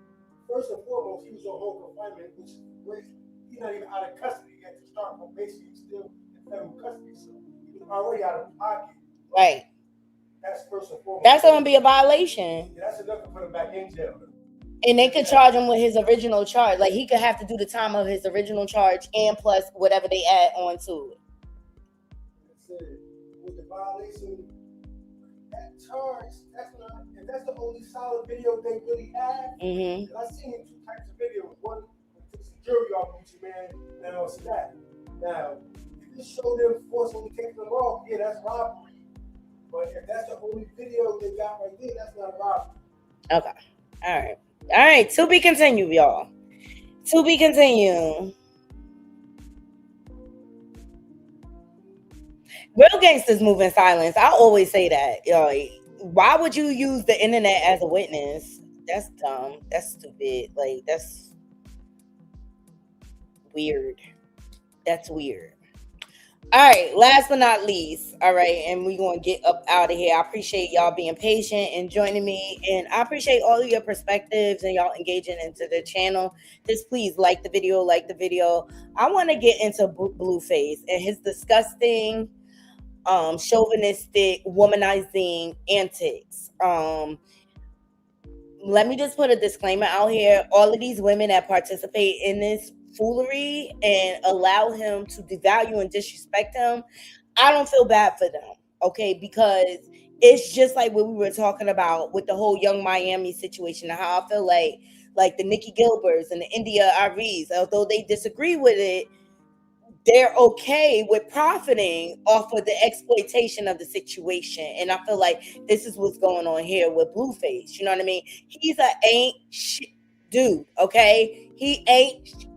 first and foremost, he was on home confinement, which he's not even out of custody. He had to start from basically still in federal custody, so he was already out of pocket. Right. That's first and foremost. That's gonna be a violation. Yeah, that's enough to put him back in jail. And they could charge him with his original charge. Like, he could have to do the time of his original charge and plus whatever they add on to it. With the violation, that charge, if that's the only solid video they really have. Mm-hmm. I've seen two types of videos. One takes the jury off Gucci Mane, and else that. Now, if you show them forcefully taking them off, yeah, that's robbery. But if that's the only video they got right there, that's not a robbery. Okay. All right. To be continued, y'all. To be continued. Real gangsters move in silence. I always say that. Like, why would you use the internet as a witness? That's dumb. That's stupid. Like, that's weird. That's weird. All right, last but not least, all right, and we're going to get up out of here. I appreciate y'all being patient and joining me, and I appreciate all of your perspectives and y'all engaging into the channel. Just please like the video, I want to get into Blueface and his disgusting, chauvinistic, womanizing antics. Let me just put a disclaimer out here. All of these women that participate in this foolery and allow him to devalue and disrespect him, I don't feel bad for them, okay? Because it's just like what we were talking about with the whole Young Miami situation, and how I feel like the Nikki Gilberts and the India Aries, although they disagree with it, they're okay with profiting off of the exploitation of the situation. And I feel like this is what's going on here with Blueface. You know what I mean? He's an ain't shit dude, okay? He ain't,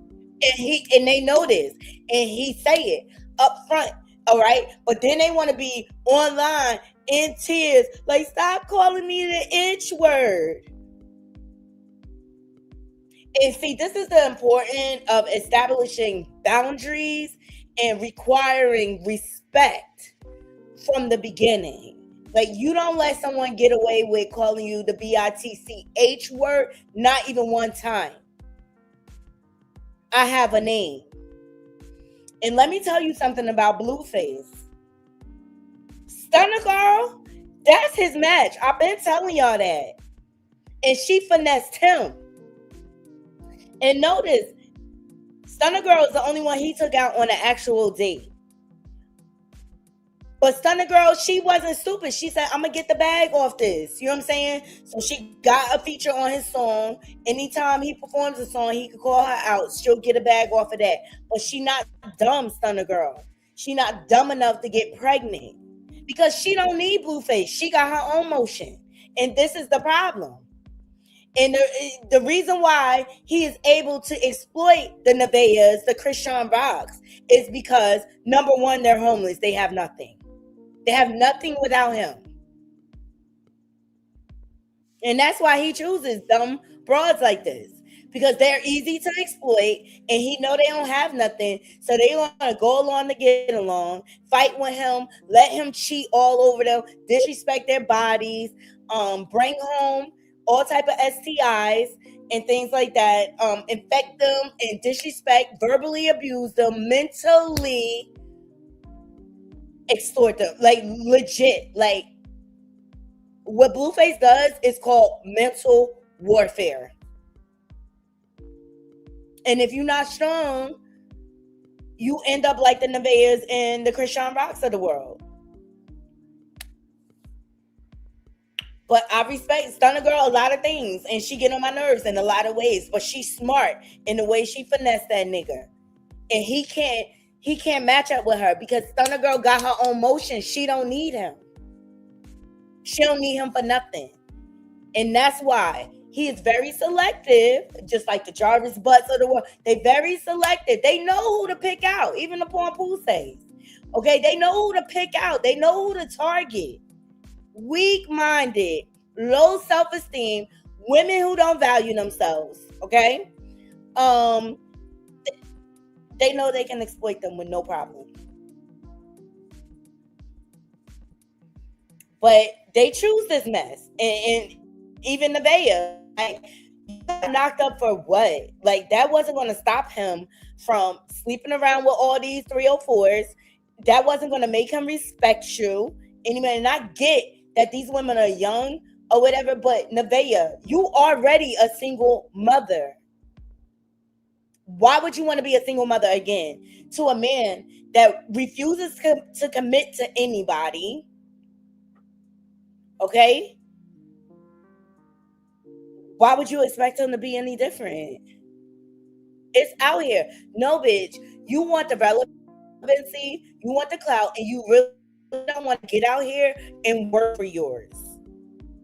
and they know this, and he say it up front, all right? But then they want to be online in tears, like, stop calling me the H word. And see, this is the importance of establishing boundaries and requiring respect from the beginning. Like, you don't let someone get away with calling you the BITCH word, not even one time. I have a name. And let me tell you something about Blueface. Stunner Girl, that's his match. I've been telling y'all that. And she finessed him. And notice, Stunner Girl is the only one he took out on an actual date. But Stunner Girl, she wasn't stupid. She said, I'm going to get the bag off this. You know what I'm saying? So she got a feature on his song. Anytime he performs a song, he could call her out. She'll get a bag off of that. But she not dumb, Stunner Girl. She not dumb enough to get pregnant. Because she don't need Blueface. She got her own motion. And this is the problem. And the reason why he is able to exploit the Nevaehs, the Christian Rocks, is because, number one, they're homeless. They have nothing. They have nothing without him. And that's why he chooses dumb broads like this. Because they're easy to exploit, and he know they don't have nothing. So they want to go along to get along, fight with him, let him cheat all over them, disrespect their bodies, bring home all type of STIs and things like that, infect them and disrespect, verbally abuse them, mentally extort them, like legit. Like, what Blueface does is called mental warfare. And if you're not strong, you end up like the Nevaehs and the Christian Rocks of the world. But I respect Stunner Girl a lot of things, and she get on my nerves in a lot of ways. But she's smart in the way she finessed that nigga, and he can't match up with her because Stunner Girl got her own motion. She don't need him. She don't need him for nothing, and that's why he is very selective. Just like the Jarvis Butts of the world, they very selective. They know who to pick out. Even the Pooh says, okay, they know who to pick out. They know who to target. Weak-minded, low self-esteem, women who don't value themselves, okay? They know they can exploit them with no problem. But they choose this mess. And even Nevaeh, like, got knocked up for what? Like, that wasn't going to stop him from sleeping around with all these 304s. That wasn't going to make him respect you. Anyway, and I get that these women are young or whatever, but Nevaeh, you already a single mother. Why would you want to be a single mother again to a man that refuses to commit to anybody? Okay? Why would you expect him to be any different? It's out here. No, bitch. You want the relevancy, you want the clout, and you really don't want to get out here and work for yours.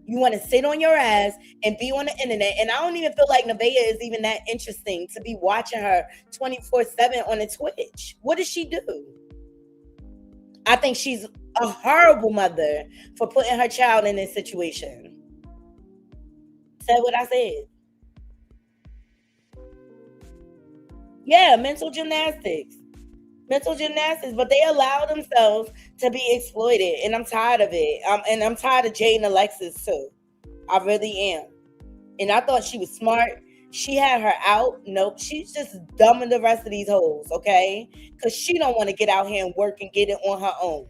You want to sit on your ass and be on the internet. And I don't even feel like Nevaeh is even that interesting to be watching her 24/7 on the Twitch. What does she do? I think she's a horrible mother for putting her child in this situation. Said what I said. Yeah, mental gymnastics, but they allow themselves to be exploited, and I'm tired of it. And I'm tired of Jade and Alexis too. I really am. And I thought she was smart. She had her out. Nope, she's just dumb in the rest of these hoes, okay? Because she don't want to get out here and work and get it on her own.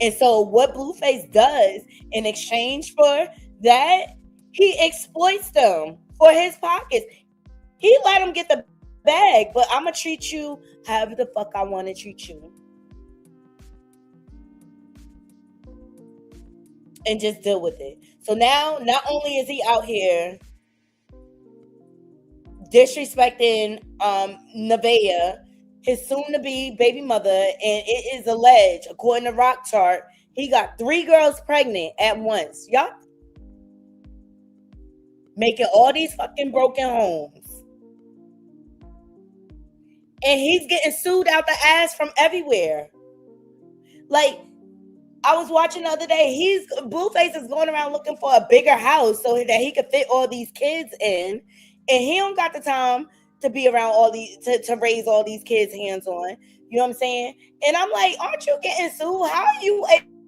And so what Blueface does in exchange for that, he exploits them for his pockets. He let them get the bag, but I'm going to treat you however the fuck I want to treat you. And just deal with it. So now, not only is he out here disrespecting Nevaeh, his soon-to-be baby mother, and it is alleged, according to Rock Chart, he got 3 girls pregnant at once. Y'all making all these fucking broken homes. And he's getting sued out the ass from everywhere. Like, I was watching the other day, Blueface is going around looking for a bigger house so that he could fit all these kids in. And he don't got the time to be around all these, to raise all these kids hands on. You know what I'm saying? And I'm like, aren't you getting sued? How are you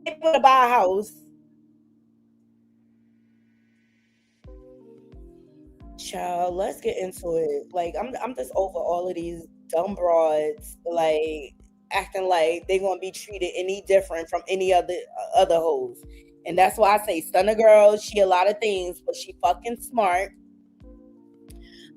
able to buy a house? Child, let's get into it. Like, I'm just over all of these dumb broads, like, acting like they're gonna be treated any different from any other hoes. And that's why I say Stunner Girl, she a lot of things, but she fucking smart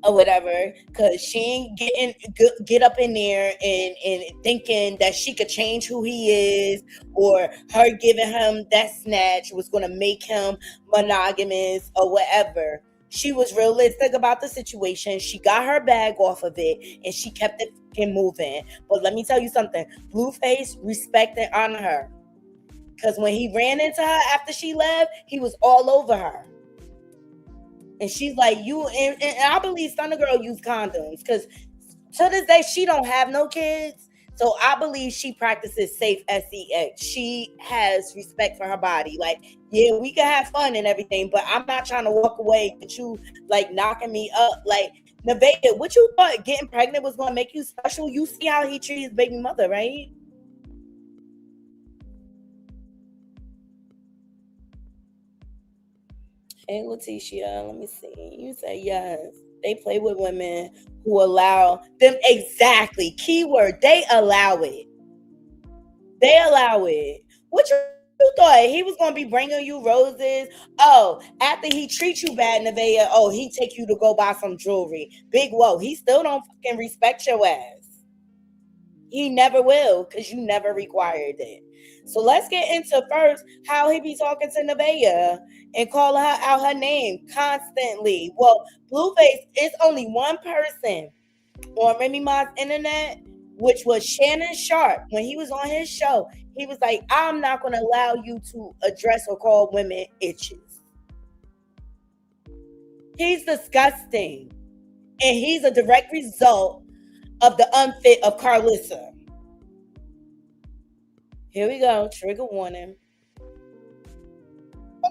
or whatever, because she ain't get up in there and thinking that she could change who he is, or her giving him that snatch was gonna make him monogamous or whatever. She was realistic about the situation. She got her bag off of it, and she kept it fucking moving. But let me tell you something. Blueface respect and honor her. Because when he ran into her after she left, he was all over her. And she's like, and I believe Stunner Girl used condoms. Because to this day, she don't have no kids. So I believe she practices safe sex. She has respect for her body. Like, yeah, we can have fun and everything, but I'm not trying to walk away with you, like, knocking me up. Like, Nevaeh, what you thought getting pregnant was going to make you special? You see how he treats his baby mother, right? Hey, Leticia, let me see. You say yes. They play with women who allow them, exactly. Keyword, they allow it. They allow it. What you thought? He was going to be bringing you roses? Oh, after he treats you bad, Nevaeh, oh, he take you to go buy some jewelry. Big whoa. He still don't fucking respect your ass. He never will, because you never required it. So let's get into first how he be talking to Nevaeh and calling her out her name constantly. Well, Blueface is only one person on Remy Ma's internet, which was Shannon Sharp. When he was on his show, he was like, I'm not going to allow you to address or call women itches. He's disgusting. And he's a direct result of the unfit of Carlissa. Here we go. Trigger warning.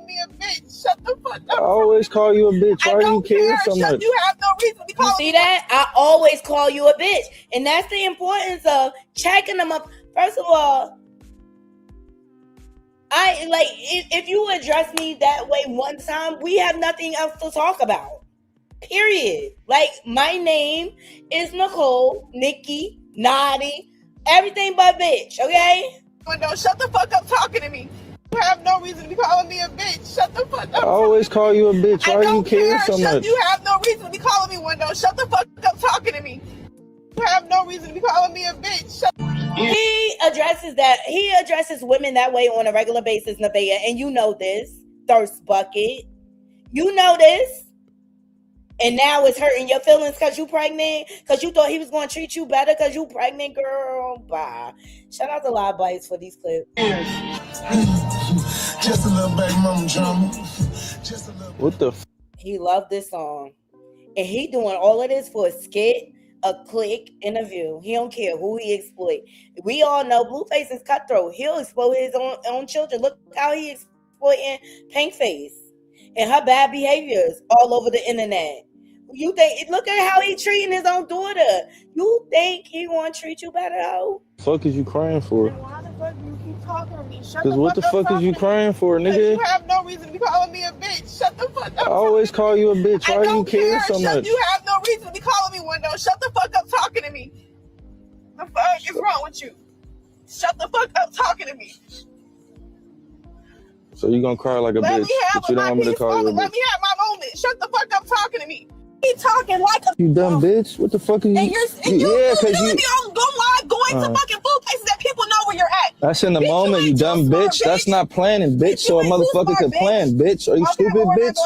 Me a bitch. Shut the fuck up. I always call you a bitch. Why do you care so much? You have no reason to call me. See that? I always call you a bitch. And that's the importance of checking them up. First of all, if you address me that way one time, we have nothing else to talk about. Period. Like, my name is Nicole, Nikki, Naughty, everything but bitch, okay? No, shut the fuck up talking to me. You have no reason to be calling me a bitch. Shut the fuck up. I always call you a bitch. Why do you care so much? You have no reason to be calling me one. No, shut the fuck up talking to me. You have no reason to be calling me a bitch. He addresses women that way on a regular basis, Nevaeh, and you know this, thirst bucket. You know this. And now it's hurting your feelings because you pregnant, because you thought he was going to treat you better because you pregnant, girl. Bye. Shout out to Live Bites for these clips. Just a little baby mama drama. What the He loved this song. And he doing all of this for a skit. a click and a view. He don't care who he exploit. We all know Blueface is cutthroat. He'll exploit his own children. Look how he exploiting Pinkface and her bad behaviors all over the internet. You think? Look at how he treating his own daughter. You think he want to treat you better, ho? Fuck is you crying for? Why the fuck do you keep talking to me? Shut Because what the fuck is you crying for, Because nigga? you have no reason to be calling me a bitch. Shut the fuck up. I always call you a bitch. Why do you care so much? You have no reason to be calling me one, though. Shut the fuck up talking to me. The fuck is wrong with you? Shut the fuck up talking to me. So you gonna cry like a bitch, but you don't want me to call you a bitch. Let me have my moment. Shut the fuck up talking to me. Keep talking like a You dumb bitch. What the fuck are you? And you literally be on go live going to fucking food places that people know where you're at. That's in the moment, you dumb bitch. That's not planning, bitch. So a motherfucker can plan, bitch. Are you stupid, bitch?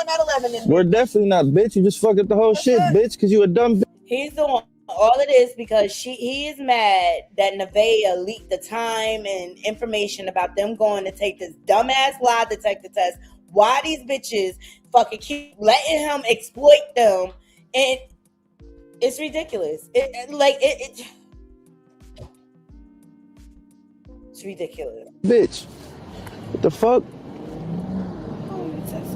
We're definitely not, bitch. You just fucked up the whole shit, bitch, because you a dumb bitch. He's doing all of this because he is mad that Nevaeh leaked the time and information about them going to take this dumbass lie detector test. Why these bitches fucking keep letting him exploit them, and it's ridiculous. It's ridiculous. Bitch, what the fuck?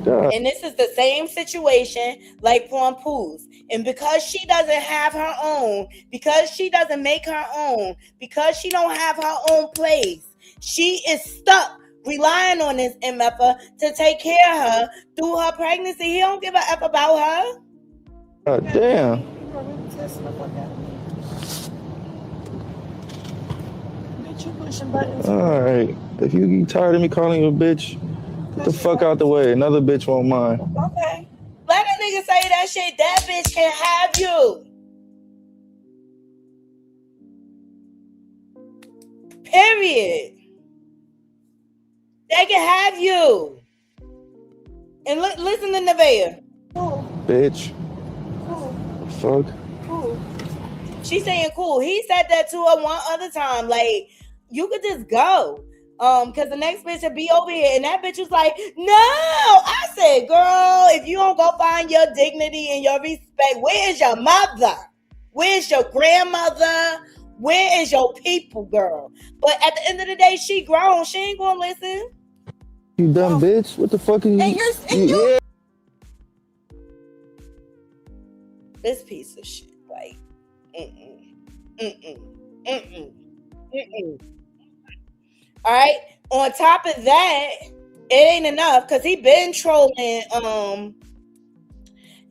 God. And this is the same situation like on Pooh's. And because she doesn't have her own, because she doesn't make her own, because she don't have her own place, she is stuck relying on this MFer to take care of her through her pregnancy. He don't give a F about her. God damn. Alright. If you get tired of me calling you a bitch, get the fuck out the way. Another bitch won't mind. Okay. Let a nigga say that shit. That bitch can have you. Period. They can have you. And listen to Nevaeh. Bitch. Fuck. She's saying cool. He said that to her one other time. Like, you could just go. Because the next bitch will be over here. And that bitch was like, no. I said, girl, if you don't go find your dignity and your respect, where is your mother? Where's your grandmother? Where is your people, girl? But at the end of the day, she grown. She ain't gonna listen. You dumb bitch. What the fuck are you? Yeah. This piece of shit. Like, All right. On top of that, it ain't enough because he been trolling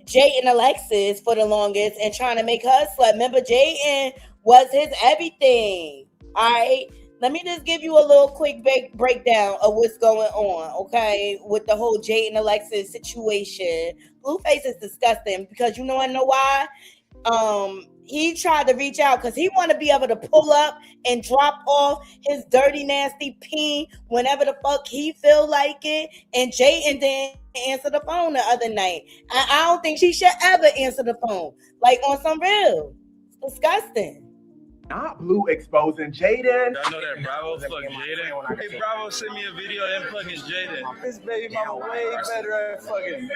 Jayden Alexis for the longest and trying to make her slut. Remember, Jayden was his everything. All right. Let me just give you a little quick breakdown of what's going on, okay, with the whole Jayden Alexis situation. Blueface is disgusting because you know why? He tried to reach out because he want to be able to pull up and drop off his dirty, nasty pee whenever the fuck he feel like it. And Jayden didn't answer the phone the other night. I don't think she should ever answer the phone. Like, on some real. It's disgusting. Not Blue exposing Jayden. I know that Bravo fuck Jayden. Hey, Bravo sent me a video of him fucking Jayden. This baby mama way better at fucking.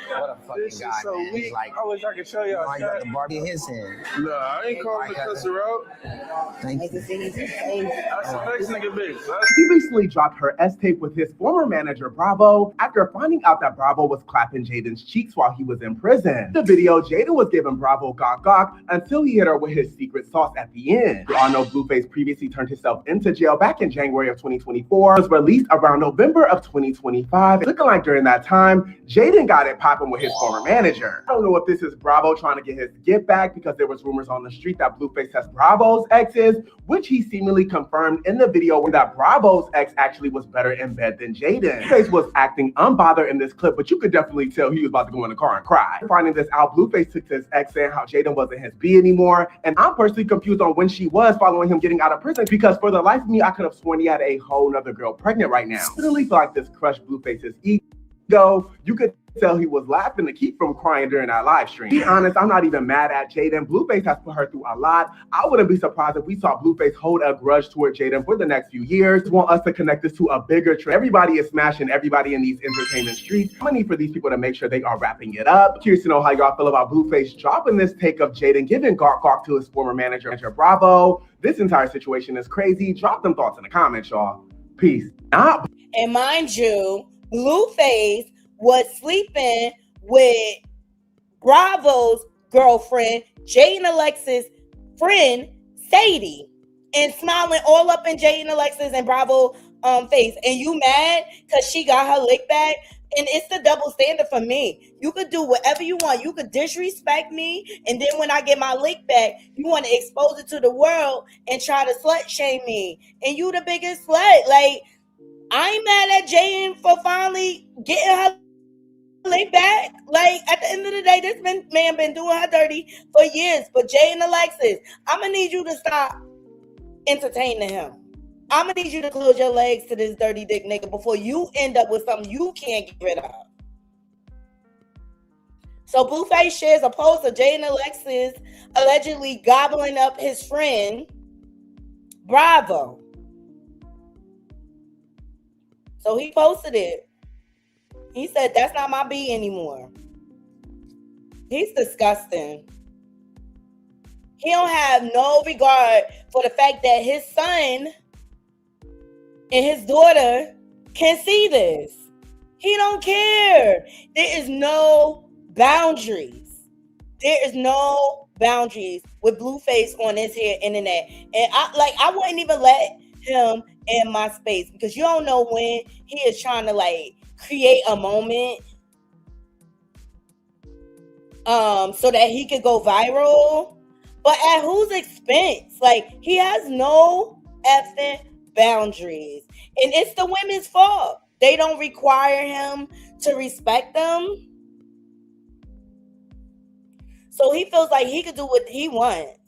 What a fucking this guy. Is so Man. weak. Like, I wish I could show y'all. you got the Barbie in his hand. Nah, I ain't calling the cusser out. Thank you. That's a next nigga bitch. He recently dropped her S-tape with his former manager, Bravo, after finding out that Bravo was clapping Jayden's cheeks while he was in prison. The video, Jayden was giving Bravo gawk until he hit her with his secret sauce at the end. We all know Blueface previously turned himself into jail back in January of 2024, was released around November of 2025. Looking like during that time, Jayden got it popping with his former manager. I don't know if this is Bravo trying to get his get back because there was rumors on the street that Blueface has Bravo's exes, which he seemingly confirmed in the video where that Bravo's ex actually was better in bed than Jayden. Blueface was acting unbothered in this clip, but you could definitely tell he was about to go in the car and cry. Finding this out, Blueface took to his ex saying how Jayden wasn't his B anymore, and I'm personally confused on when she was following him getting out of prison because for the life of me, I could have sworn he had a whole nother girl pregnant right now. I literally feel like this crushed Blueface's ego. You could tell he was laughing to keep from crying during that live stream. To be honest, I'm not even mad at Jaden. Blueface has put her through a lot. I wouldn't be surprised if we saw Blueface hold a grudge toward Jaden for the next few years. Want us to connect this to a bigger trend. Everybody is smashing everybody in these entertainment streets. I need for these people to make sure they are wrapping it up. Curious to know how y'all feel about Blueface dropping this take of Jaden giving gark to his former manager, Bravo. This entire situation is crazy. Drop them thoughts in the comments, y'all. Peace. And mind you, Blueface was sleeping with Bravo's girlfriend, Jaden Alexis' friend, Sadie, and smiling all up in Jaden Alexis and Bravo face. And you mad because she got her lick back? And it's the double standard for me. You could do whatever you want. You could disrespect me, and then when I get my lick back, you want to expose it to the world and try to slut shame me. And you the biggest slut. Like, I ain't mad at Jaden for finally getting her lick back. Like, at the end of the day, this man been doing her dirty for years. But Jaden Alexis, I'm gonna need you to stop entertaining him. I'm gonna need you to close your legs to this dirty dick nigga before you end up with something you can't get rid of. So Blueface shares a post of Jaden Alexis allegedly gobbling up his friend Bravo. So he posted it. He said, that's not my B anymore. He's disgusting. He don't have no regard for the fact that his son and his daughter can see this. He don't care. There is no boundaries. There is no boundaries with Blueface on his here internet. And I wouldn't even let him in my space because you don't know when he is trying to like create a moment so that he could go viral. But at whose expense? Like, he has no effing boundaries. And it's the women's fault. They don't require him to respect them. So he feels like he could do what he wants.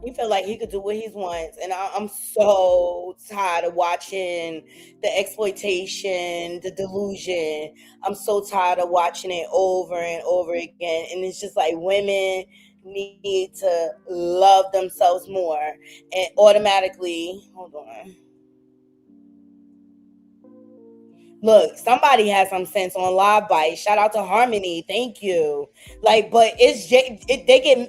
He feel like he could do what he wants. And I'm so tired of watching the exploitation, the delusion. I'm so tired of watching it over and over again. And it's just like women need to love themselves more. And automatically, hold on. Look, somebody has some sense on Live Bite. Shout out to Harmony. Thank you. Like, but it's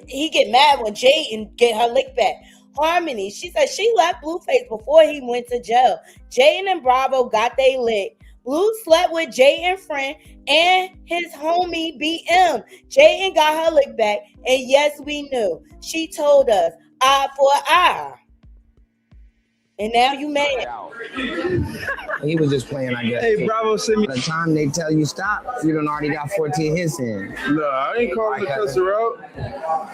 he get mad when Jayden get her lick back. Harmony, she said she left Blueface before he went to jail. Jayden and Bravo got they lick. Blue slept with Jayden's friend and his homie BM. Jayden got her lick back, and yes, we knew. She told us, eye for eye. And now you mad. He was just playing, I guess. Hey, Bravo, send me. By the time they tell you stop, you done already got 14 hits in. No, I ain't calling the customer out.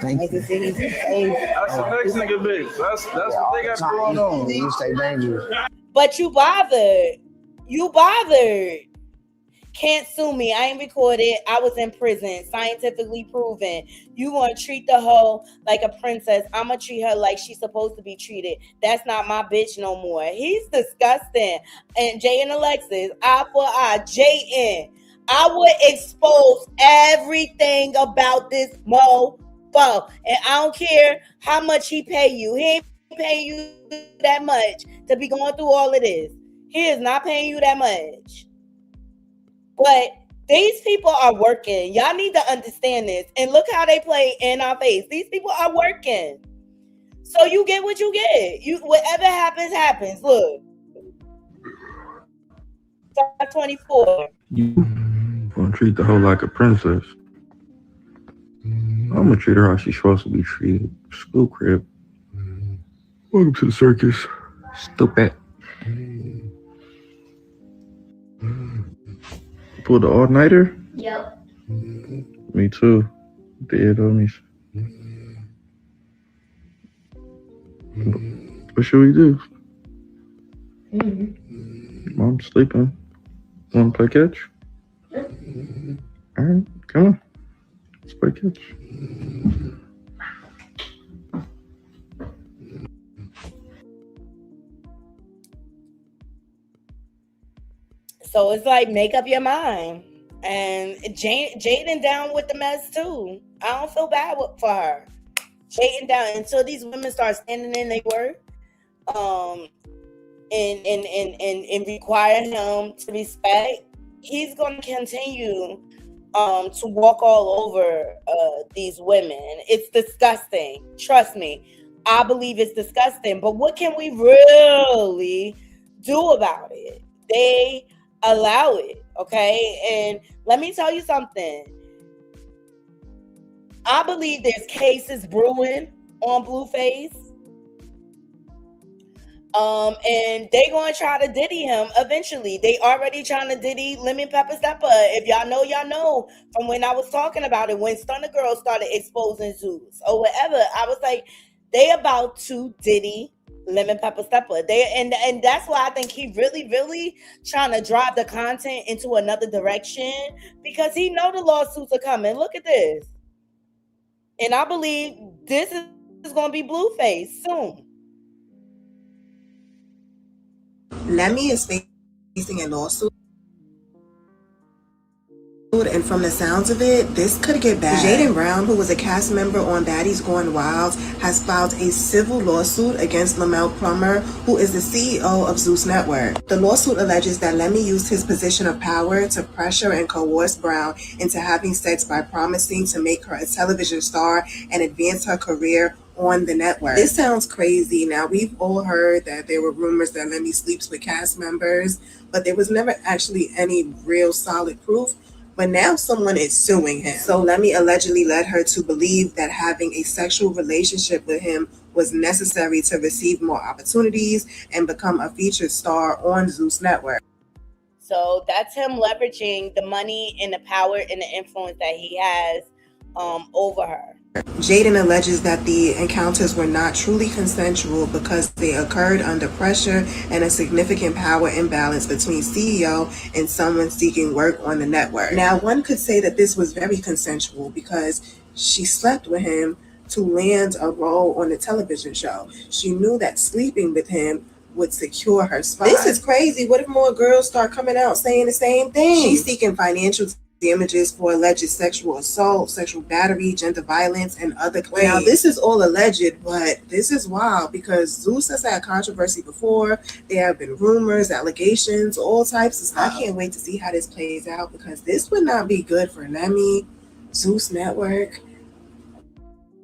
Thank you. That's the next nigga bitch. That's what they got going on. You stay dangerous. But you bothered. You bothered. Can't sue me. I ain't recorded. I was in prison. Scientifically proven. You gonna treat the hoe like a princess. I'm gonna treat her like she's supposed to be treated. That's not my bitch no more. He's disgusting. And Jay and Alexis, eye for eye. Jayden, I would expose everything about this mofo. And I don't care how much he pay you. He ain't paying you that much to be going through all of this. He is not paying you that much. But these people are working. Y'all need to understand this. And look how they play in our face. These people are working. So you get what you get. Whatever happens, happens. Look. 24. You gonna treat the hoe like a princess. I'm gonna treat her how she's supposed to be treated. School crib. Welcome to the circus. Stupid. Pulled the all-nighter? Yep. Me too. Dead homies. What should we do? Mom's sleeping. Want to play catch? All right, come on. Let's play catch. So it's like, make up your mind. And Jaden down with the mess too. I don't feel bad for her. Jaden down until these women start standing in their work, and require him to respect. He's going to continue to walk all over these women. It's disgusting. Trust me. I believe it's disgusting. But what can we really do about it? They allow it, okay? And let me tell you something. I believe there's cases brewing on Blueface. And they gonna try to diddy him eventually. They already trying to diddy Lemon Pepper Stepper. If y'all know, y'all know from when I was talking about it, when Stunner Girl started exposing Zeus or whatever, I was like, they about to diddy Lemon Pepper Stepper. And that's why I think he really trying to drive the content into another direction, because he know the lawsuits are coming. Look at this. And I believe this is gonna be Blueface soon. Lemmy is facing a lawsuit, and from the sounds of it, this could get bad. Jaden Brown, who was a cast member on Baddies Gone Wild, has filed a civil lawsuit against Lamel Plummer, who is the CEO of Zeus Network. The lawsuit alleges that Lemmy used his position of power to pressure and coerce Brown into having sex by promising to make her a television star and advance her career on the network. This sounds crazy. Now, we've all heard that there were rumors that Lemmy sleeps with cast members, but there was never actually any real solid proof. But now someone is suing him. So Lemmy allegedly led her to believe that having a sexual relationship with him was necessary to receive more opportunities and become a featured star on Zeus Network. So that's him leveraging the money and the power and the influence that he has over her. Jaden alleges that the encounters were not truly consensual because they occurred under pressure and a significant power imbalance between CEO and someone seeking work on the network. Now, one could say that this was very consensual because she slept with him to land a role on the television show. She knew that sleeping with him would secure her spot. This is crazy. What if more girls start coming out saying the same thing? She's seeking financial damages for alleged sexual assault, sexual battery, gender violence, and other claims. Now, this is all alleged, but this is wild because Zeus has had controversy before. There have been rumors, allegations, all types of stuff. I can't wait to see how this plays out because this would not be good for Lemmy, Zeus Network,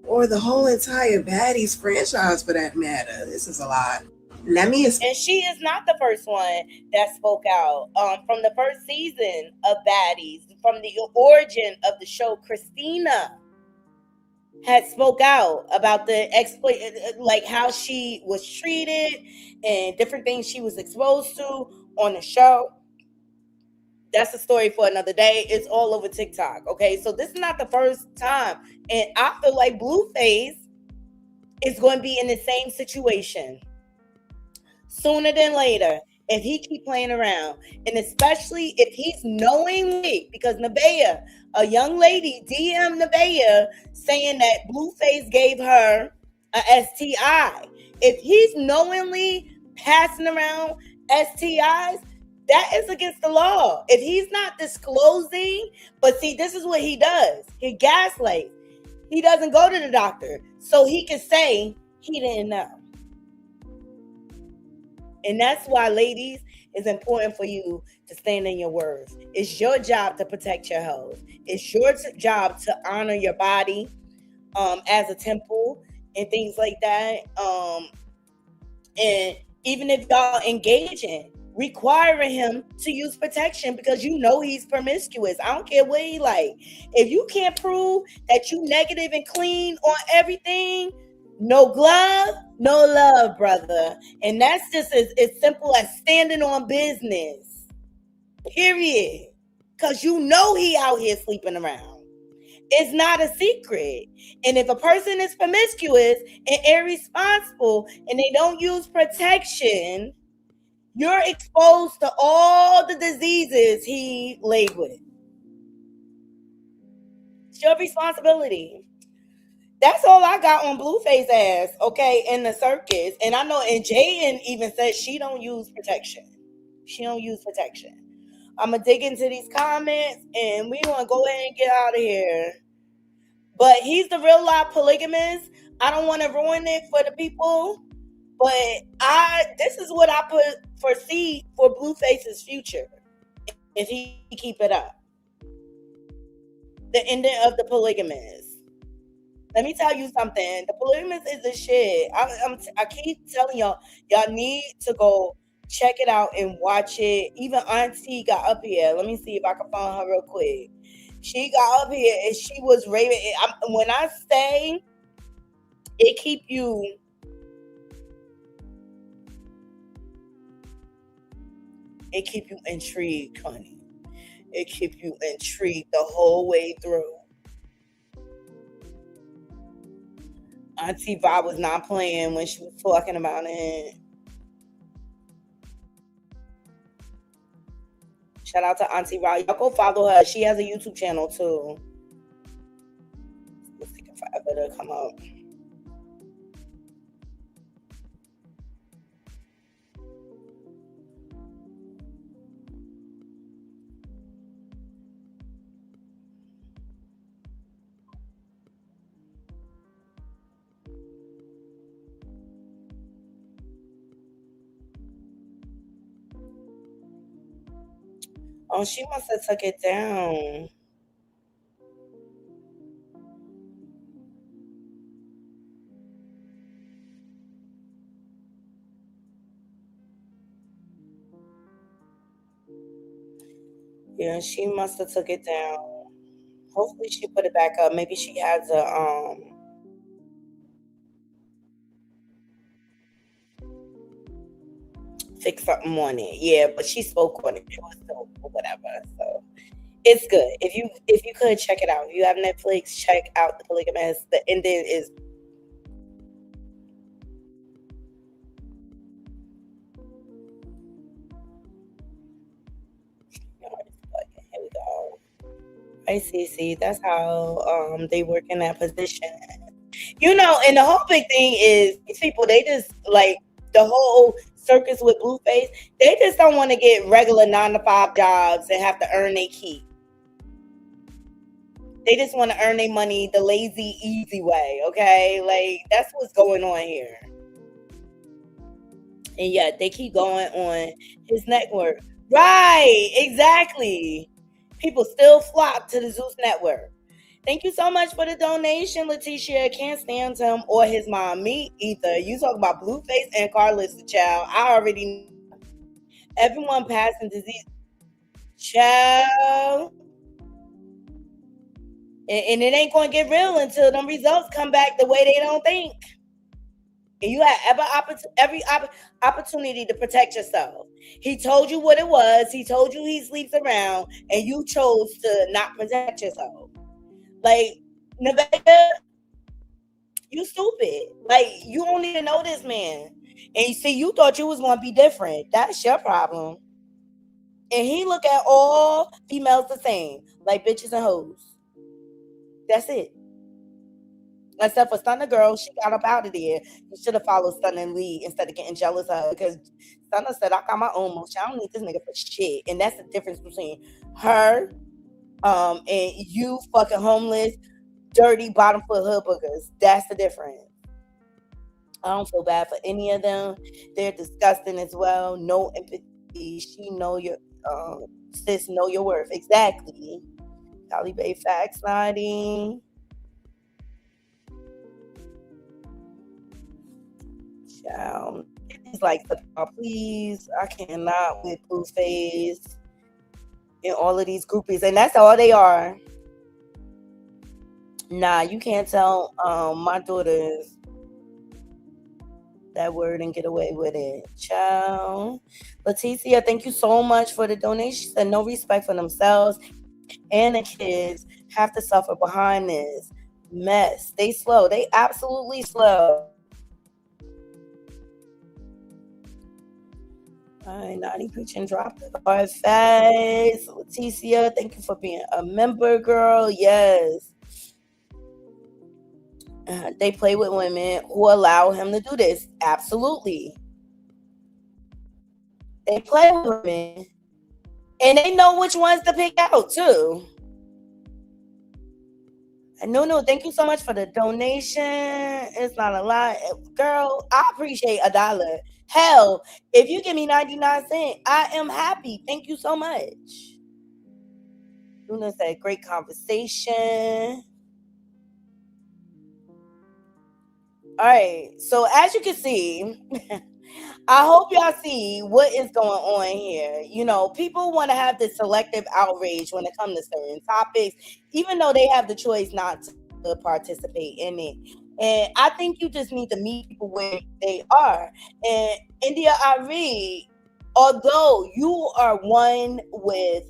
or the whole entire Baddies franchise for that matter. This is a lot. And she is not the first one that spoke out. From the first season of Baddies, from the origin of the show, Christina had spoke out about the exploit, like how she was treated and different things she was exposed to on the show. That's a story for another day. It's all over TikTok. Okay, so this is not the first time, and I feel like Blueface is going to be in the same situation sooner than later if he keep playing around, and especially if he's knowingly, because Nevaeh, a young lady, DM Nevaeh saying that Blueface gave her a STI. If he's knowingly passing around STIs, that is against the law. If he's not disclosing, but see, this is what he does. He gaslights. He doesn't go to the doctor, so he can say he didn't know. And that's why, ladies, it's important for you to stand in your words. It's your job to protect your health. It's your job to honor your body as a temple and things like that. And even if y'all engaging, requiring him to use protection because you know he's promiscuous. I don't care what he like. If you can't prove that you negative and clean on everything, no glove, no love, brother. And that's just as simple as standing on business. Period. Because you know he out here sleeping around. It's not a secret. And if a person is promiscuous and irresponsible and they don't use protection, you're exposed to all the diseases he laid with. It's your responsibility. That's all I got on Blueface ass, okay, in the circus. And I know, and Jaden even said she don't use protection. She don't use protection. I'm gonna dig into these comments, and we gonna go ahead and get out of here. But he's the real life polygamist. I don't want to ruin it for the people, but this is what I foresee for Blueface's future if he keep it up. The ending of the polygamist. Let me tell you something. The polygamist is the shit. I keep telling y'all need to go check it out and watch it. Even Auntie got up here. Let me see if I can find her real quick. She got up here and she was raving. When I say it keep you intrigued, honey. It keep you intrigued the whole way through. Auntie Bob was not playing when she was talking about it. Shout out to Auntie Rob. Y'all go follow her. She has a YouTube channel too. It's taking forever to come up. Oh, she must have took it down. Yeah, she must have took it down. Hopefully she put it back up. Maybe she has a fix something on it. Yeah, but she spoke on it. It was dope or whatever. So it's good. If you could check it out. If you have Netflix, check out The Polygamist. The ending is here we go. I see. That's how they work in that position. You know, and the whole big thing is these people, they just like the whole circus with Blueface, they just don't want to get regular 9-to-5 jobs and have to earn their keep. They just want to earn their money the lazy, easy way, okay? Like, that's what's going on here. And yet, they keep going on his network. Right, exactly. People still flock to the Zeus network. Thank you so much for the donation, Letitia. Can't stand him or his mom. Me either. You talk about Blueface and Carlos, the child. I already know. Everyone passing disease. Child. And it ain't going to get real until them results come back the way they don't think. And you have every opportunity to protect yourself. He told you what it was. He told you he sleeps around. And you chose to not protect yourself. Like, Nevada, you stupid. Like, you don't even know this man. And you see, you thought you was going to be different. That's your problem. And he look at all females the same. Like bitches and hoes. That's it. Except for Stunner Girl, she got up out of there. You should have followed Stunner and lead instead of getting jealous of her. Because Stunner said, I got my own motion. I don't need this nigga for shit. And that's the difference between her and you fucking homeless, dirty, bottom foot hood boogers. That's the difference. I don't feel bad for any of them. They're disgusting as well. No empathy. She know your sis know your worth. Exactly. Cali Bay facts 90. Child. He's like, please. I cannot with Blueface and all of these groupies. And that's all they are. Nah, you can't tell my daughters that word and get away with it. Child. Leticia, thank you so much for the donation. And no respect for themselves and the kids have to suffer behind this mess. They slow. They absolutely slow. All right, Naughty Preaching dropped the card fast. Leticia, thank you for being a member, girl. Yes. They play with women who allow him to do this. Absolutely. They play with women And they know which ones to pick out too. No, thank you so much for the donation. It's not a lot. Girl, I appreciate $1. Hell, if you give me 99 cents, I am happy. Thank you so much. Luna said, great conversation. All right. So as you can see, I hope y'all see what is going on here. You know, people want to have this selective outrage when it comes to certain topics, even though they have the choice not to participate in it. And I think you just need to meet people where they are. And India Arie, although you are one with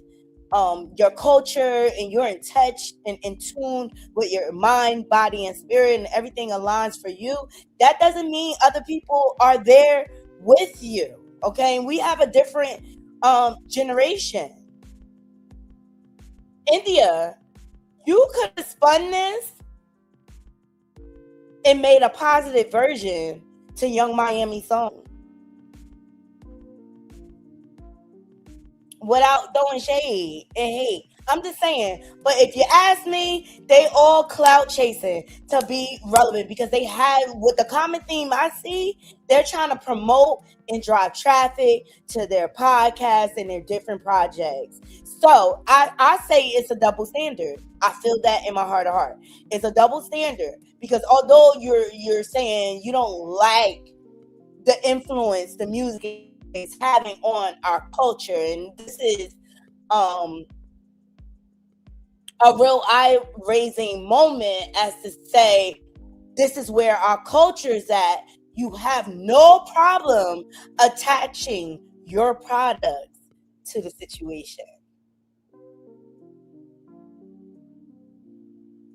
your culture and you're in touch and in tune with your mind, body, and spirit, and everything aligns for you, that doesn't mean other people are there with you. Okay, we have a different generation. India, you could have spun this and made a positive version to Young Miami song without throwing shade and hate. I'm just saying. But if you ask me, they all clout chasing to be relevant because they have, with the common theme I see, they're trying to promote and drive traffic to their podcasts and their different projects. So I say it's a double standard. I feel that in my heart of heart. It's a double standard because although you're saying you don't like the influence the music is having on our culture, and this is a real eye-raising moment as to say this is where our culture is at. You have no problem attaching your products to the situation.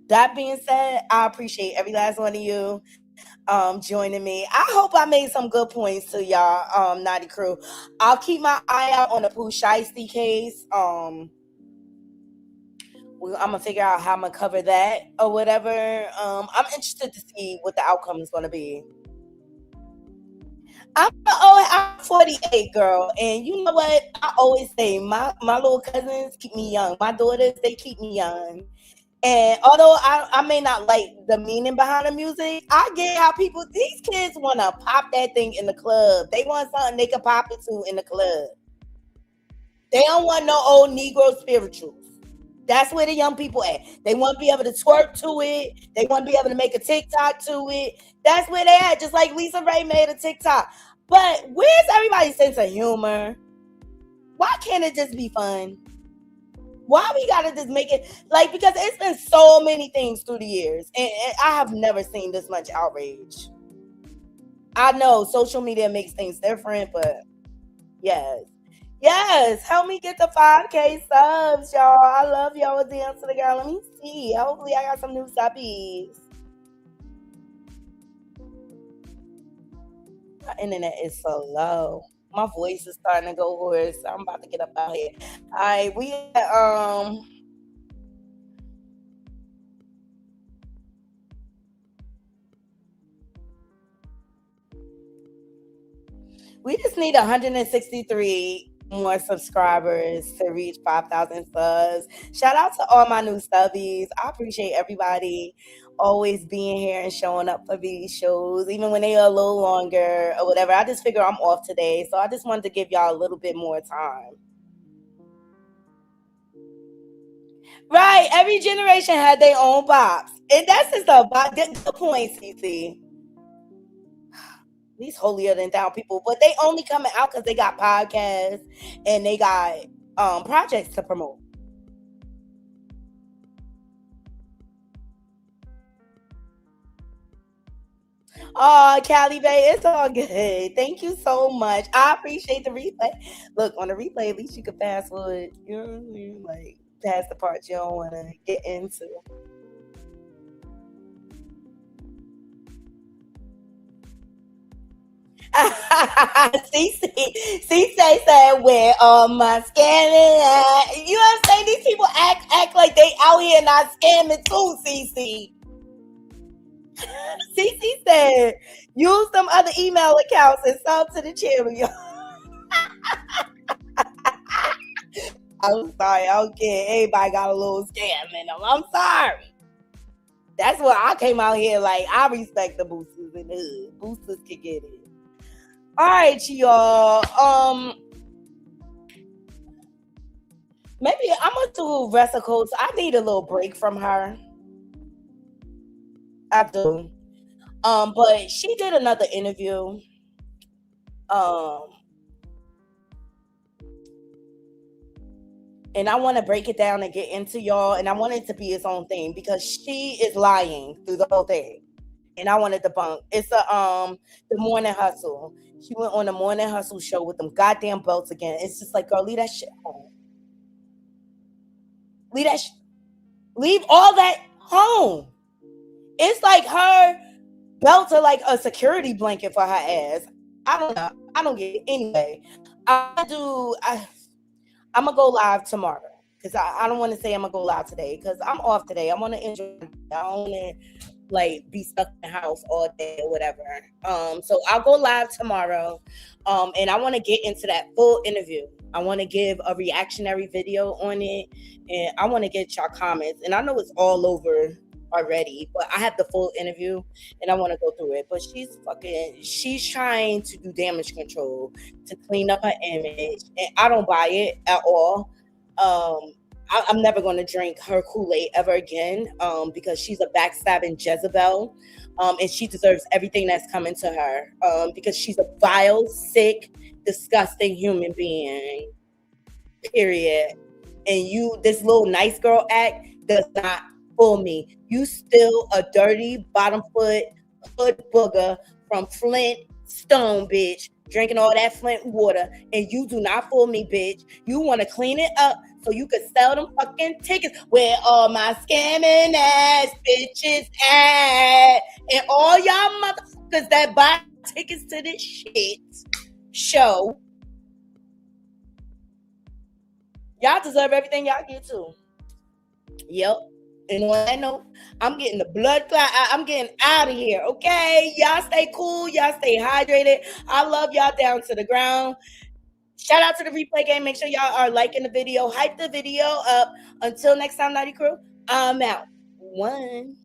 That being said, I appreciate every last one of you joining me. I hope I made some good points to y'all, Naughty Crew. I'll keep my eye out on the Pooh Sheisty case. I'm gonna figure out how I'm gonna cover that or whatever. I'm interested to see what the outcome is gonna be. I'm 48, girl, and you know what? I always say my little cousins keep me young. My daughters, they keep me young. And although I may not like the meaning behind the music, I get how these kids want to pop that thing in the club. They want something they can pop it to in the club. They don't want no old Negro spirituals. That's where the young people at. They want to be able to twerk to it. They want to be able to make a TikTok to it. That's where they at. Just like Lisa Ray made a TikTok. But where's everybody's sense of humor? Why can't it just be fun? Why we gotta just make it like, because it's been so many things through the years, and I have never seen this much outrage. I know social media makes things different, but yes, help me get to 5K subs, y'all. I love y'all with Dance to the Girl. Let me see. Hopefully, I got some new subbies. My internet is so low. My voice is starting to go hoarse. I'm about to get up out here. All right, we just need 163 more subscribers to reach 5,000 subs. Shout out to all my new subbies. I appreciate everybody always being here and showing up for these shows, even when they are a little longer or whatever. I just figure I'm off today, so I just wanted to give y'all a little bit more time. Right, every generation had their own bops, and that's just a good point, CC. These holier than thou people, but they only coming out because they got podcasts and they got projects to promote. Oh, Callie Bay, it's all good. Thank you so much. I appreciate the replay. Look, on the replay, at least you can fast forward. You know what I mean? Like, past the parts you don't want to get into. CC said where my scamming. You know what I'm saying? These people act like they out here not scamming too, CC. CC said, use some other email accounts and sub to the channel, y'all. I'm sorry. Okay, everybody got a little scam in them. I'm sorry. That's what I came out here like. I respect the boosters in the hood. Boosters can get it. All right, y'all. Maybe I'm gonna do Ressa Coates. I need a little break from her. I do. But she did another interview. And I want to break it down and get into y'all. And I want it to be its own thing because she is lying through the whole thing. And I want to debunk. It's the Morning Hustle. She went on the Morning Hustle show with them goddamn belts again. It's just like, girl, leave that shit home. Leave all that home. It's like her belts are like a security blanket for her ass. I don't know. I don't get it. Anyway, I'm gonna go live tomorrow because I don't want to say I'm gonna go live today because I'm off today. I want to enjoy. I don't want to like be stuck in the house all day or whatever. So I'll go live tomorrow. And I want to get into that full interview. I want to give a reactionary video on it, and I want to get y'all comments. And I know it's all over already, but I have the full interview and I want to go through it. But she's trying to do damage control to clean up her image, and I don't buy it at all. I'm never going to drink her Kool-Aid ever again because she's a backstabbing Jezebel, and she deserves everything that's coming to her because she's a vile, sick, disgusting human being, period. And this little nice girl act does not fool me. You still a dirty, bottom foot, hood booger from Flint Stone, bitch, drinking all that Flint water, and you do not fool me, bitch. You want to clean it up so you could sell them fucking tickets where all my scamming ass bitches at, and all y'all motherfuckers that buy tickets to this shit show. Y'all deserve everything y'all get too. Yep. And on that note, I'm getting the blood clot. I'm getting out of here, okay? Y'all stay cool. Y'all stay hydrated. I love y'all down to the ground. Shout out to the replay game. Make sure y'all are liking the video. Hype the video up. Until next time, Naughty Crew, I'm out. 1.